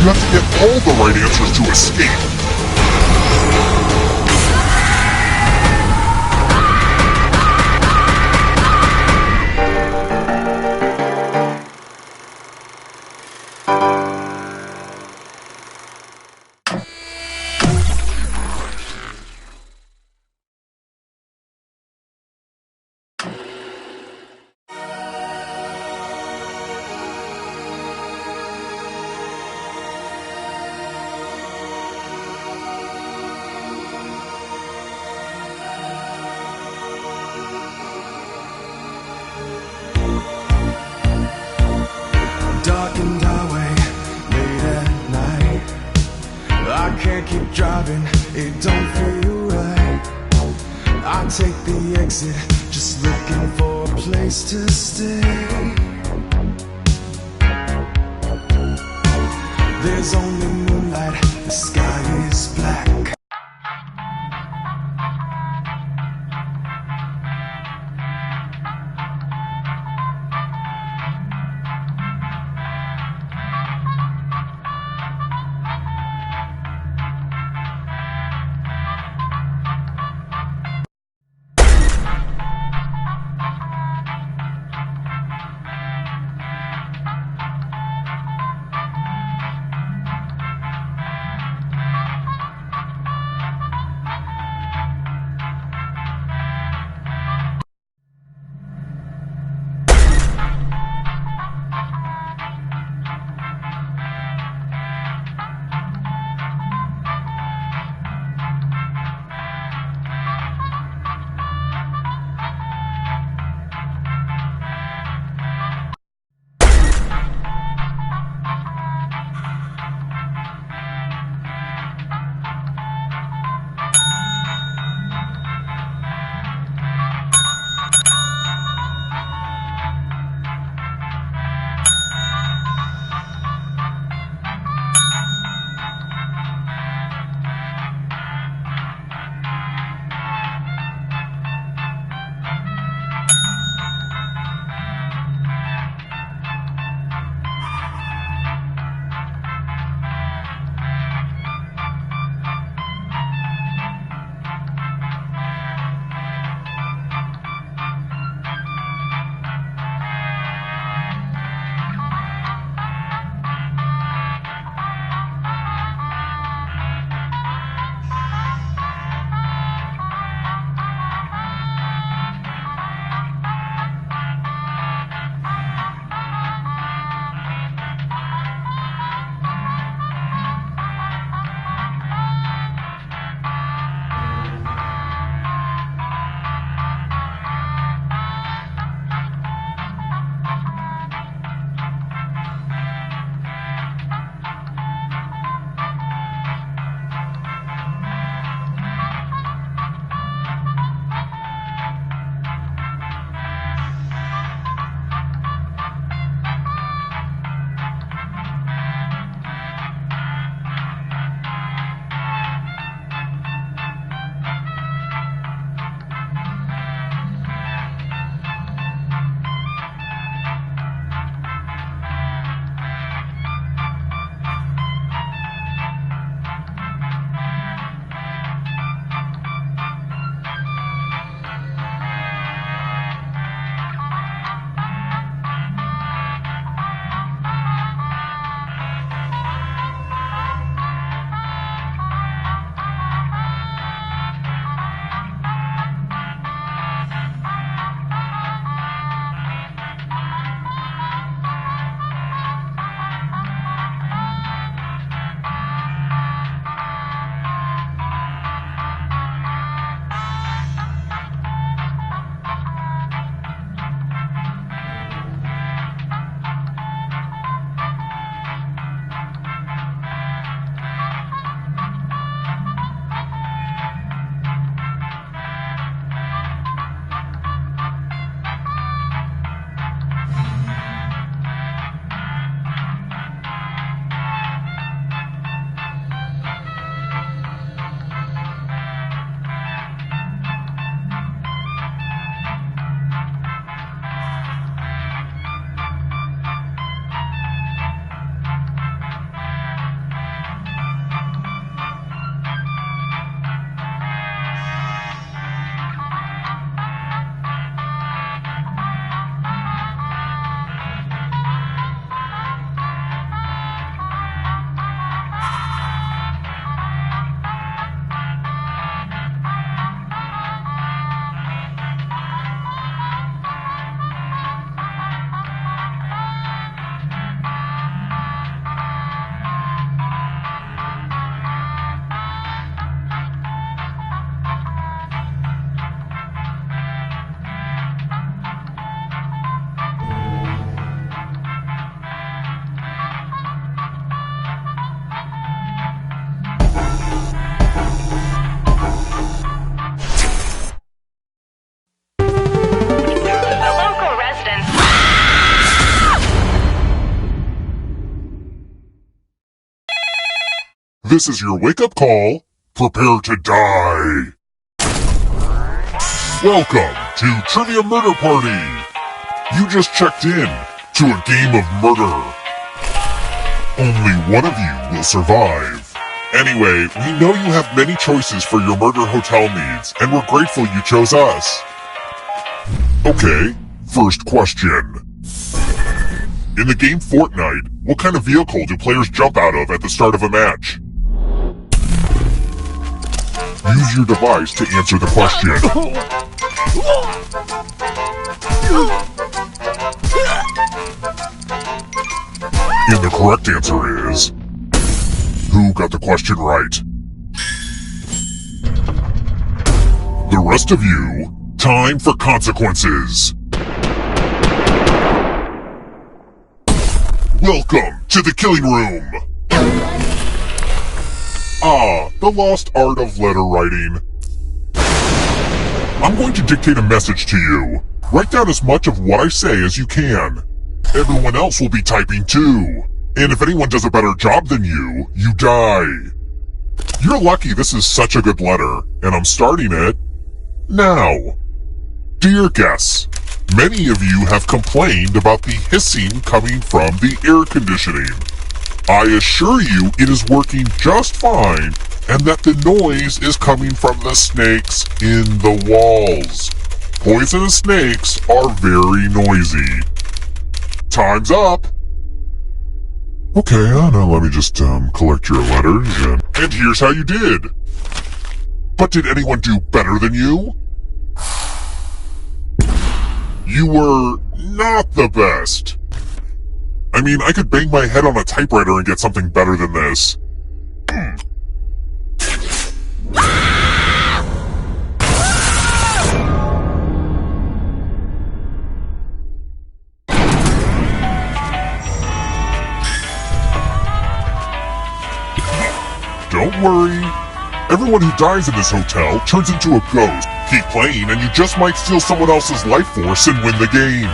You have to get all the right answers to escape. keep driving, it don't feel right. I take the exit, just looking for a place to stay. There's only moonlight, the sky is black. This is your wake-up call. Prepare to die. Welcome to Trivia Murder Party. You just checked in to a game of murder. Only one of you will survive. Anyway, we know you have many choices for your murder hotel needs, and we're grateful you chose us. Okay, first question. In the game Fortnite, what kind of vehicle do players jump out of at the start of a match? Use your device to answer the question. And the correct answer is... Who got the question right? The rest of you, time for consequences. Welcome to the killing room. Ah, the lost art of letter writing. I'm going to dictate a message to you. Write down as much of what I say as you can. Everyone else will be typing too. And if anyone does a better job than you, you die. You're lucky this is such a good letter, and I'm starting it now. Dear guests, many of you have complained about the hissing coming from the air conditioning. I assure you it is working just fine, and that the noise is coming from the snakes in the walls. Poisonous snakes are very noisy. Time's up! Okay, now let me just collect your letters, and here's how you did. But did anyone do better than you? You were not the best. I mean, I could bang my head on a typewriter and get something better than this. Don't worry. Everyone who dies in this hotel turns into a ghost. Keep playing and you just might steal someone else's life force and win the game.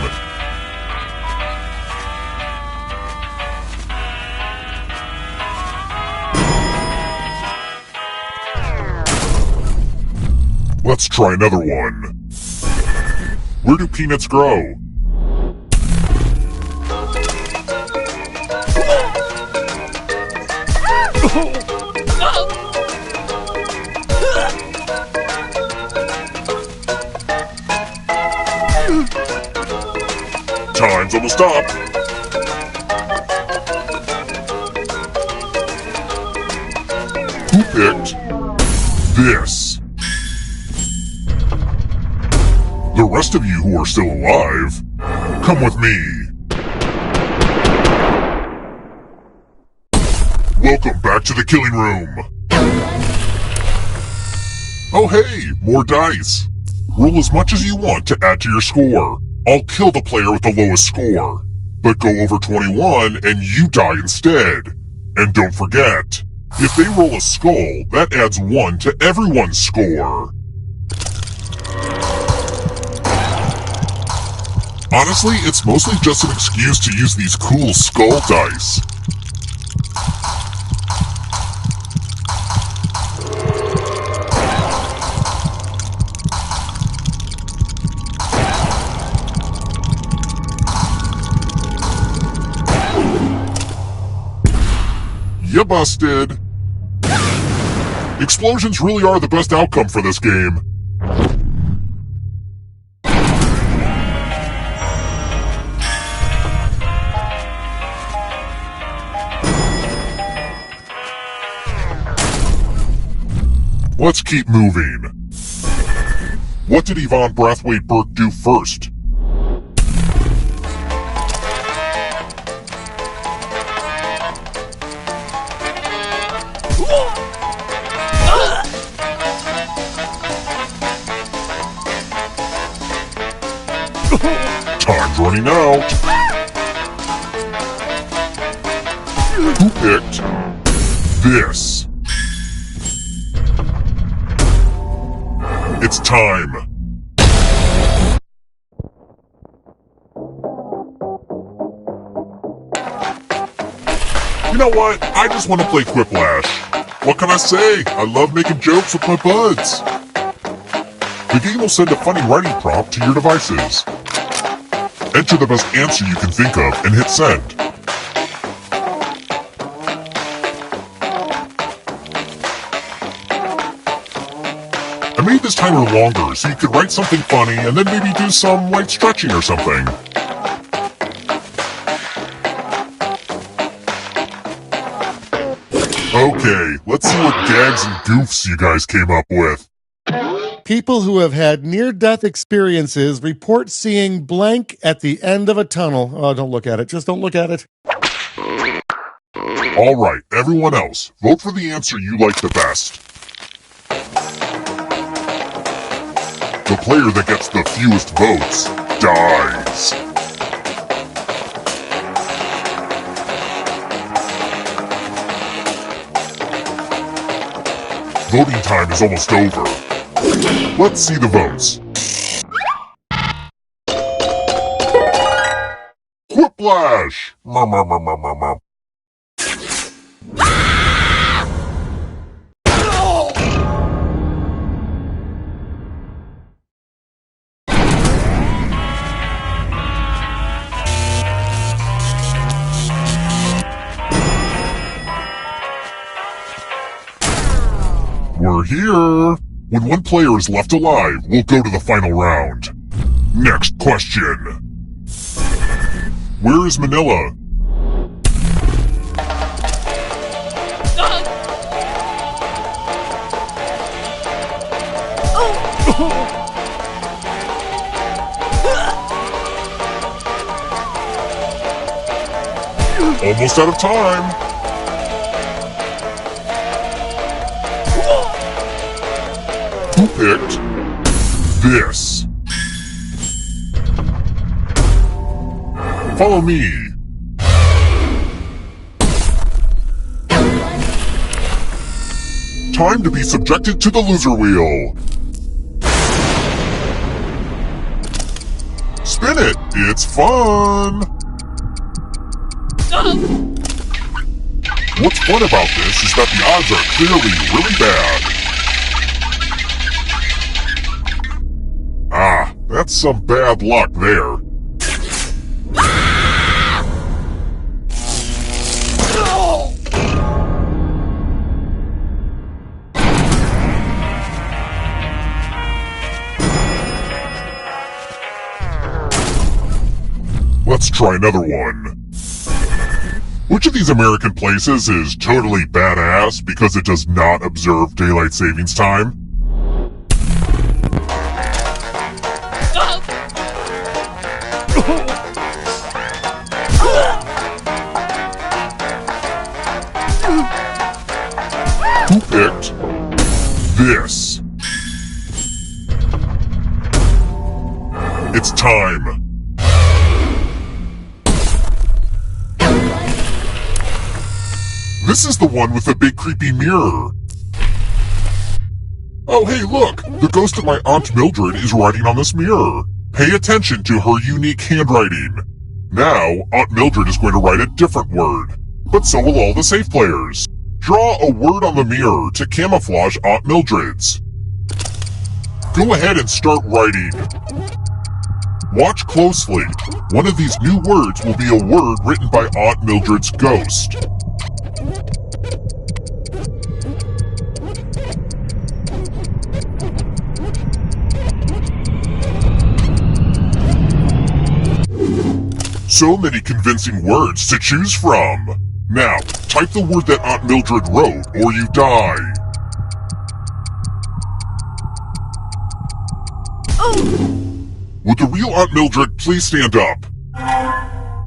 Let's try another one. Where do peanuts grow? Time's almost up. Who picked this? The rest of you who are still alive, come with me. Welcome back to the killing room. Oh hey, more dice. Roll as much as you want to add to your score. I'll kill the player with the lowest score. But go over 21 and you die instead. And don't forget, if they roll a skull, that adds 1 to everyone's score. Honestly, it's mostly just an excuse to use these cool skull dice. You busted. Explosions really are the best outcome for this game. Let's keep moving. What did Yvonne Brathwaite Burke do first? Time's running out. Who picked this? It's time. You know what? I just want to play Quiplash. What can I say? I love making jokes with my buds. The game will send a funny writing prompt to your devices. Enter the best answer you can think of and hit send. I made this timer longer so you could write something funny and then maybe do some light stretching or something. Okay, let's see what gags and goofs you guys came up with. People who have had near-death experiences report seeing blank at the end of a tunnel. Oh, don't look at it. Just don't look at it. Alright, everyone else, vote for the answer you like the best. The player that gets the fewest votes dies. Voting time is almost over. Let's see the votes. Whiplash! We're here! When one player is left alive, we'll go to the final round. Next question. Where is Manila? Almost out of time. Who picked this? Follow me. Time to be subjected to the loser wheel. Spin it. It's fun. What's fun about this is that the odds are clearly really bad. Ah, that's some bad luck there. Let's try another one. Which of these American places is totally badass because it does not observe daylight savings time? Who picked this? It's time. This is the one with the big creepy mirror. Oh hey look! The ghost of my Aunt Mildred is writing on this mirror. Pay attention to her unique handwriting. Now, Aunt Mildred is going to write a different word. But so will all the safe players. Draw a word on the mirror to camouflage Aunt Mildred's. Go ahead and start writing. Watch closely. One of these new words will be a word written by Aunt Mildred's ghost. So many convincing words to choose from. Now, type the word that Aunt Mildred wrote, or you die. Would the real Aunt Mildred please stand up?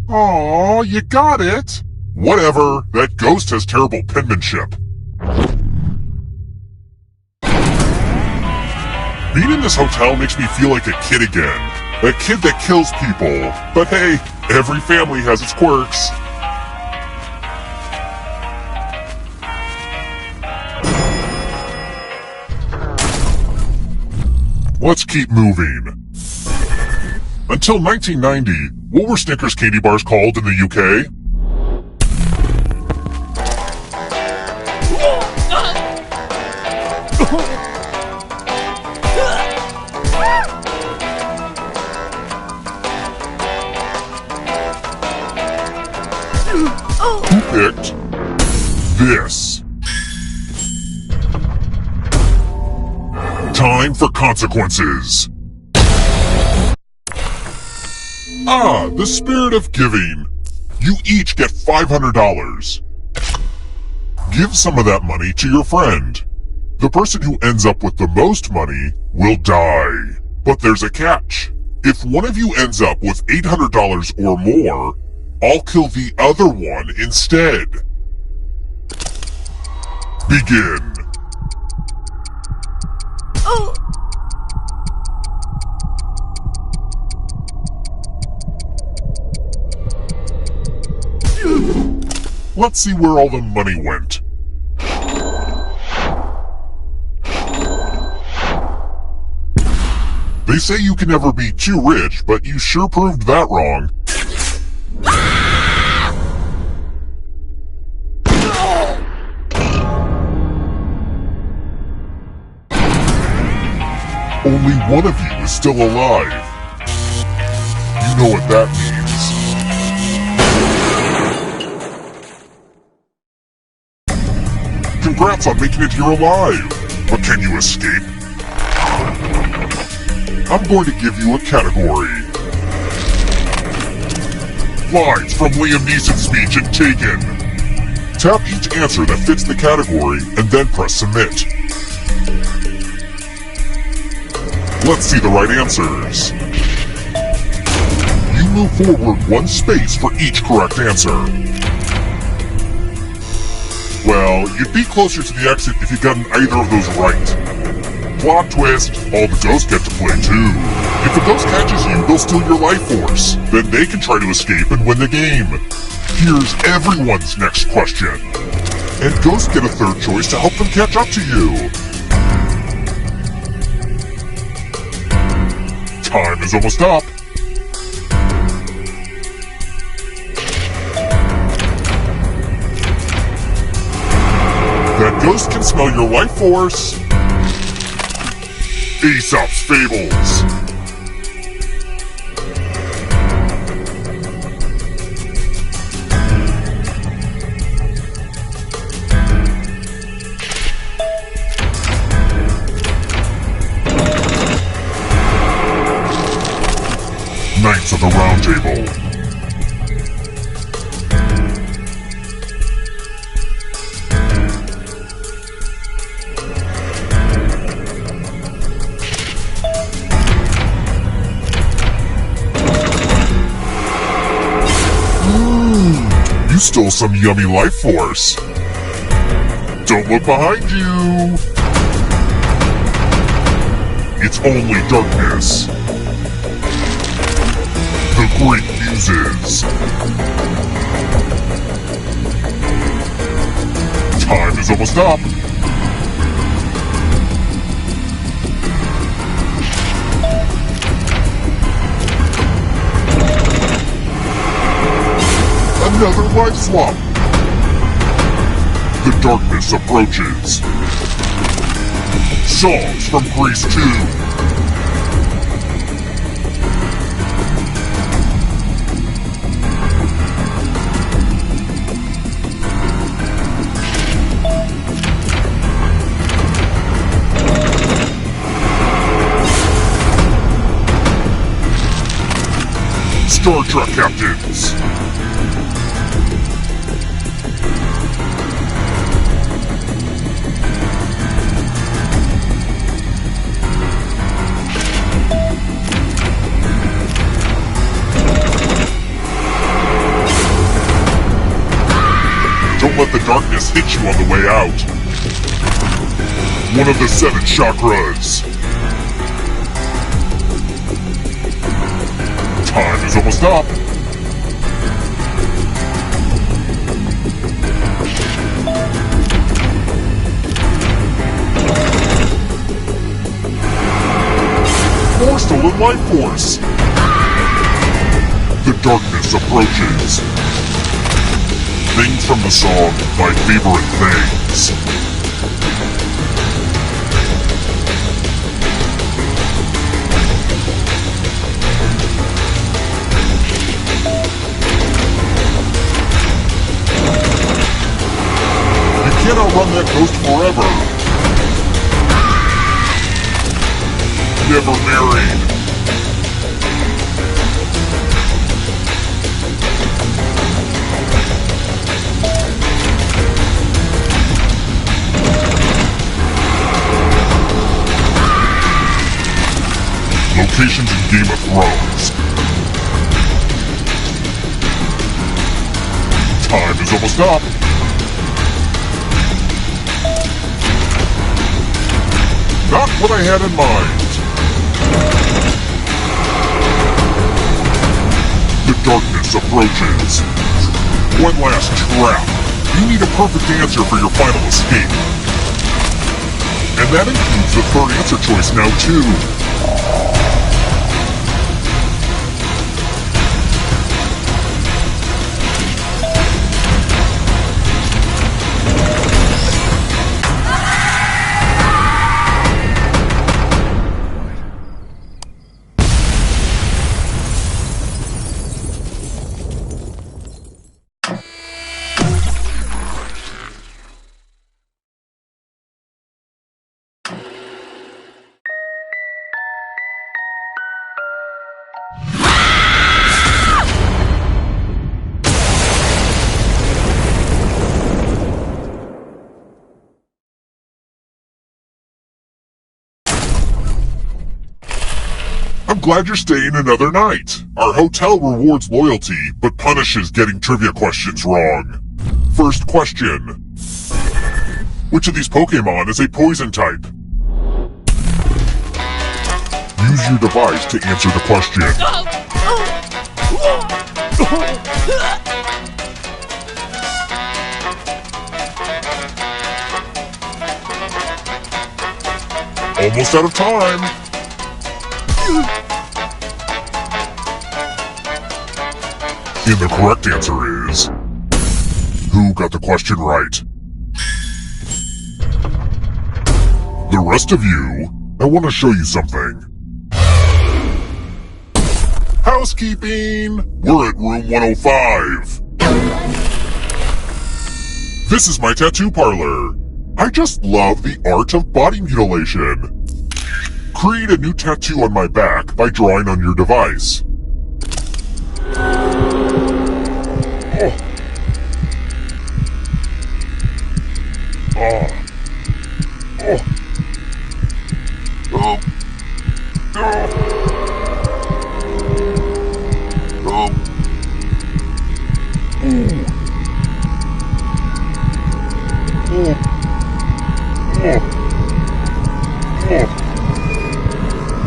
Aw, you got it. Whatever, that ghost has terrible penmanship. Being in this hotel makes me feel like a kid again. A kid that kills people. But hey, every family has its quirks. Let's keep moving. Until 1990, what were Snickers candy bars called in the UK? picked this. Time for consequences. Ah, the spirit of giving. You each get $500. Give some of that money to your friend. The person who ends up with the most money will die. But there's a catch. If one of you ends up with $800 or more, I'll kill the other one instead. Begin. Let's see where all the money went. They say you can never be too rich, but you sure proved that wrong. Only one of you is still alive. You know what that means. Congrats on making it here alive, but can you escape? I'm going to give you a category. Lines from Liam Neeson's speech in Taken. Tap each answer that fits the category and then press submit. Let's see the right answers. You move forward one space for each correct answer. Well, you'd be closer to the exit if you gotten either of those right. Plot twist, all the ghosts get to play too. If a ghost catches you, they'll steal your life force. Then they can try to escape and win the game. Here's everyone's next question. And ghosts get a third choice to help them catch up to you. Time is almost up. That ghost can smell your life force. Aesop's Fables. Knights of the Round Table. You stole some yummy life force. Don't look behind you. It's only darkness. The Great Muses. Time is almost up. Another life swap. The darkness approaches. Songs from Grease 2. Star Trek Captains. Don't let the darkness hit you on the way out. One of the 7 chakras. Time is almost up. More stolen life force. The darkness approaches. Things from the song My Favorite Things. can't outrun that ghost forever. Never married. Locations in Game of Thrones. Time is almost up. Not what I had in mind. The darkness approaches. One last trap. You need a perfect answer for your final escape. And that includes the third answer choice now too. I'm glad you're staying another night. Our hotel rewards loyalty, but punishes getting trivia questions wrong. First question. Which of these Pokemon is a poison type? Use your device to answer the question. Almost out of time. And the correct answer is... Who got the question right? The rest of you, I want to show you something. Housekeeping! We're at room 105. This is my tattoo parlor. I just love the art of body mutilation. Create a new tattoo on my back by drawing on your device.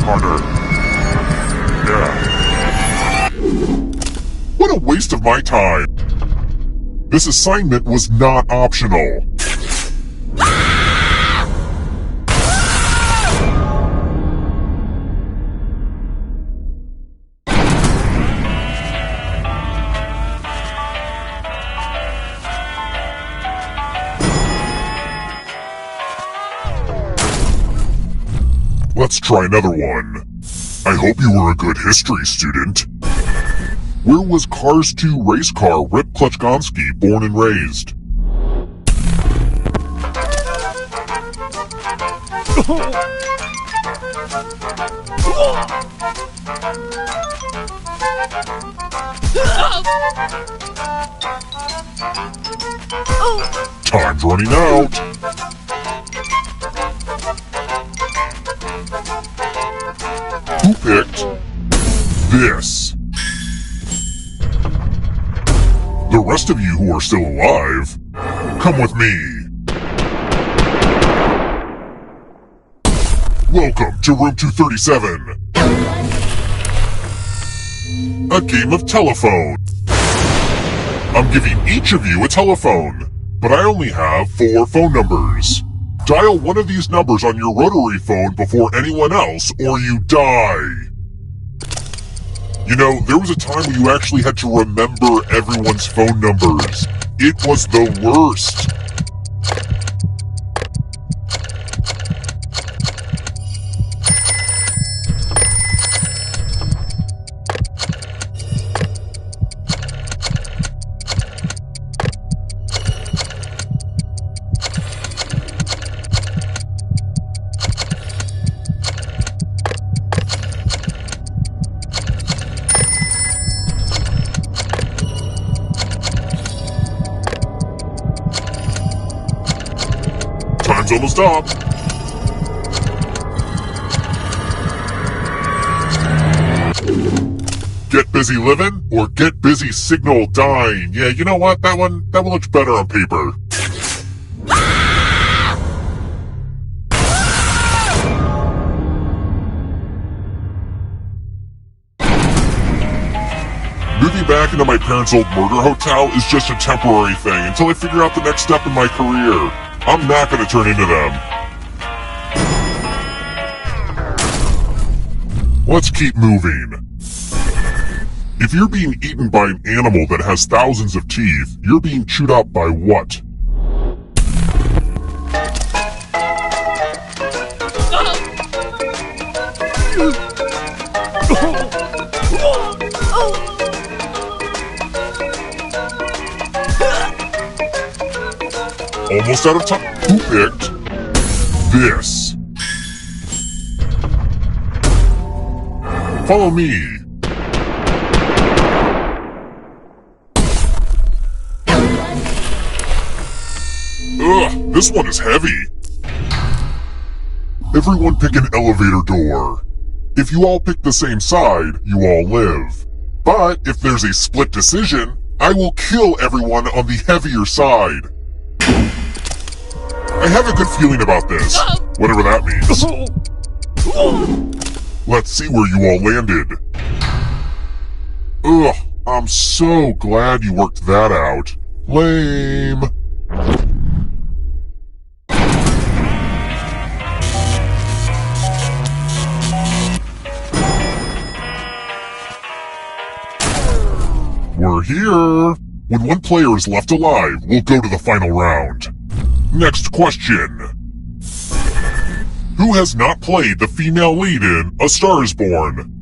Harder. Yeah. What a waste of my time. This assignment was not optional. Let's try another one. I hope you were a good history student. Where was Cars 2 race car Rip Klutchkonsky born and raised? Time's running out. Who picked this? The rest of you who are still alive, come with me. Welcome to room 237. A game of telephone. I'm giving each of you a telephone, but I only have 4 phone numbers. Dial one of these numbers on your rotary phone before anyone else, or you die. You know, there was a time when you actually had to remember everyone's phone numbers. It was the worst. Time's almost up. Get busy living or get busy signal dying. Yeah, you know what? That one looks better on paper. Moving back into my parents' old murder hotel is just a temporary thing until I figure out the next step in my career. I'm not going to turn into them. Let's keep moving. If you're being eaten by an animal that has thousands of teeth, you're being chewed up by what? Almost out of time. Who picked this? Follow me. Ugh, this one is heavy. Everyone pick an elevator door. If you all pick the same side, you all live. But if there's a split decision, I will kill everyone on the heavier side. I have a good feeling about this, whatever that means. Let's see where you all landed. Ugh, I'm so glad you worked that out. Lame. We're here. When one player is left alive, we'll go to the final round. Next question. Who has not played the female lead in A Star is Born?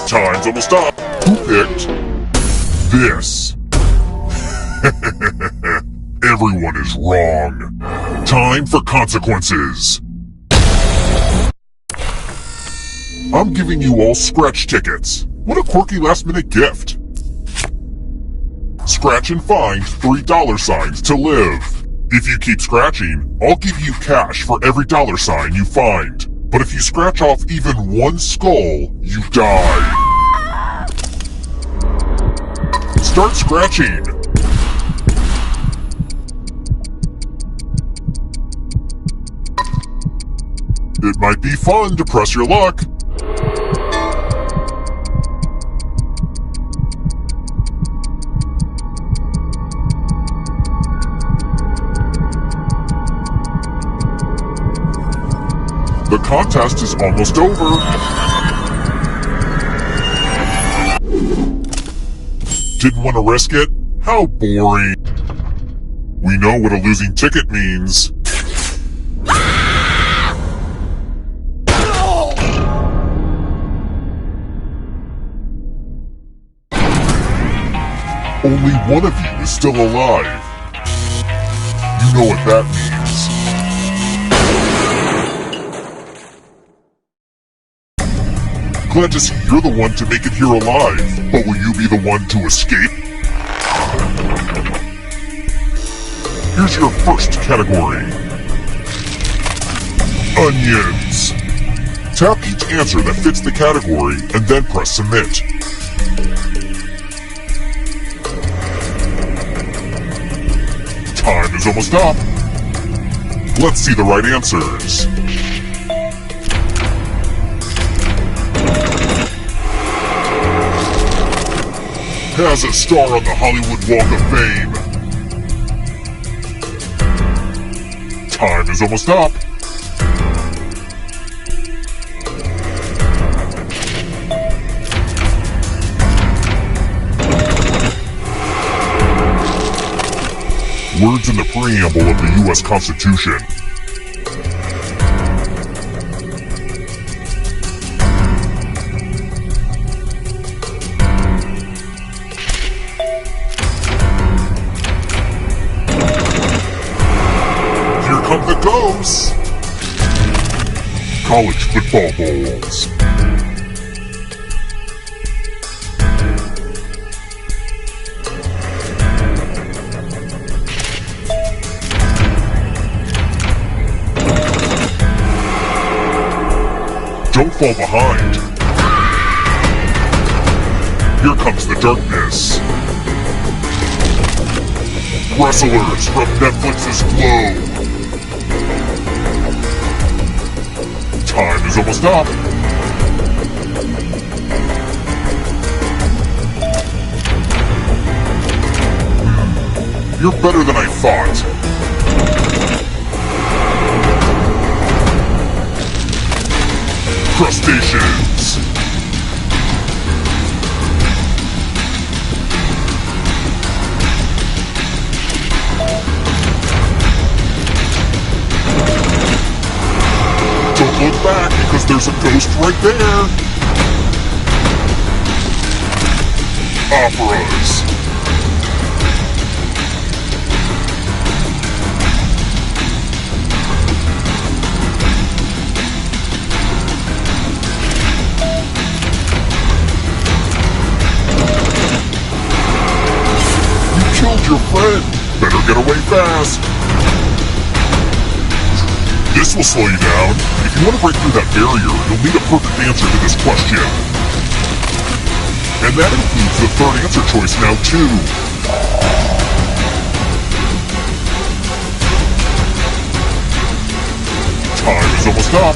Time's almost up. Who picked this? Everyone is wrong. Time for consequences. I'm giving you all scratch tickets. What a quirky last-minute gift. Scratch and find $3 to live. If you keep scratching, I'll give you cash for every $sign you find. But if you scratch off even one skull, you die. Start scratching. It might be fun to press your luck. The contest is almost over. Didn't want to risk it? How boring. We know what a losing ticket means. Only one of you is still alive. You know what that means. Glad to see you're the one to make it here alive, but will you be the one to escape? Here's your first category. Onions. Tap each answer that fits the category and then press submit. Time is almost up. Let's see the right answers. Has a star on the Hollywood Walk of Fame. Time is almost up. Words in the preamble of the U.S. Constitution. Here come the ghosts! close. College football bowls. Don't fall behind. Here comes the darkness. Wrestlers from Netflix's Glow. Time is almost up. You're better than I thought. Crustaceans. Don't look back because there's a ghost right there. Operas. Killed your friend. Better get away fast. This will slow you down. If you want to break through that barrier, you'll need a perfect answer to this question. And that includes the third answer choice now, too. Time is almost up.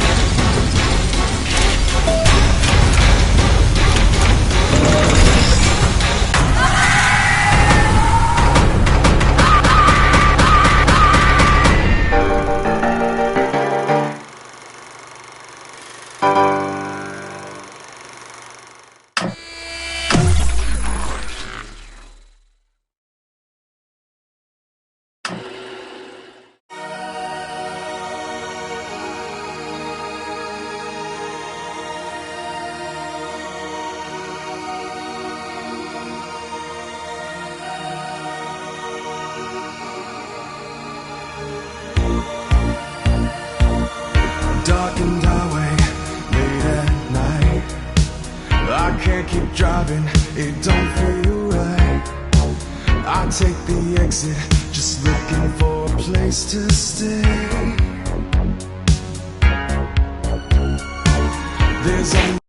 Darkened highway, late at night. I can't keep driving, it don't feel right. I take the exit, just looking for a place to stay. There's only